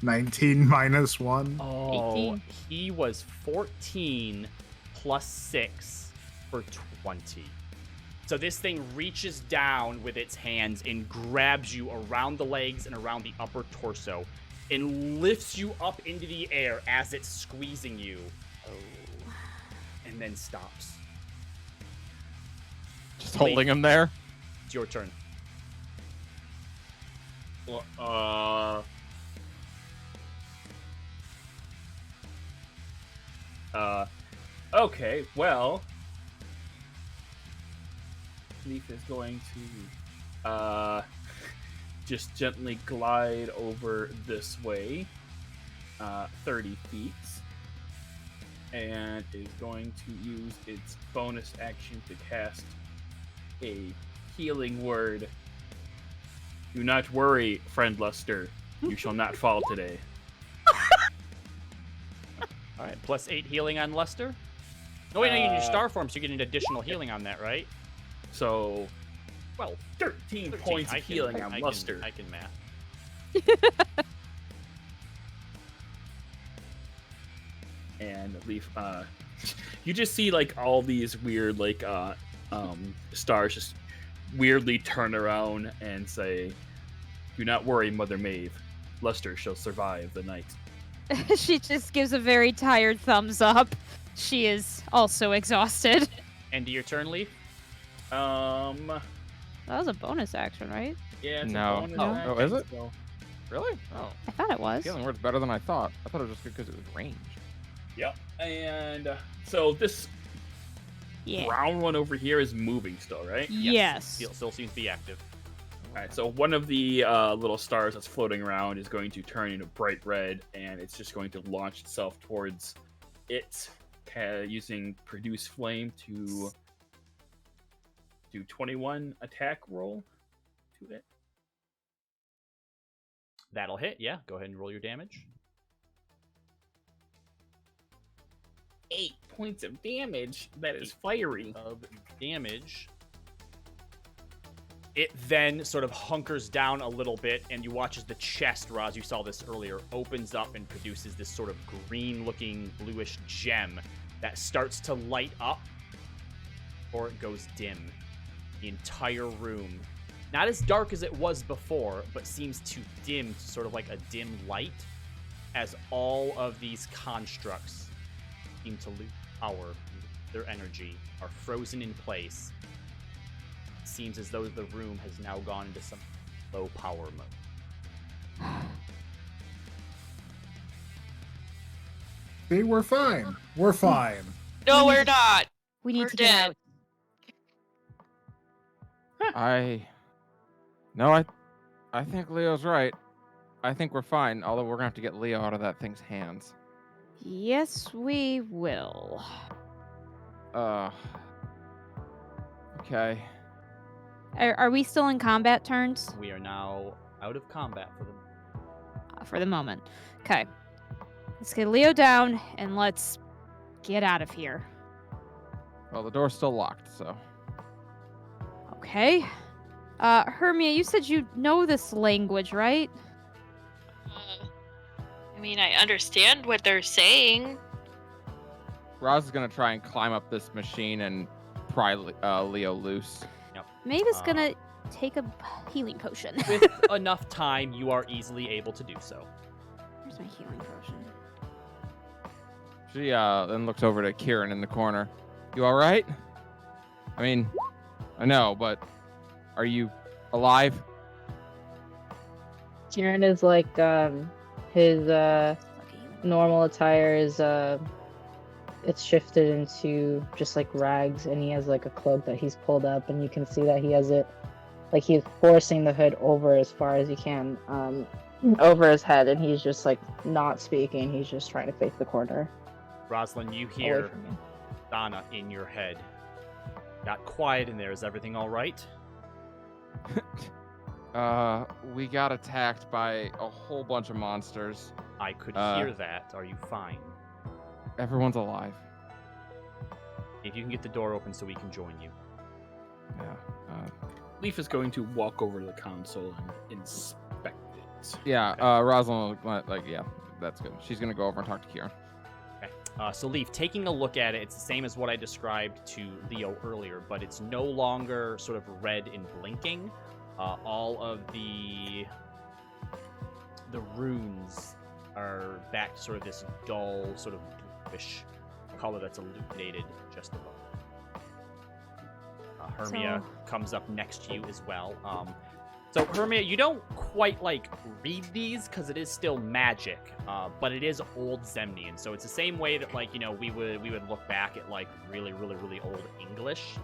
S4: 19 minus 1.
S1: Oh,
S2: 18.
S1: he was 14 plus 6 for 20. So this thing reaches down with its hands and grabs you around the legs and around the upper torso and lifts you up into the air as it's squeezing you. Oh. And then stops.
S7: Just holding him there.
S1: It's your turn.
S3: Okay, well, Leaf is going to just gently glide over this way, 30 feet, and is going to use its bonus action to cast a healing word. Do not worry, friend Luster. You shall not fall today.
S1: All right, +8 healing on Luster. Oh wait, no, you need your star form, so you get an additional healing on that, right?
S3: So,
S1: Well,
S3: 13 points of healing on Luster.
S1: I can math.
S3: And Leaf, you just see like all these weird like stars just weirdly turn around and say, "Do not worry, Mother Maeve. Luster shall survive the night."
S2: She just gives a very tired thumbs up. She is also exhausted.
S1: End of your turn, Leaf.
S2: That was a bonus action, right?
S3: Yeah, it's
S7: No.
S3: a bonus
S7: Oh,
S3: action,
S7: is it?
S3: so-
S7: Really? Oh,
S2: I thought it was.
S7: healing word's better than I thought. I thought it was just because it was ranged.
S3: Yep. And so this
S2: Yeah.
S3: brown one over here is moving still, right?
S2: Yes.
S1: Still seems to be active.
S3: All right. So one of the little stars that's floating around is going to turn into bright red, and it's just going to launch itself towards it, using Produce Flame to do 21 attack roll to it.
S1: That'll hit, yeah. Go ahead and roll your damage.
S3: 8 points of damage. That is fiery.
S1: Of damage. It then sort of hunkers down a little bit, and you watch as the chest, Roz, you saw this earlier, opens up and produces this sort of green-looking, bluish gem that starts to light up, or it goes dim. The entire room, not as dark as it was before, but seems to dim to sort of like a dim light, as all of these constructs seem to lose power, their energy, are frozen in place. Seems as though the room has now gone into some low power mode.
S4: See, we're fine. We're fine.
S5: No, we're not.
S2: We need
S5: We're
S2: to get
S5: dead.
S2: out.
S7: I think Leo's right. I think we're fine, although we're gonna have to get Leo out of that thing's hands.
S2: Yes, we will.
S7: Okay.
S2: Are we still in combat turns?
S1: We are now out of combat
S2: For the moment. Okay. Let's get Leo down and let's get out of here.
S7: Well, the door's still locked, so.
S2: Okay. Hermia, you said you know this language, right?
S5: I mean, I understand what they're saying.
S7: Roz is gonna try and climb up this machine and pry Leo loose.
S2: Maeve's gonna take a healing potion.
S1: with enough time, you are easily able to do so.
S2: Where's my healing potion?
S7: She then looks over to Kieran in the corner. You all right? I mean, I know, but are you alive?
S6: Kieran is like his normal attire is it's shifted into just like rags, and he has like a cloak that he's pulled up, and you can see that he has it like he's forcing the hood over as far as he can over his head, and he's just like not speaking. He's just trying to face the corner.
S1: Rosalind, you
S6: away
S1: hear
S6: from you.
S1: Donna in your head. Got quiet in there. Is everything all right?
S7: We got attacked by a whole bunch of monsters.
S1: I could hear that. Are you fine?
S7: Everyone's alive.
S1: If you can get the door open so we can join you.
S7: Yeah.
S3: Leaf is going to walk over to the console and inspect it.
S7: Yeah. Rosalind, yeah, that's good. She's gonna go over and talk to Kieran.
S1: So Leaf, taking a look at it, it's the same as what I described to Leo earlier, but it's no longer sort of red and blinking. All of the runes are back to sort of this dull, sort of bluish color that's illuminated just above. Hermia comes up next to you as well. So Hermia, you don't quite like read these because it is still magic, but it is old Zemnian. So it's the same way that like we would look back at like really old English.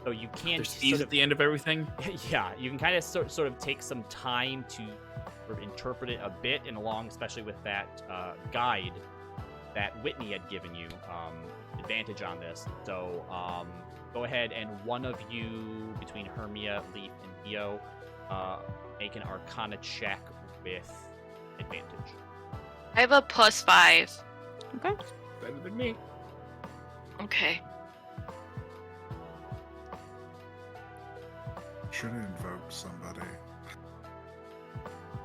S1: So you can't.
S3: There's E's at the end of everything.
S1: Yeah, you can kind of sort of take some time to sort of interpret it a bit, and along especially with that guide that Whitney had given you advantage on this. So go ahead and one of you, between Hermia, Leaf, and Leo, make an Arcana check with advantage.
S5: I have a +5.
S2: Okay.
S3: Better than me.
S5: Okay.
S4: Should invoke somebody.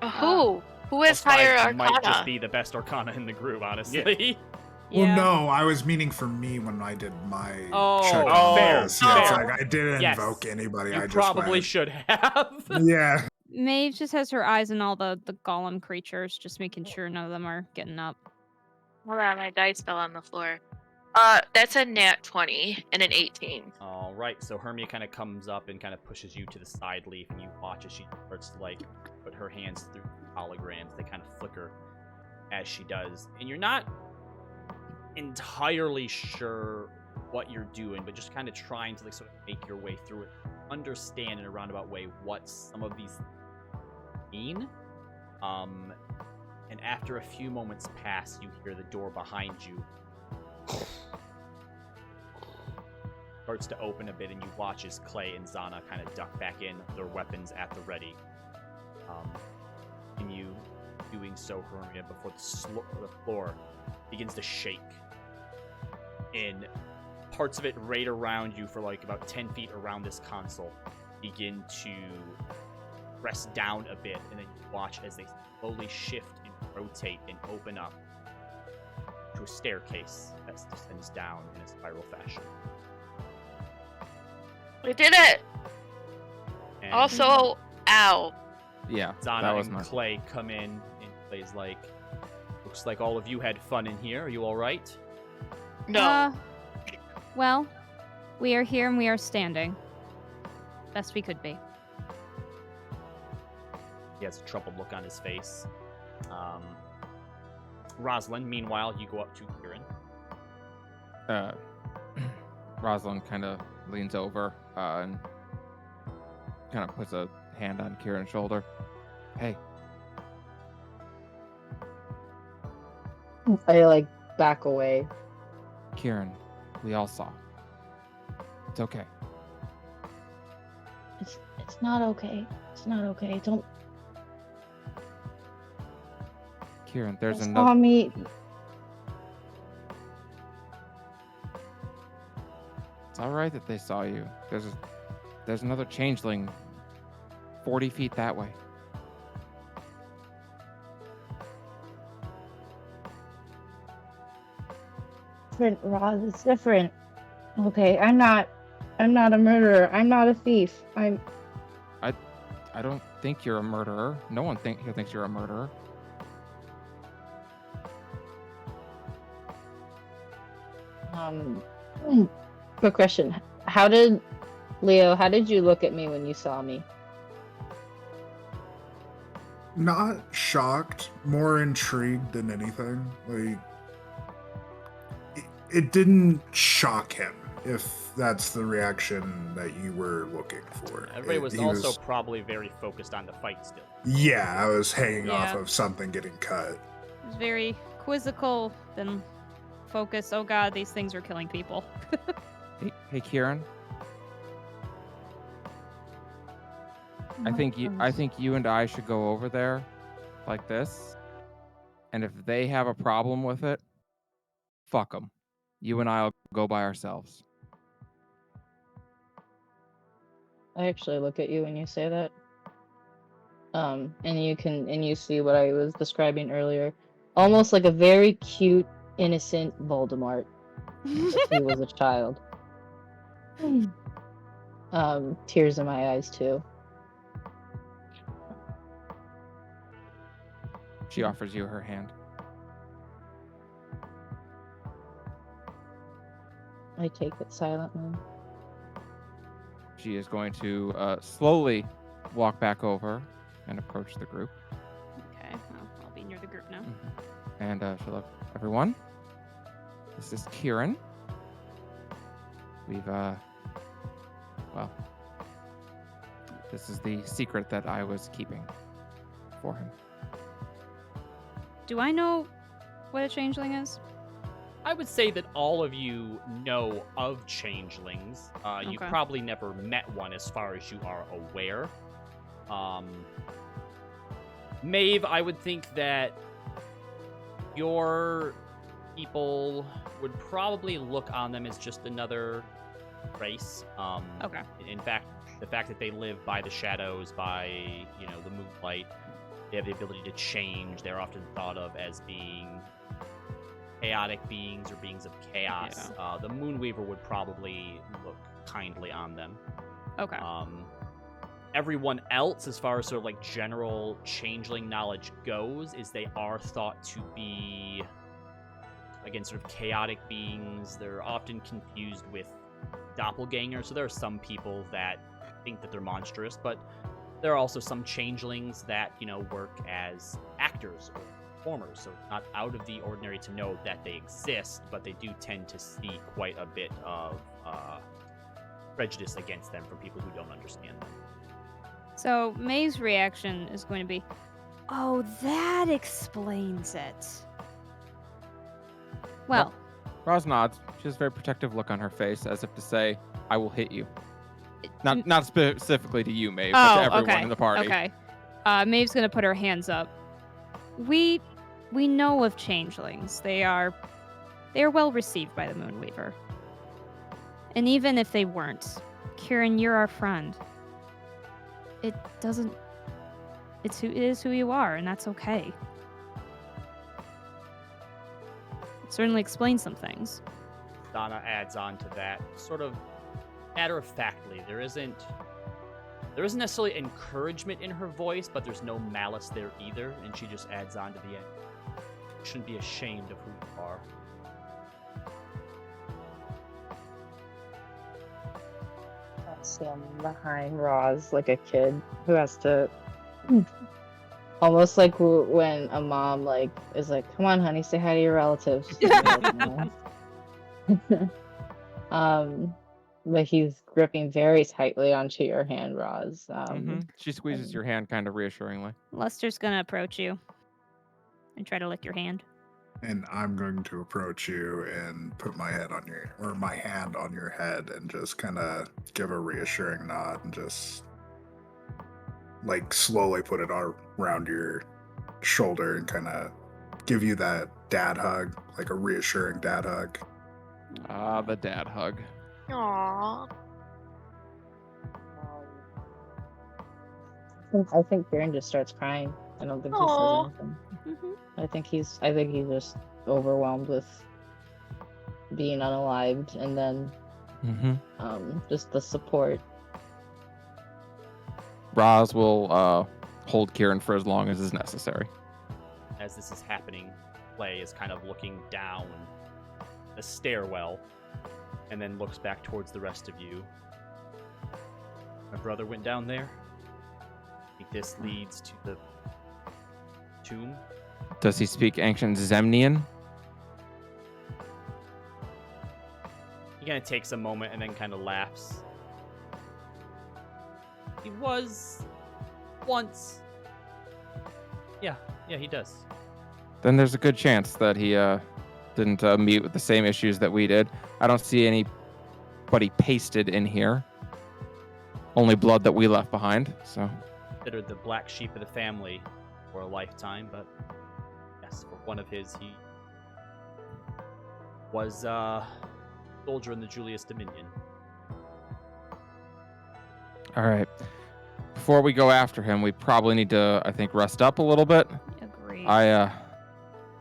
S5: Who has
S1: +5
S5: higher Arcana?
S1: might just be the best Arcana in the group, honestly.
S4: Well,
S2: Yeah.
S4: no, I was meaning for me when I did my
S1: Oh,
S4: check.
S1: fair,
S4: Yes, yeah, it's
S1: fair.
S4: like I didn't
S1: Yes.
S4: invoke anybody.
S1: You
S4: I just
S1: probably
S4: went,
S1: should have.
S4: Yeah.
S2: Maeve just has her eyes on all the golem creatures, just making sure none of them are getting up.
S5: Hold on, my dice fell on the floor. That's a nat 20 and an 18.
S1: All right, so Hermia kind of comes up and kind of pushes you to the side, Leaf, and you watch as she starts to like put her hands through holograms. They kind of flicker as she does, and you're not entirely sure what you're doing, but just kind of trying to like sort of make your way through it, understand in a roundabout way what some of these mean. And after a few moments pass, you hear the door behind you starts to open a bit, and you watch as Clay and Zana kind of duck back in, their weapons at the ready. And you doing so, Hermia, before the floor begins to shake. And parts of it right around you for like about 10 feet around this console begin to press down a bit, and then you watch as they slowly shift and rotate and open up to a staircase that descends down in a spiral fashion.
S5: We did it!
S1: And
S5: Also, ow.
S7: Yeah, that
S1: Zana
S7: was
S1: and
S7: my.
S1: Clay come in, and Clay's like, looks like all of you had fun in here. Are you all right?
S5: No.
S2: Well, we are here and we are standing. Best we could be.
S1: He has a troubled look on his face. Rosalind, meanwhile, you go up to Kieran.
S7: Rosalind kind of leans over and kind of puts a hand on Kieran's shoulder. Hey,
S6: I like back away.
S7: Kieran, we all saw. It's okay.
S6: It's not okay. It's not okay. Don't
S7: Kieran, there's
S6: saw
S7: another.
S6: me.
S7: It's all right that they saw you. There's another changeling 40 feet that way.
S6: Different, Roz. It's different. Okay, I'm not a murderer. I'm not a thief.
S7: I don't think you're a murderer. No one thinks you're a murderer.
S6: Quick question. How did you look at me when you saw me?
S4: Not shocked, more intrigued than anything. Like, it didn't shock him, if that's the reaction that you were looking for.
S1: Everybody was
S4: He
S1: also probably very focused on the fight still.
S4: Yeah, I was hanging off
S2: Yeah.
S4: of something getting cut.
S2: It was very quizzical, then focus. Oh god, these things are killing people.
S7: Hey, Kieran. I think you and I should go over there like this. And if they have a problem with it, fuck them. You and I'll go by ourselves.
S6: I actually look at you when you say that. And you see what I was describing earlier. Almost like a very cute, innocent Voldemort. If he was a child. Tears in my eyes too.
S7: She offers you her hand.
S6: I take it silently.
S7: She is going to slowly walk back over and approach the group.
S2: Okay, well, I'll be near the group now.
S7: And she'll look, everyone, this is Kieran. We've, well, this is the secret that I was keeping for him.
S2: Do I know what a changeling is?
S1: I would say that all of you know of changelings. You
S2: Okay.
S1: probably never met one as far as you are aware. Maeve, I would think that your people would probably look on them as just another race.
S2: Okay.
S1: In fact, the fact that they live by the shadows, by, the moonlight, they have the ability to change. They're often thought of as being chaotic beings or beings of chaos. The Moonweaver would probably look kindly on them.
S2: Okay.
S1: Everyone else, as far as sort of like general changeling knowledge goes, is they are thought to be, again, sort of chaotic beings. They're often confused with doppelgangers. So there are some people that think that they're monstrous, but there are also some changelings that, work as actors or performers. So it's not out of the ordinary to know that they exist, but they do tend to see quite a bit of prejudice against them from people who don't understand them.
S2: So May's reaction is going to be, "Oh, that explains it." Well,
S7: Roz nods. She has a very protective look on her face, as if to say, "I will hit you." Not specifically to you, Maeve, but to everyone
S2: okay.
S7: in the party.
S2: Okay. Maeve's gonna put her hands up. We know of changelings. They are well received by the Moonweaver. And even if they weren't, Kieran, you're our friend. It is who you are, and that's okay. It certainly explains some things.
S1: Donna adds on to that, sort of matter-of-factly. There isn't necessarily encouragement in her voice, but there's no malice there either, and she just adds on to the end. You shouldn't be ashamed of who you are.
S6: I'm behind Roz like a kid who has to, almost like when a mom is like, "Come on, honey, say hi to your relatives." She's like, "No." But he's gripping very tightly onto your hand, Roz.
S7: She squeezes your hand kind of reassuringly.
S2: Lester's gonna approach you and try to lick your hand.
S4: And I'm going to approach you and put my hand on your head and just kind of give a reassuring nod and just slowly put it around your shoulder and kind of give you that dad hug, like a reassuring dad hug.
S7: Ah, the dad hug.
S5: Aww.
S6: I think Kieran just starts crying. I don't think he
S5: Aw.
S6: says anything.
S2: Mm-hmm.
S6: I think he's just overwhelmed with being unalived, and then just the support.
S7: Roz will hold Kieran for as long as is necessary.
S1: As this is happening, Clay is kind of looking down the stairwell and then looks back towards the rest of you. My brother went down there. I think this leads to the tomb.
S7: Does he speak ancient Zemnian?
S1: He kind of takes a moment and then kind of laughs. He was once. Yeah, he does.
S7: Then there's a good chance that he didn't meet with the same issues that we did. I don't see anybody pasted in here. Only blood that we left behind, so.
S1: Considered the black sheep of the family for a lifetime, but yes, for one of his, he was a soldier in the Julius Dominion.
S7: All right. Before we go after him, we probably need to, I think, rest up a little bit.
S2: Agree.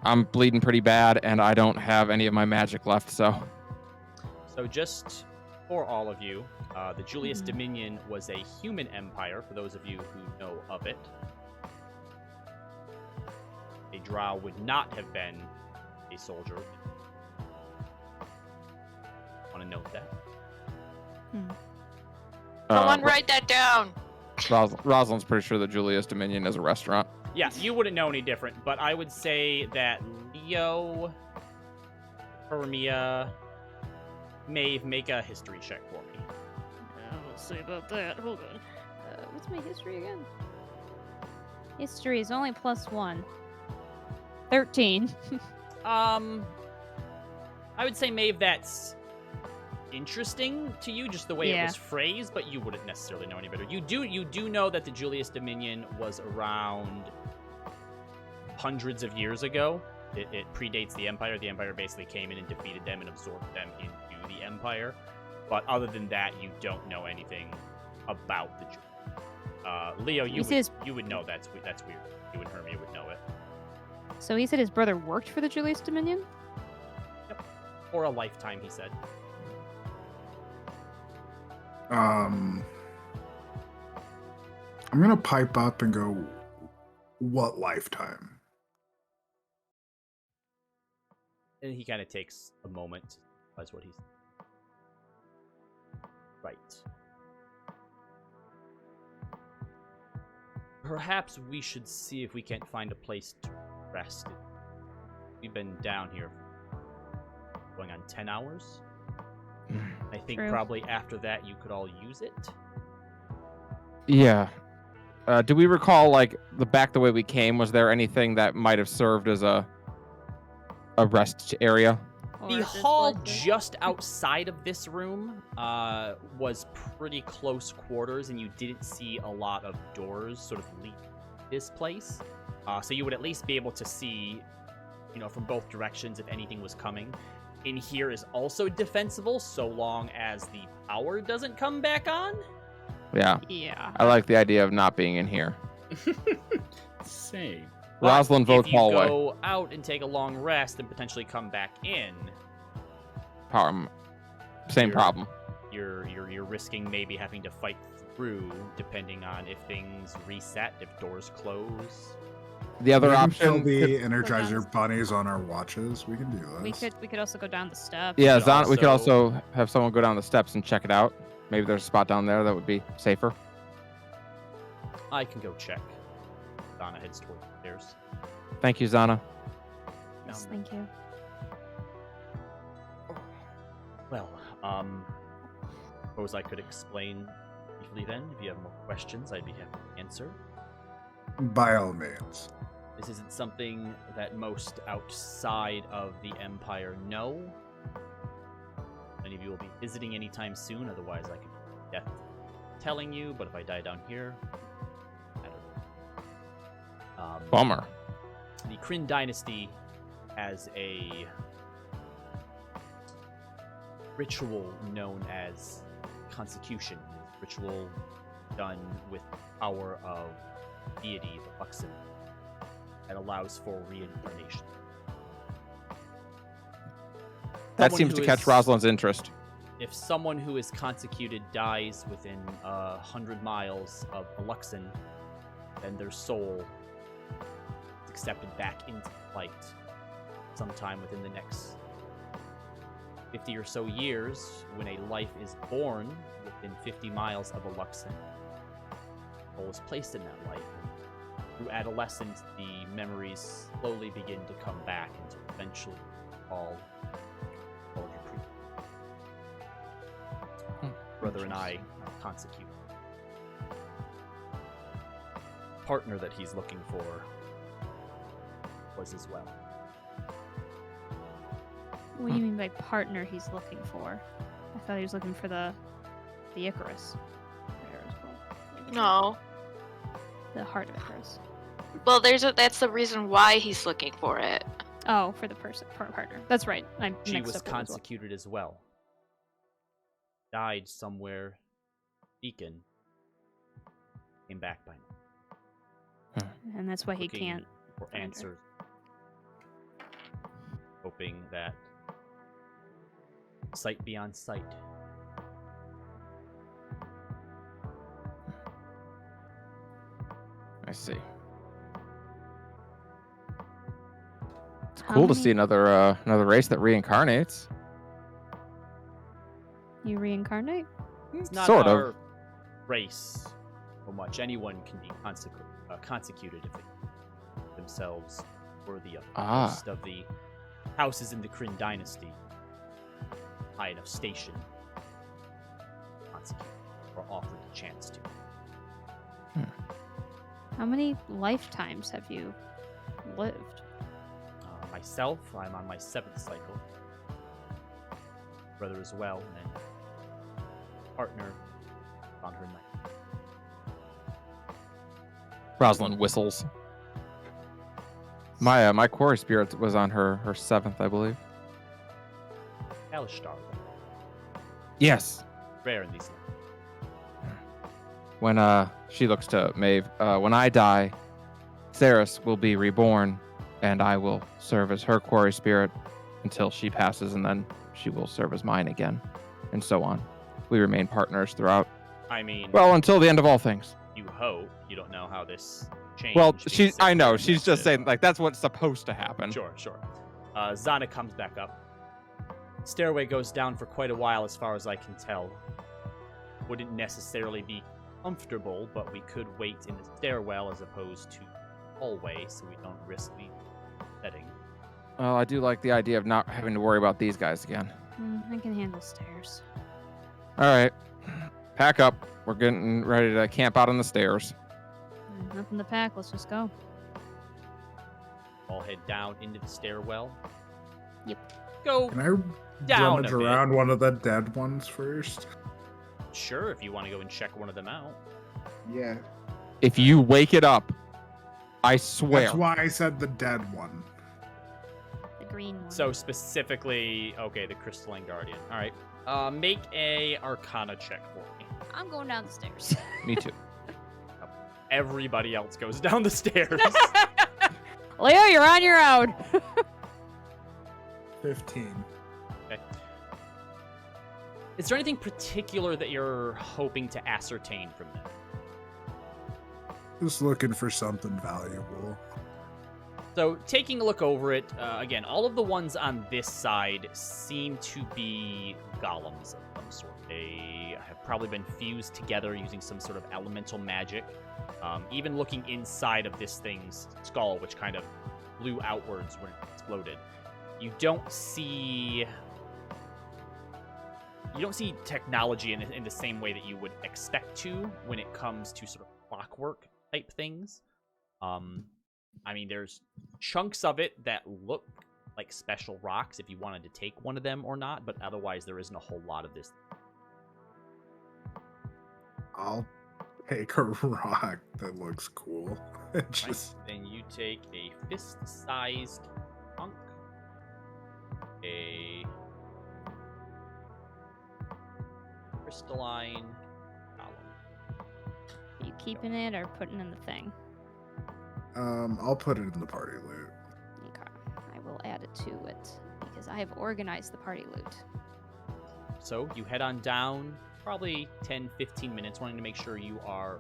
S7: I'm bleeding pretty bad, and I don't have any of my magic left, so.
S1: So just for all of you, the Julius Dominion was a human empire, for those of you who know of it. A drow would not have been a soldier. Want to note that?
S5: Someone write that down.
S7: Rosalind's pretty sure that Julius Dominion is a restaurant.
S1: Yeah, you wouldn't know any different, but I would say that Leo, Hermia, Maeve, make a history check for me.
S2: We'll see about that. Hold on. What's my history again? History is only +1. 13.
S1: I would say, Maeve, that's interesting to you, just the way it
S2: Yeah.
S1: was phrased, but you wouldn't necessarily know any better. You do know that the Julius Dominion was around hundreds of years ago. It predates the Empire. The Empire basically came in and defeated them and absorbed them into the Empire. But other than that, you don't know anything about the Julius. Leo, you would know that's weird. You and Hermia would know it.
S2: So he said his brother worked for the Julius Dominion?
S1: For a lifetime, he said.
S4: I'm gonna pipe up and go, what lifetime?
S1: And he kind of takes a moment. That's what he's... Right. Perhaps we should see if we can't find a place to rest. We've been down here going on 10 hours. I think
S2: True.
S1: probably after that you could all use it.
S7: Yeah. Do we recall, like, the way we came? Was there anything that might have served as a rest area?
S2: Or
S1: The
S2: is this
S1: hall
S2: what
S1: just outside of this room was pretty close quarters, and you didn't see a lot of doors sort of lead this place. So you would at least be able to see, from both directions if anything was coming. In here is also defensible, so long as the power doesn't come back on.
S7: Yeah.
S2: Yeah.
S7: I like the idea of not being in here.
S3: Same.
S1: But
S7: Rosalind votes
S1: if you
S7: hallway.
S1: go out and take a long rest and potentially come back in,
S7: Same
S1: You're-
S7: problem.
S1: you're risking maybe having to fight through, depending on if things reset, if doors close.
S7: The other
S4: We can kill
S7: option.
S4: the
S7: could-
S4: Energizer bunnies on our watches. We can do this.
S2: We could also go down the steps.
S7: yeah,
S1: could
S7: we could
S1: also-
S7: also have someone go down the steps and check it out. Maybe there's a spot down there that would be safer.
S1: I can go check. Donna heads toward the stairs.
S7: Thank you, Zana.
S2: Yes,
S1: Down
S2: thank you.
S1: Well, suppose I could explain briefly then. If you have more questions, I'd be happy to answer.
S4: By all means.
S1: This isn't something that most outside of the Empire know. Many of you will be visiting anytime soon, otherwise I could be death telling you, but if I die down here, I don't know.
S7: Bummer.
S1: The Kryn dynasty has a ritual known as consecration. Ritual done with the power of deity, the Luxon, that allows for reincarnation.
S7: That
S1: Someone
S7: seems
S1: who
S7: to catch
S1: is-
S7: Rosalind's interest.
S1: If someone who is consecrated dies within 100 miles of a Luxon, then their soul is accepted back into light sometime within the next 50 or so years. When a life is born within 50 miles of a Luxon, the soul is placed in that life. Through adolescence, the memories slowly begin to come back until eventually all your brother and I consecute. Partner that he's looking for was as well.
S2: What do you mean by partner he's looking for? I thought he was looking for the Icarus.
S5: No.
S2: The heart of Icarus.
S5: Well, that's the reason why he's looking for it.
S2: Oh, for the partner. That's right. I
S1: She
S2: mixed
S1: was
S2: up what it was.
S1: consecrated as well. Died somewhere. Beacon. Came back by now.
S2: And that's why he
S1: Looking
S2: can't.
S1: for
S2: find her.
S1: answers. Hoping that sight beyond sight.
S7: I see. It's
S2: How
S7: cool to
S2: many-
S7: see another race that reincarnates.
S2: You reincarnate?
S1: It's not
S7: Sort of.
S1: our race so much. Anyone can be consecuted if they themselves worthy of.
S7: Ah.
S1: Most of the houses in the Kryn dynasty, high enough station, consecute or offered the chance to.
S2: How many lifetimes have you lived?
S1: Myself, I'm on my 7th cycle. brother as well, and then partner on her knight.
S7: Rosalind whistles. My quarry spirit was on her 7th, I believe.
S1: Kalishtar,
S7: Yes.
S1: rare in these.
S7: When she looks to Maeve, when I die, Ceres will be reborn, and I will serve as her quarry spirit until she passes, and then she will serve as mine again, and so on. We remain partners throughout.
S1: I mean,
S7: Well, until the end of all things.
S1: you hope. You don't know how this changes.
S7: Well,
S1: being
S7: I know,
S1: separated.
S7: she's just saying, like, that's what's supposed to happen.
S1: Sure. Zana comes back up. Stairway goes down for quite a while, as far as I can tell. Wouldn't necessarily be comfortable, but we could wait in the stairwell as opposed to hallway, so we don't risk the setting.
S7: Well, I do like the idea of not having to worry about these guys again.
S2: I can handle stairs.
S7: All right, pack up. We're getting ready to camp out on the stairs.
S2: Nothing to pack. Let's just go.
S1: All head down into the stairwell.
S2: Yep.
S1: Go
S4: Can I
S1: down
S4: rummage
S1: a bit.
S4: around one of the dead ones first?
S1: Sure, if you want to go and check one of them out.
S4: Yeah.
S7: If you wake it up, I swear.
S4: That's why I said the dead one.
S2: The green one.
S1: So specifically, okay, the Crystalline Guardian. All right. Make a Arcana check for me.
S2: I'm going down the stairs.
S7: Me too.
S1: Everybody else goes down the stairs.
S2: Leo, you're on your own.
S4: 15.
S1: Is there anything particular that you're hoping to ascertain from them?
S4: Just looking for something valuable.
S1: So, taking a look over it, again, all of the ones on this side seem to be golems of some sort. They have probably been fused together using some sort of elemental magic. Even looking inside of this thing's skull, which kind of blew outwards when it exploded, you don't see technology in the same way that you would expect to when it comes to sort of clockwork type things. I mean, there's chunks of it that look like special rocks if you wanted to take one of them or not, but otherwise there isn't a whole lot of this.
S4: I'll take a rock that looks cool. Just
S1: Then you take a fist-sized chunk, a crystalline column.
S2: Are you keeping it or putting in the thing?
S4: I'll put it in the party loot.
S2: Okay. I will add it to it because I have organized the party loot.
S1: So you head on down, probably 10-15 minutes, wanting to make sure you are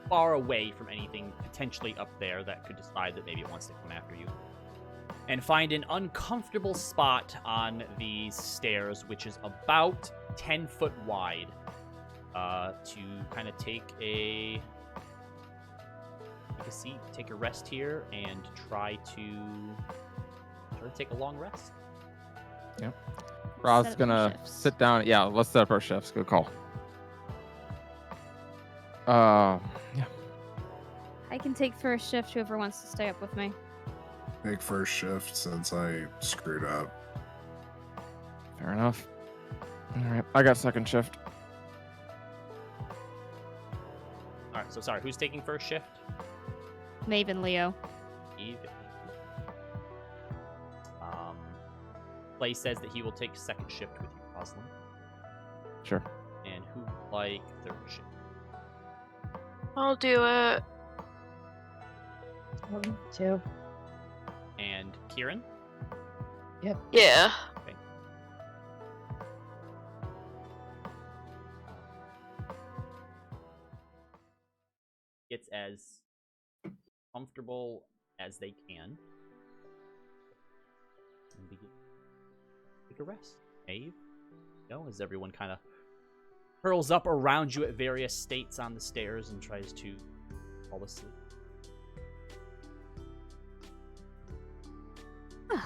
S1: far away from anything potentially up there that could decide that maybe it wants to come after you. And find an uncomfortable spot on these stairs, which is about 10 foot wide, to kind of take a seat, take a rest here, and try to take a long rest.
S7: Rob's
S2: Set up
S7: gonna
S2: shifts.
S7: sit down. Yeah, let's set up our shifts. Good call. Yeah.
S2: I can take first shift. Whoever wants to stay up with me.
S4: Make first shift since I screwed up.
S7: Fair enough. All right, I got second shift.
S1: All right, so sorry, who's taking first shift?
S2: Maeve and Leo.
S1: Eve. Clay says that he will take second shift with you, Rosalind.
S7: Sure.
S1: And who would like third shift?
S5: I'll do it.
S6: Two.
S1: And Kieran?
S5: Yeah.
S1: It's as comfortable as they can. And begin. Take a rest. Maeve? As everyone kind of hurls up around you at various states on the stairs and tries to fall asleep.
S2: Well,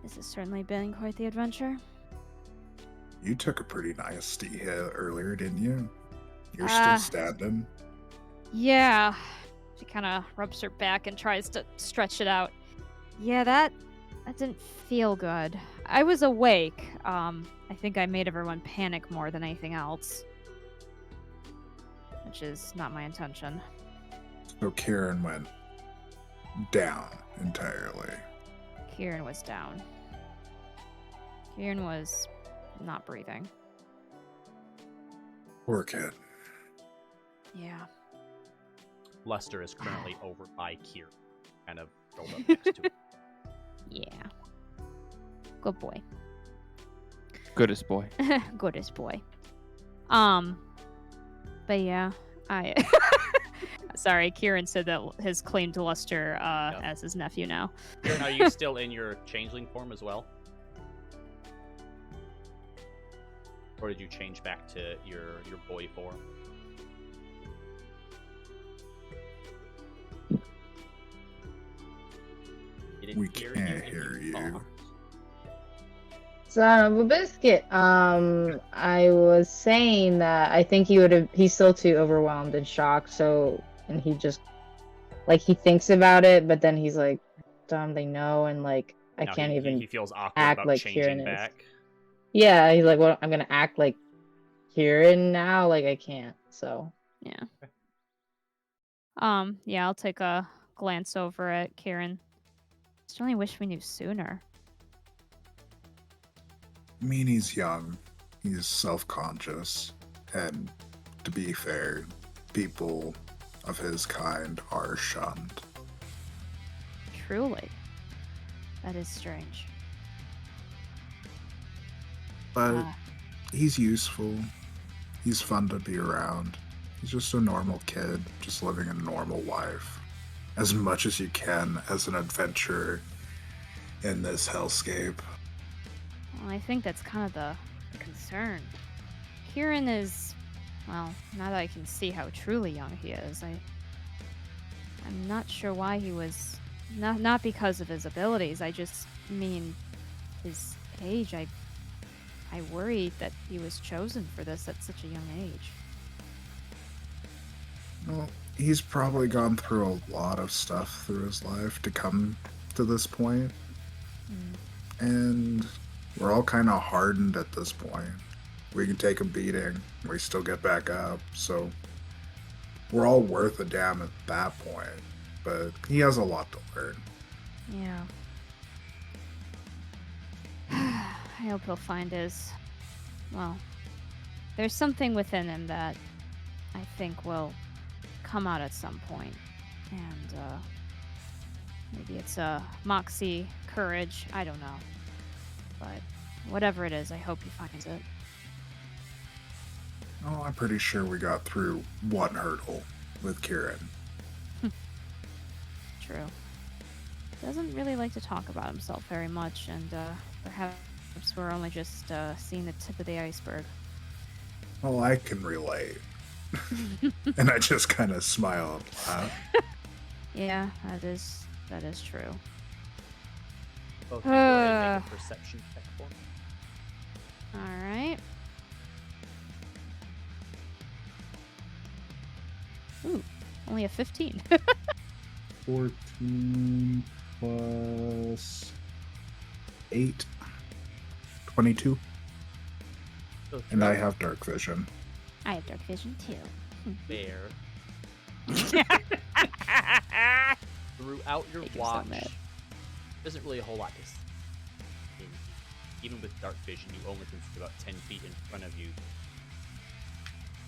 S2: this has certainly been quite the adventure.
S4: You took a pretty nasty hit earlier, didn't you? You're
S2: Ah.
S4: still standing.
S2: Yeah. She kind of rubs her back and tries to stretch it out. Yeah, that didn't feel good. I was awake. I think I made everyone panic more than anything else, which is not my intention.
S4: So Kieran went down entirely.
S2: Kieran was down. Kieran was not breathing.
S4: Poor kid.
S2: Yeah.
S1: Lester is currently over by Kier, kind of rolled up next to him.
S2: Yeah. Good boy.
S7: Goodest boy.
S2: Goodest boy. But yeah, I. Sorry, Kieran said that his claim to Lester as his nephew now.
S1: Kieran, are you still in your changeling form as well? Or did you change back to your boy form? You didn't
S4: We
S1: hear
S4: can't
S1: and
S4: hear you.
S1: talked.
S6: Son of a biscuit. I was saying that I think he's still too overwhelmed and shocked, and he just, like, he thinks about it, but then he's like, they know, and like, I
S1: Now
S6: can't even
S1: he feels awkward
S6: act
S1: about
S6: like
S1: changing
S6: Kieran is.
S1: back.
S6: Yeah, he's like, well, I'm gonna act like Kieran now? Like, I can't, so.
S2: Yeah. Yeah, I'll take a glance over at Kieran. Certainly wish we knew sooner.
S4: I mean, he's young. He's self-conscious. And to be fair, people of his kind are shunned.
S2: Truly. That is strange.
S4: But he's useful. He's fun to be around. He's just a normal kid, just living a normal life. As much as you can as an adventurer in this hellscape.
S2: Well, I think that's kind of the concern. Kieran is, well, now that I can see how truly young he is, I'm not sure why he was, not because of his abilities, I just mean his age. I worried that he was chosen for this at such a young age.
S4: Well, he's probably gone through a lot of stuff through his life to come to this point. And we're all kind of hardened at this point. We can take a beating, we still get back up, so we're all worth a damn at that point. But he has a lot to learn.
S2: Yeah. I hope he'll find his, well, there's something within him that I think will come out at some point. And maybe it's moxie, courage, I don't know. But whatever it is, I hope he finds it.
S4: Oh, I'm pretty sure we got through one hurdle with Kieran.
S2: True. Doesn't really like to talk about himself very much, and perhaps we're only just seeing the tip of the iceberg.
S4: Well, I can relate. And I just kind of smile and laugh.
S2: Yeah, that is true.
S1: Both of you go ahead and make a perception check for me.
S2: All right. Ooh, only a 15.
S4: 14 plus 8. 22.
S1: So
S4: And I have dark vision.
S2: I have dark vision too.
S1: Bear. Throughout your
S2: Make yourself
S1: watch,
S2: mad.
S1: there isn't really a whole lot to see. Even with dark vision, you only can see about 10 feet in front of you,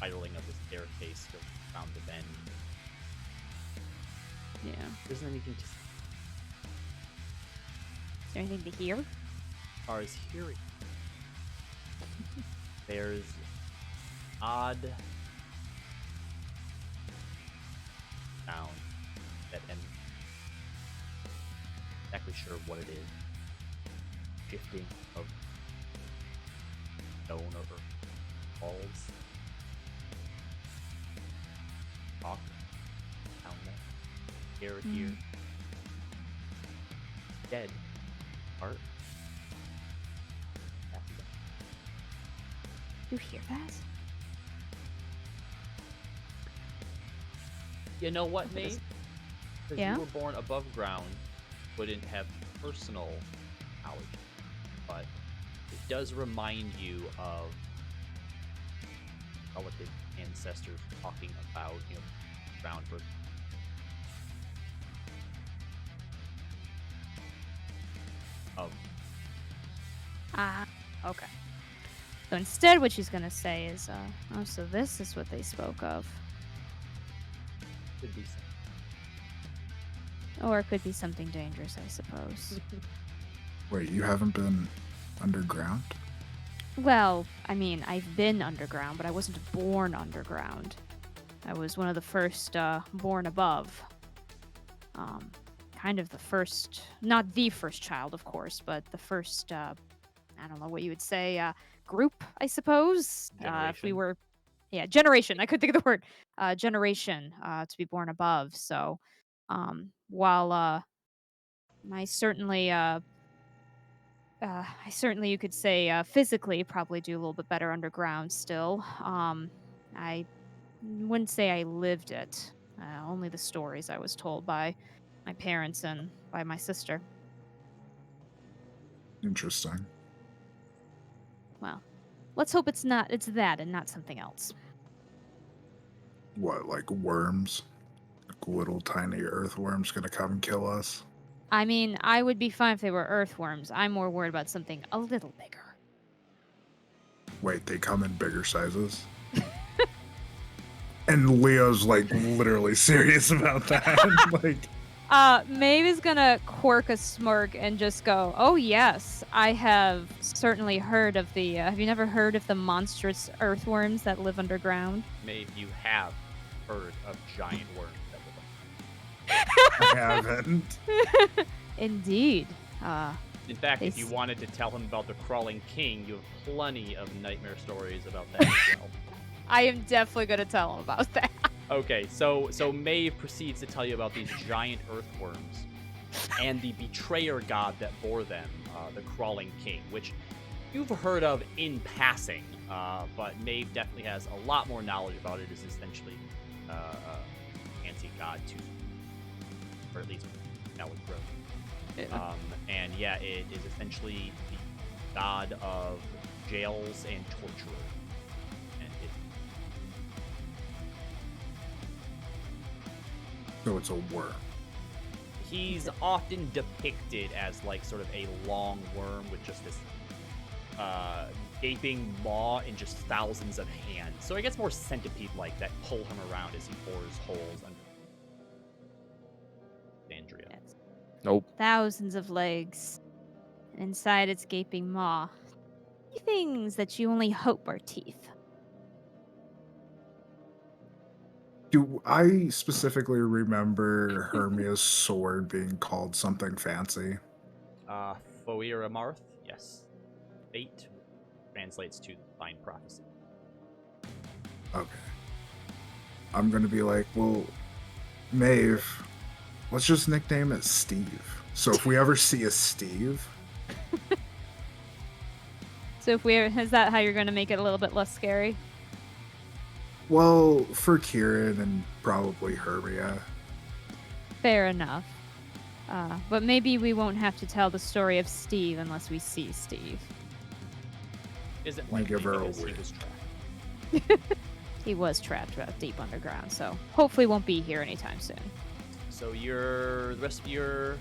S1: idling of the staircase around the bend.
S2: Yeah.
S1: There isn't anything to see
S2: Is there anything to hear?
S1: as far as hearing. There's odd sound that ends. Exactly sure what it is. Shifting of stone or walls. Talk. Sound that. Hear it here. Dead. Art.
S2: You hear that?
S1: You know what,
S2: What
S1: Nate?
S2: is-
S1: Because
S2: Yeah?
S1: you were born above ground, wouldn't have personal knowledge. but it does remind you of relative ancestors talking about, ground for. Of
S2: Okay. So instead, what she's gonna say is, oh, so this is what they spoke of.
S1: could be some.
S2: Or it could be something dangerous, I suppose.
S4: Wait, you haven't been underground?
S2: Well, I mean, I've been underground, but I wasn't born underground. I was one of the first born above. Kind of the first, not the first child, of course, but the first, I don't know what you would say, group, I suppose. If we
S1: Generation.
S2: were, generation. I couldn't think of the word. Generation to be born above. So, while I certainly, you could say, physically probably do a little bit better underground still. I wouldn't say I lived it. Only the stories I was told by my parents and by my sister.
S4: Interesting.
S2: Well, let's hope it's that and not something else.
S4: What, like worms? Like little tiny earthworms gonna come and kill us?
S2: I mean, I would be fine if they were earthworms. I'm more worried about something a little bigger.
S4: Wait, they come in bigger sizes? And Leo's like literally serious about that. Like,
S2: Maeve is gonna quirk a smirk and just go, "Oh yes, I have certainly heard of the. Have you never heard of the monstrous earthworms that live underground?"
S1: Maybe you have heard of giant worms that live
S4: I haven't.
S2: Indeed.
S1: In fact,
S2: They
S1: if you
S2: s-
S1: wanted to tell him about the crawling king, you have plenty of nightmare stories about that as well.
S2: I am definitely gonna tell him about that.
S1: Okay, so Maeve proceeds to tell you about these giant earthworms and the betrayer god that bore them, the crawling king, which you've heard of in passing, but Maeve definitely has a lot more knowledge about it. It's essentially a anti-god to, or at least valid growth. And yeah, it is essentially the god of jails and torture. And
S4: So it's a worm.
S1: he's often depicted as like sort of a long worm with just this gaping maw and just thousands of hands. So it gets more centipede-like that pull him around as he bores holes under Exandria.
S2: Yes.
S7: Nope.
S2: Thousands of legs. And inside its gaping maw. Things that you only hope are teeth.
S4: Do I specifically remember Hermia's sword being called something fancy?
S1: Foira Marth, yes. Fate translates to divine prophecy.
S4: Okay. I'm gonna be like, well, Maeve, let's just nickname it Steve. So if we ever see a Steve,
S2: So is that how you're gonna make it a little bit less scary?
S4: well, for Kieran and probably Hermia,
S2: Fair enough. But maybe we won't have to tell the story of Steve unless we see Steve.
S1: Isn't
S4: Wanna
S1: likely
S4: give her a
S1: because he
S4: win.
S1: was trapped.
S2: He was trapped deep underground, so hopefully won't be here anytime soon.
S1: So the rest of your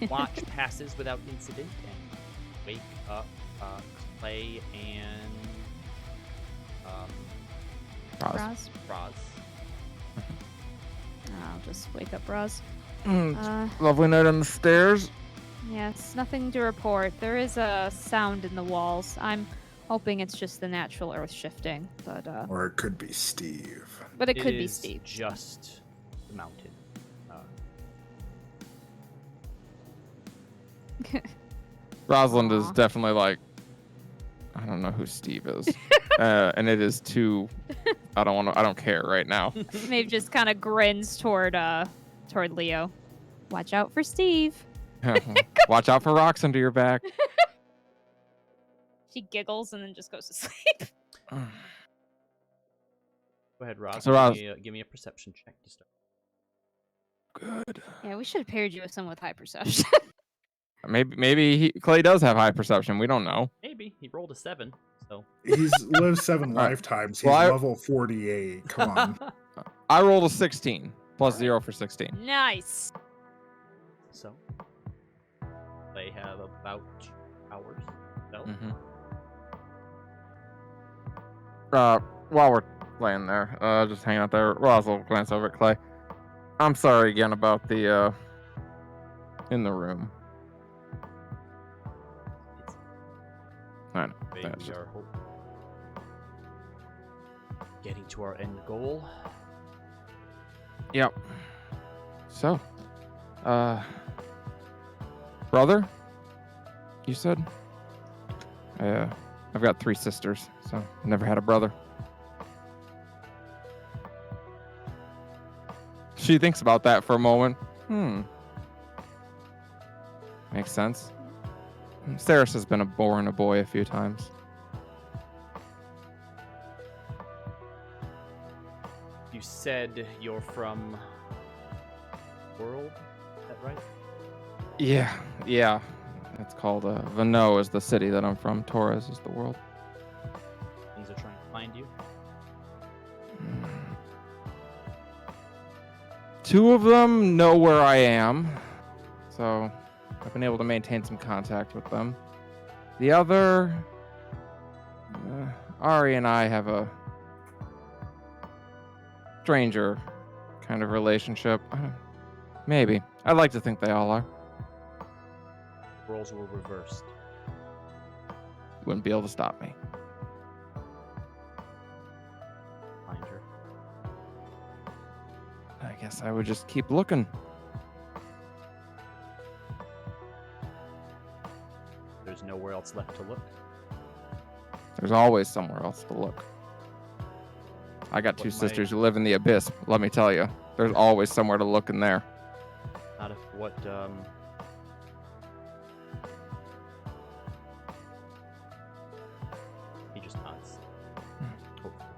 S1: watch passes without incident, and wake up Clay and
S2: Braz?
S1: Roz.
S2: I'll just wake up Braz.
S7: Lovely night on the stairs.
S2: Yes, nothing to report. There is a sound in the walls. I'm hoping it's just the natural earth shifting, but
S4: or it could be Steve.
S2: it could be
S1: is
S2: Steve.
S1: Just the mountain.
S7: Rosalind is
S2: Aw.
S7: definitely like, I don't know who Steve is, and it is too. I don't care right now.
S2: Maeve just kind of grins toward Leo. Watch out for Steve.
S7: Watch out for rocks under your back.
S2: She giggles and then just goes to sleep.
S1: Go ahead, Roz.
S7: So, Roz-
S1: Give me a perception check to start.
S7: Good.
S2: Yeah, we should have paired you with someone with high perception.
S7: Maybe Clay does have high perception. We don't know.
S1: Maybe he rolled a 7. So
S4: He's lived 7
S7: All right.
S4: lifetimes. He's
S7: Well,
S4: level 48. Come on.
S7: I rolled a 16 plus
S1: All right.
S7: 0 for 16.
S2: Nice.
S1: So they have about 2 hours. So
S7: Mm-hmm. While we're laying there, just hanging out there, Roz will glance over at Clay. I'm sorry again about the in the room.
S1: it's
S7: I know.
S1: maybe
S7: That's
S1: we are getting to our end goal.
S7: Yep. So, brother, you said? I've got 3 sisters, so I never had a brother. She thinks about that for a moment. Makes sense. Saris has been born a boy a few times.
S1: You said you're from World, is that right?
S7: Yeah. It's called Vano is the city that I'm from. Torres is the world.
S1: Things are trying to find you.
S7: 2 of them know where I am, so I've been able to maintain some contact with them. The other, Ari and I have a stranger kind of relationship. Maybe. I'd like to think they all are.
S1: Roles were reversed.
S7: You wouldn't be able to stop me.
S1: Find her.
S7: I guess I would just keep looking.
S1: There's nowhere else left to look.
S7: There's always somewhere else to look. I got 2
S1: What
S7: sisters who live in the abyss. Let me tell you, there's always somewhere to look in there.
S1: Not if what he just nods. Hopefully.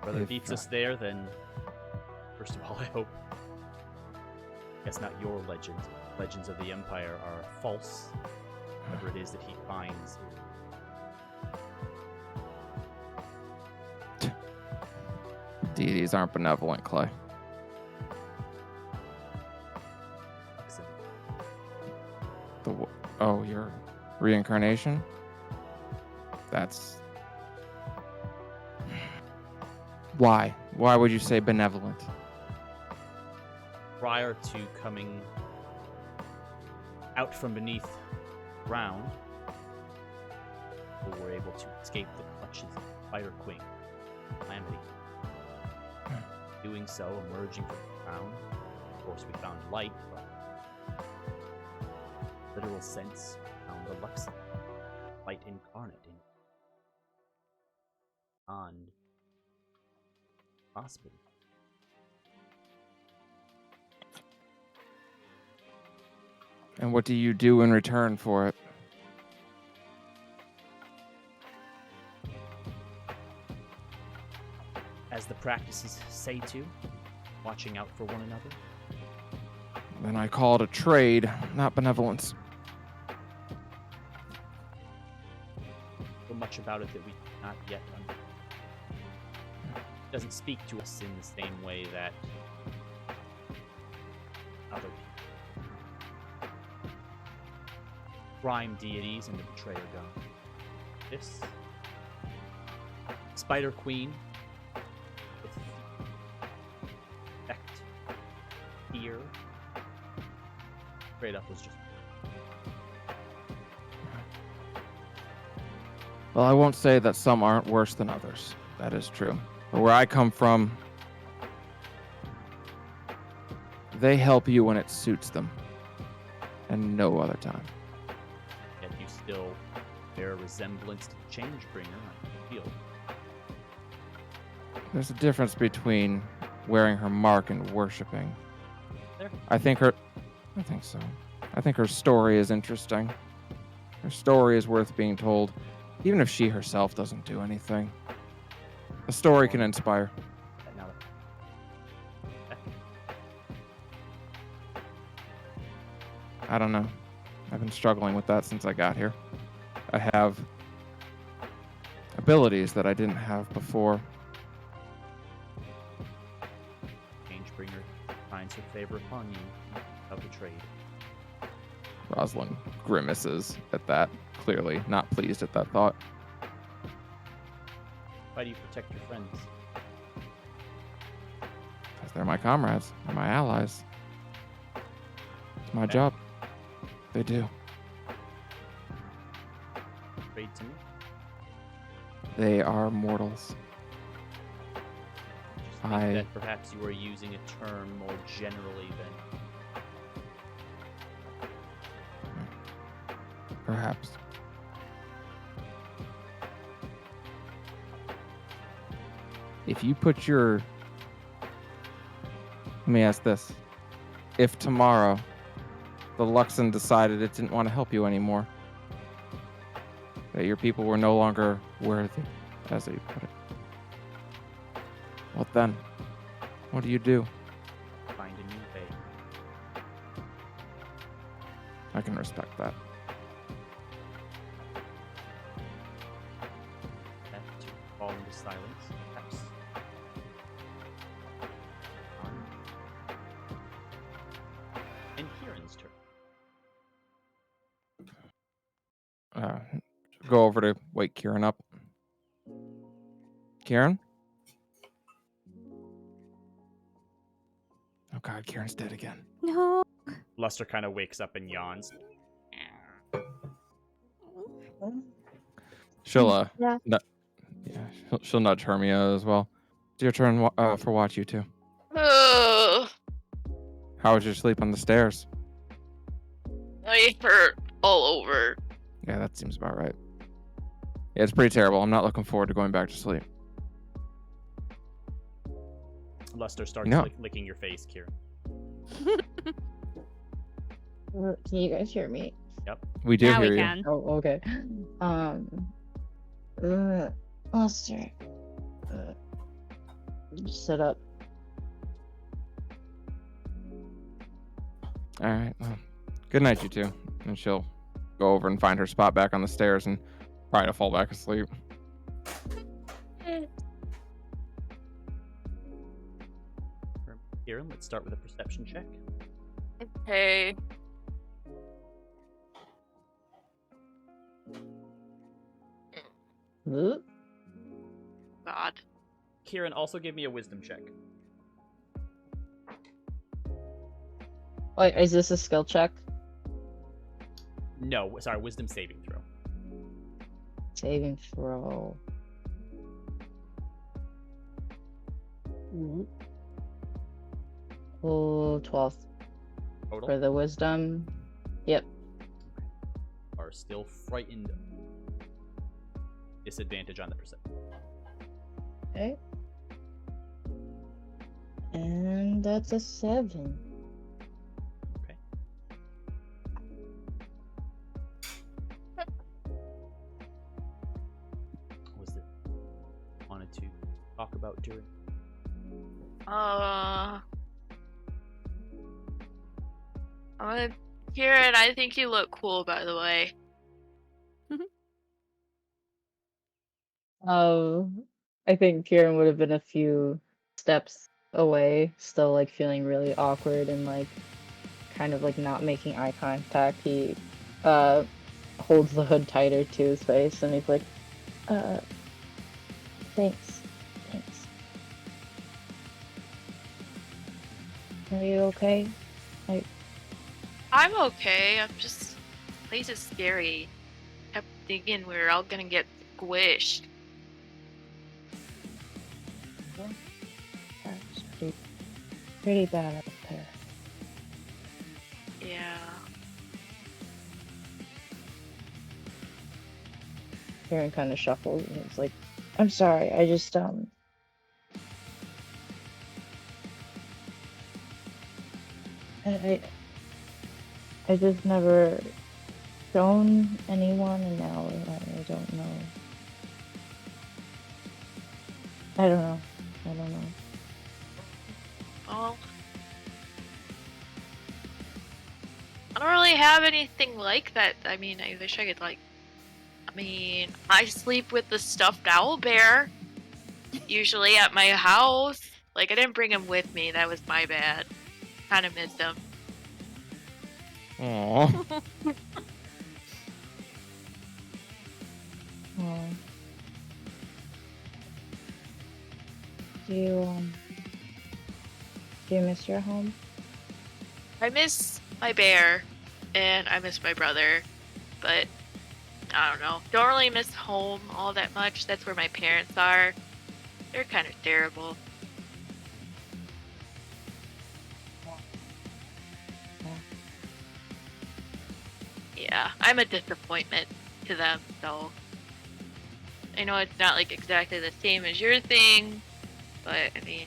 S1: Brother
S7: If,
S1: beats us there, then first of all, I hope. Guess not your legends. Legends of the Empire are false. Whatever it is that he finds.
S7: Deities aren't benevolent, Clay.
S1: Excellent.
S7: Your reincarnation? That's... Why? Why would you say benevolent?
S1: Prior to coming out from beneath ground, people were able to escape the clutches of Spider Queen, Calamity. Doing so, emerging from the ground, of course we found light, but literal sense found the Luxon, light incarnate in on hospital.
S7: And what do you do in return for it?
S1: As the practices say to, watching out for one another.
S7: Then I call it a trade, not benevolence.
S1: So much about it that we not yet understand. It doesn't speak to us in the same way that other people. Crime deities and the betrayer god. This Spider Queen with effect here. Straight up was just
S7: Well, I won't say that some aren't worse than others. That is true. But where I come from, they help you when it suits them, and no other time.
S1: yet you still bear a resemblance to the Changebringer on the field.
S7: There's a difference between wearing her mark and worshiping.
S1: There.
S7: I think so. I think her story is interesting. Her story is worth being told, even if she herself doesn't do anything. A story can inspire.
S1: Now,
S7: I don't know. I've been struggling with that since I got here. I have abilities that I didn't have before.
S1: Changebringer finds her favor upon you of the trade.
S7: Rosalind grimaces at that, clearly not pleased at that thought.
S1: Why do you protect your friends?
S7: Because they're my comrades, they're my allies. It's my
S1: Okay.
S7: job. They do.
S1: Trade to me?
S7: They are mortals.
S1: Just think that perhaps you are using a term more generally than
S7: Perhaps. If you put your... Let me ask this. If tomorrow the Luxon decided it didn't want to help you anymore, that your people were no longer worthy, as you put it, what then? What do you do?
S1: find a new way.
S7: I can respect that.
S1: That to fall into silence, perhaps. And Kieran's turn.
S7: Go over to wake Kieran up. Kieran? Oh god, Kieran's dead again.
S2: No.
S1: Luster kind of wakes up and yawns.
S7: She'll
S6: Yeah.
S7: she'll nudge Hermia as well. It's your turn for watch you two.
S5: Ugh,
S7: How was your sleep on the stairs?
S5: I hurt all over.
S7: Yeah, that seems about right. Yeah, it's pretty terrible. I'm not looking forward to going back to sleep.
S1: Luster starts
S7: No.
S1: licking your face, Kieran.
S6: Can you guys hear me?
S7: We do
S2: Now
S7: hear
S2: we
S7: you.
S2: can.
S6: Oh, okay. Monster. Sit up.
S7: All right. Well, good night, you two. And she'll go over and find her spot back on the stairs and try to fall back asleep.
S1: Kieran, let's start with a perception check.
S5: Okay.
S6: Ooh.
S5: God.
S1: Kieran, also give me a wisdom check.
S6: Wait, is this a skill check?
S1: No, sorry, wisdom saving throw.
S6: Saving throw. Oh, 12
S1: Total
S6: for the wisdom. Yep.
S1: are still frightened. Disadvantage on the perception.
S6: Okay. And that's a 7.
S1: Okay. What was it wanted to talk about during?
S5: Kieran, I think you look cool, by the way.
S6: I think Kieran would have been a few steps away, still like feeling really awkward and like kind of like not making eye contact. He holds the hood tighter to his face and he's like, thanks. Are you okay?
S5: I'm okay. I'm just. This place is scary. Kept thinking we were all gonna get squished.
S6: That's pretty bad up there.
S5: Yeah.
S6: Kieran kind of shuffles and he's like, I'm sorry, I just I just never shown anyone, and now I don't know. I don't know.
S5: Well. don't really have anything like that. I mean, I wish I could, like... I mean, I sleep with the stuffed owl bear. Usually at my house. Like, I didn't bring him with me. That was my bad. Kind of missed him.
S7: Aww.
S6: Oh. Do you miss your home?
S5: I miss my bear, and I miss my brother, but I don't know. Don't really miss home all that much. That's where my parents are. They're kind of terrible. Yeah, I'm a disappointment to them, so I know it's not like exactly the same as your thing, but I mean,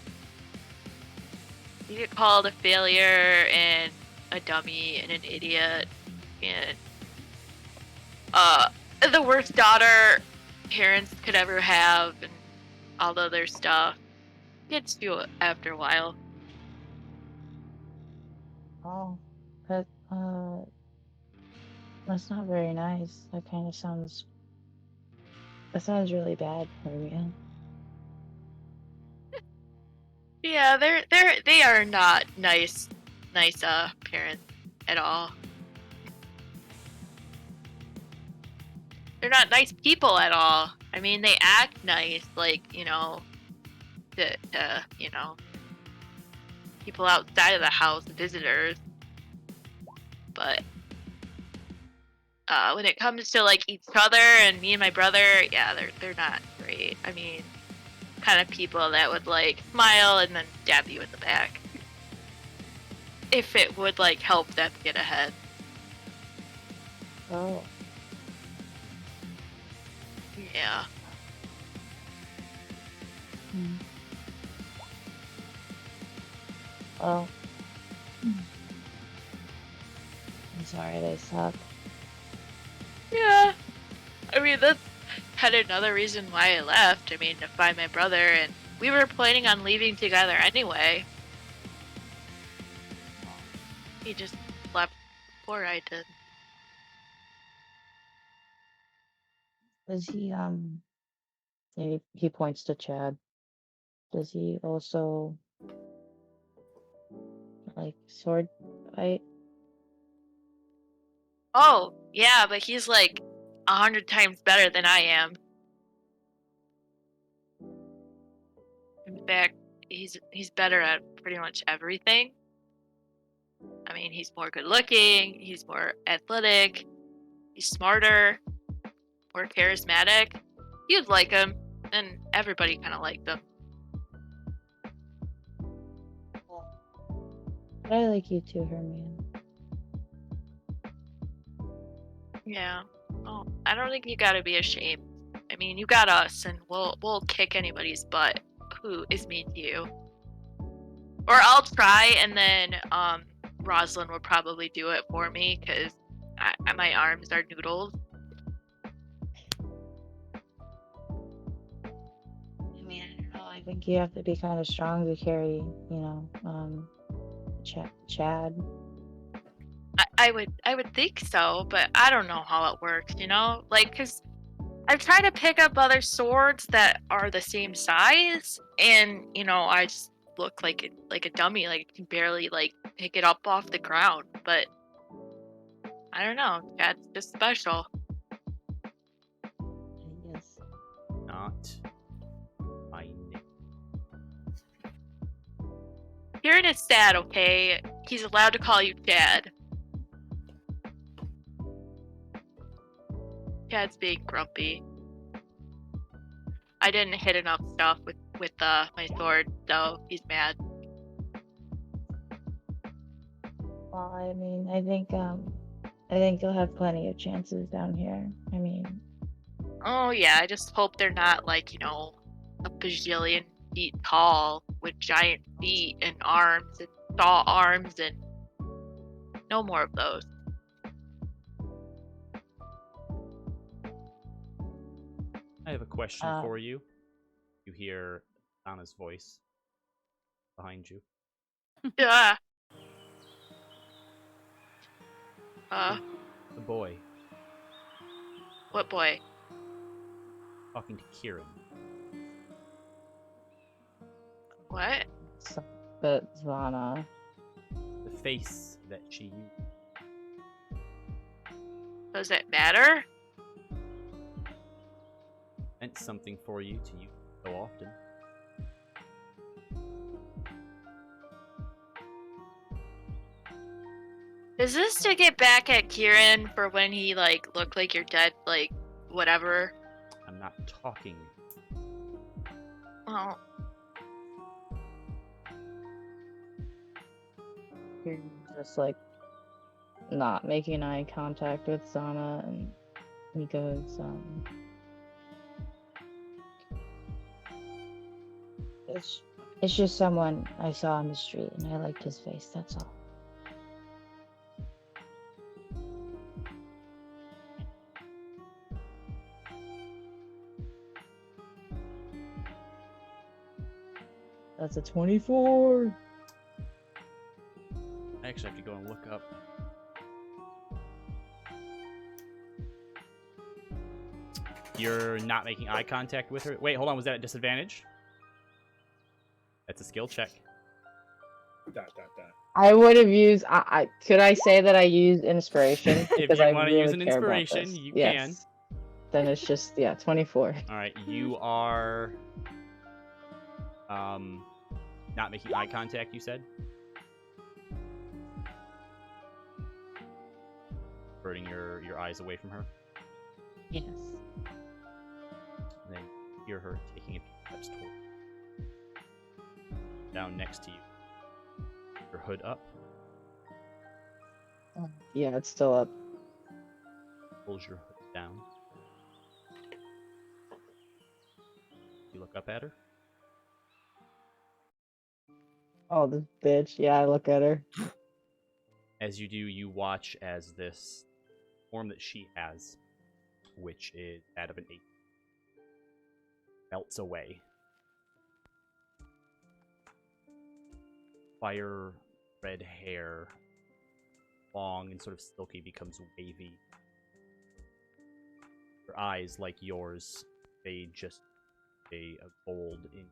S5: you get called a failure and a dummy and an idiot and the worst daughter parents could ever have and all the other stuff. Gets to you after a while.
S6: Oh, but that's not very nice. That kind of sounds. That sounds really bad for you.
S5: Yeah, they are not nice parents at all. They're not nice people at all. I mean, they act nice, like, you know, to you know, people outside of the house, visitors. But when it comes to like each other and me and my brother, yeah, they're not great. I mean, kind of people that would like smile and then stab you in the back if it would like help them get ahead.
S6: Oh.
S5: Yeah.
S6: Hmm. Oh. I'm sorry they suck.
S5: Yeah. I mean, that's had another reason why I left. I mean, to find my brother, and we were planning on leaving together anyway. He just left before I did.
S6: Does he he points to Chad. Does he also like sword fight?
S5: Oh, yeah, but he's like 100 times better than I am. In fact, he's better at pretty much everything. I mean, he's more good looking, he's more athletic, he's smarter, more charismatic. You'd like him, and everybody kind of liked him.
S6: But I like you too, Hermione.
S5: Yeah. Oh, I don't think you gotta be ashamed. I mean, you got us, and we'll kick anybody's butt who is mean to you. Or I'll try, and then Rosalind will probably do it for me because my arms are noodles.
S6: I mean, I don't know. I think you have to be kind of strong to carry, Chad.
S5: I would think so, but I don't know how it works. You know, like because I've tried to pick up other swords that are the same size, and you know, I just look like a dummy. Like I can barely like pick it up off the ground. But I don't know. Chad's just special.
S6: Yes.
S1: Not finding.
S5: Kieran is sad, okay? He's allowed to call you Chad. Chad's being grumpy. I didn't hit enough stuff with my sword, so he's mad.
S6: Well, I mean, I think you'll have plenty of chances down here. I mean,
S5: Oh yeah, I just hope they're not like, you know, a bajillion feet tall with giant feet and arms and saw arms and no more of those.
S1: I have a question
S6: Uh,
S1: for you. You hear Anna's voice behind you.
S5: Yeah.
S1: The boy
S5: What boy?
S1: talking to Kieran.
S5: What?
S6: But Zvana.
S1: The face that she used.
S5: Does it matter?
S1: Meant something for you to use so often.
S5: Is this to get back at Kieran for when he like looked like you're dead, like whatever?
S1: I'm not talking.
S5: Well,
S6: You're just like not making eye contact with Zana, and he goes, it's just someone I saw on the street and I liked his face, that's all. That's a 24.
S1: I actually have to go and look up. You're not making eye contact with her? Wait, hold on. Was that a disadvantage? That's a skill check.
S3: Dot.
S6: I would have used. Could I say that I used inspiration?
S1: If
S6: Because
S1: you
S6: I
S1: want to
S6: really
S1: use an
S6: care about
S1: inspiration,
S6: this.
S1: you
S6: Yes.
S1: can.
S6: Then it's just 24.
S1: All right, you are not making eye contact, you said? Averting your eyes away from her.
S6: Yes.
S1: And then you hear her taking a few steps toward you. Down next to you. Your hood up,
S6: Yeah, it's still up.
S1: pulls your hood down. You look up at her.
S6: Oh, this bitch. Yeah, I look at her.
S1: As you do, you watch as this form that she has, which is that of an ape, melts away. Fire red hair, long and sort of silky, becomes wavy. Her eyes, like yours, fade just a gold in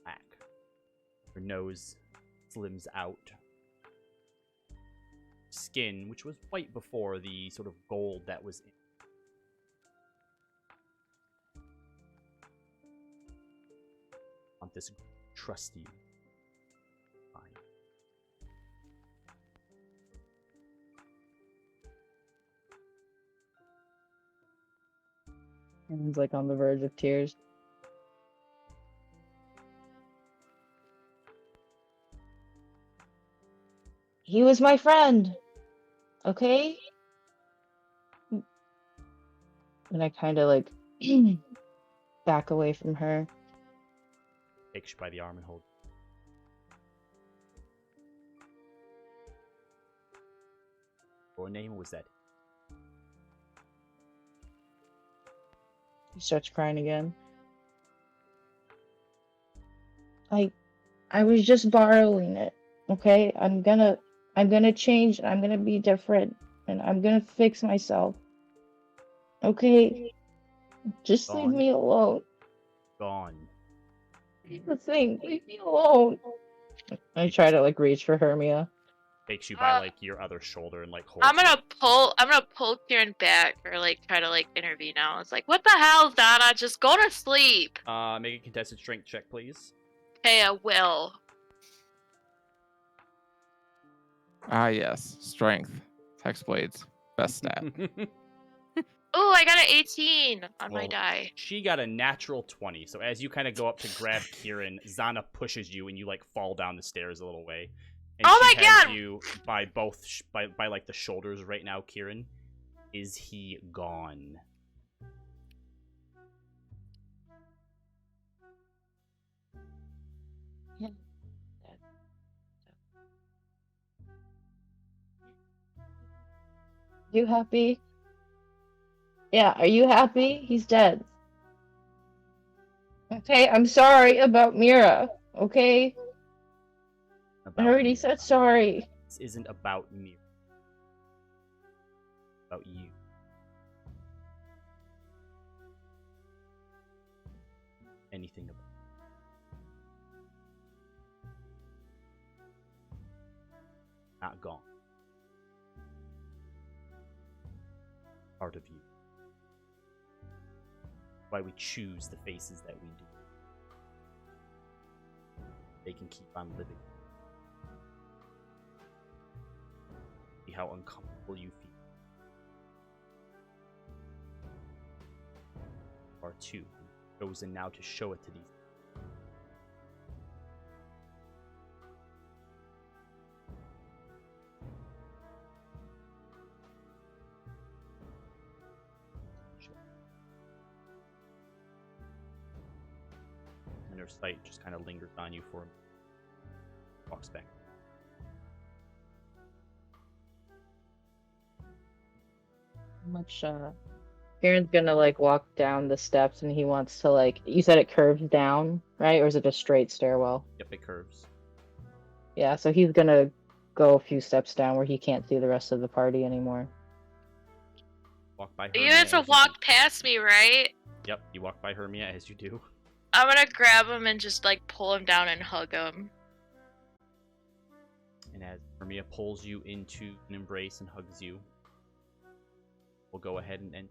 S1: black. Her nose slims out. Skin, which was white before, the sort of gold that was in. Want this trusty fine.
S6: And he's like on the verge of tears. He was my friend. Okay? And I kind of like back away from her.
S1: Takes you by the arm and holds. Your name was that?
S6: He starts crying again. I was just borrowing it. Okay? I'm gonna change, I'm gonna be different, and I'm gonna fix myself. Okay? Just leave
S1: Gone.
S6: me alone.
S1: Gone.
S6: The thing, leave me alone. I try to like reach for Hermia.
S1: Takes you by like your other shoulder and like holds.
S5: I'm gonna pull Kieran back or like try to like intervene now. It's like, what the hell, Donna? Just go to sleep.
S1: Make a contested strength check, please.
S5: Hey, I will.
S7: Ah, yes. Strength. Hex blades. Best stat.
S5: Oh, I got an 18 on my
S1: Well,
S5: die.
S1: She got a natural 20. So as you kind of go up to grab Kieran, Zana pushes you and you like fall down the stairs a little way. And
S5: Oh
S1: she
S5: my
S1: has
S5: God!
S1: you by both by like the shoulders right now, Kieran. Is he gone?
S6: Yeah. You happy? Yeah, are you happy? He's dead. Okay, I'm sorry about Mira. Okay? I
S1: About
S6: already
S1: Mira.
S6: said sorry.
S1: This isn't about me. about you. Anything about not gone. Part of you. Why we choose the faces that we do. They can keep on living. See how uncomfortable you feel. Part two, chosen now to show it to these. And her sight just kind of lingers on you for a minute. Walks back.
S6: Much Kieran's gonna like walk down the steps and he wants to like you said it curves down, right? Or is it a straight stairwell?
S1: Yep, it curves.
S6: Yeah, so he's gonna go a few steps down where he can't see the rest of the party anymore.
S1: Walk by
S5: You
S1: Hermia
S5: have to
S1: as you
S5: walk
S1: do.
S5: past me, right?
S1: Yep, you walk by Hermia as you do.
S5: I'm gonna grab him and just like pull him down and hug him.
S1: And as Hermia pulls you into an embrace and hugs you, we'll go ahead and end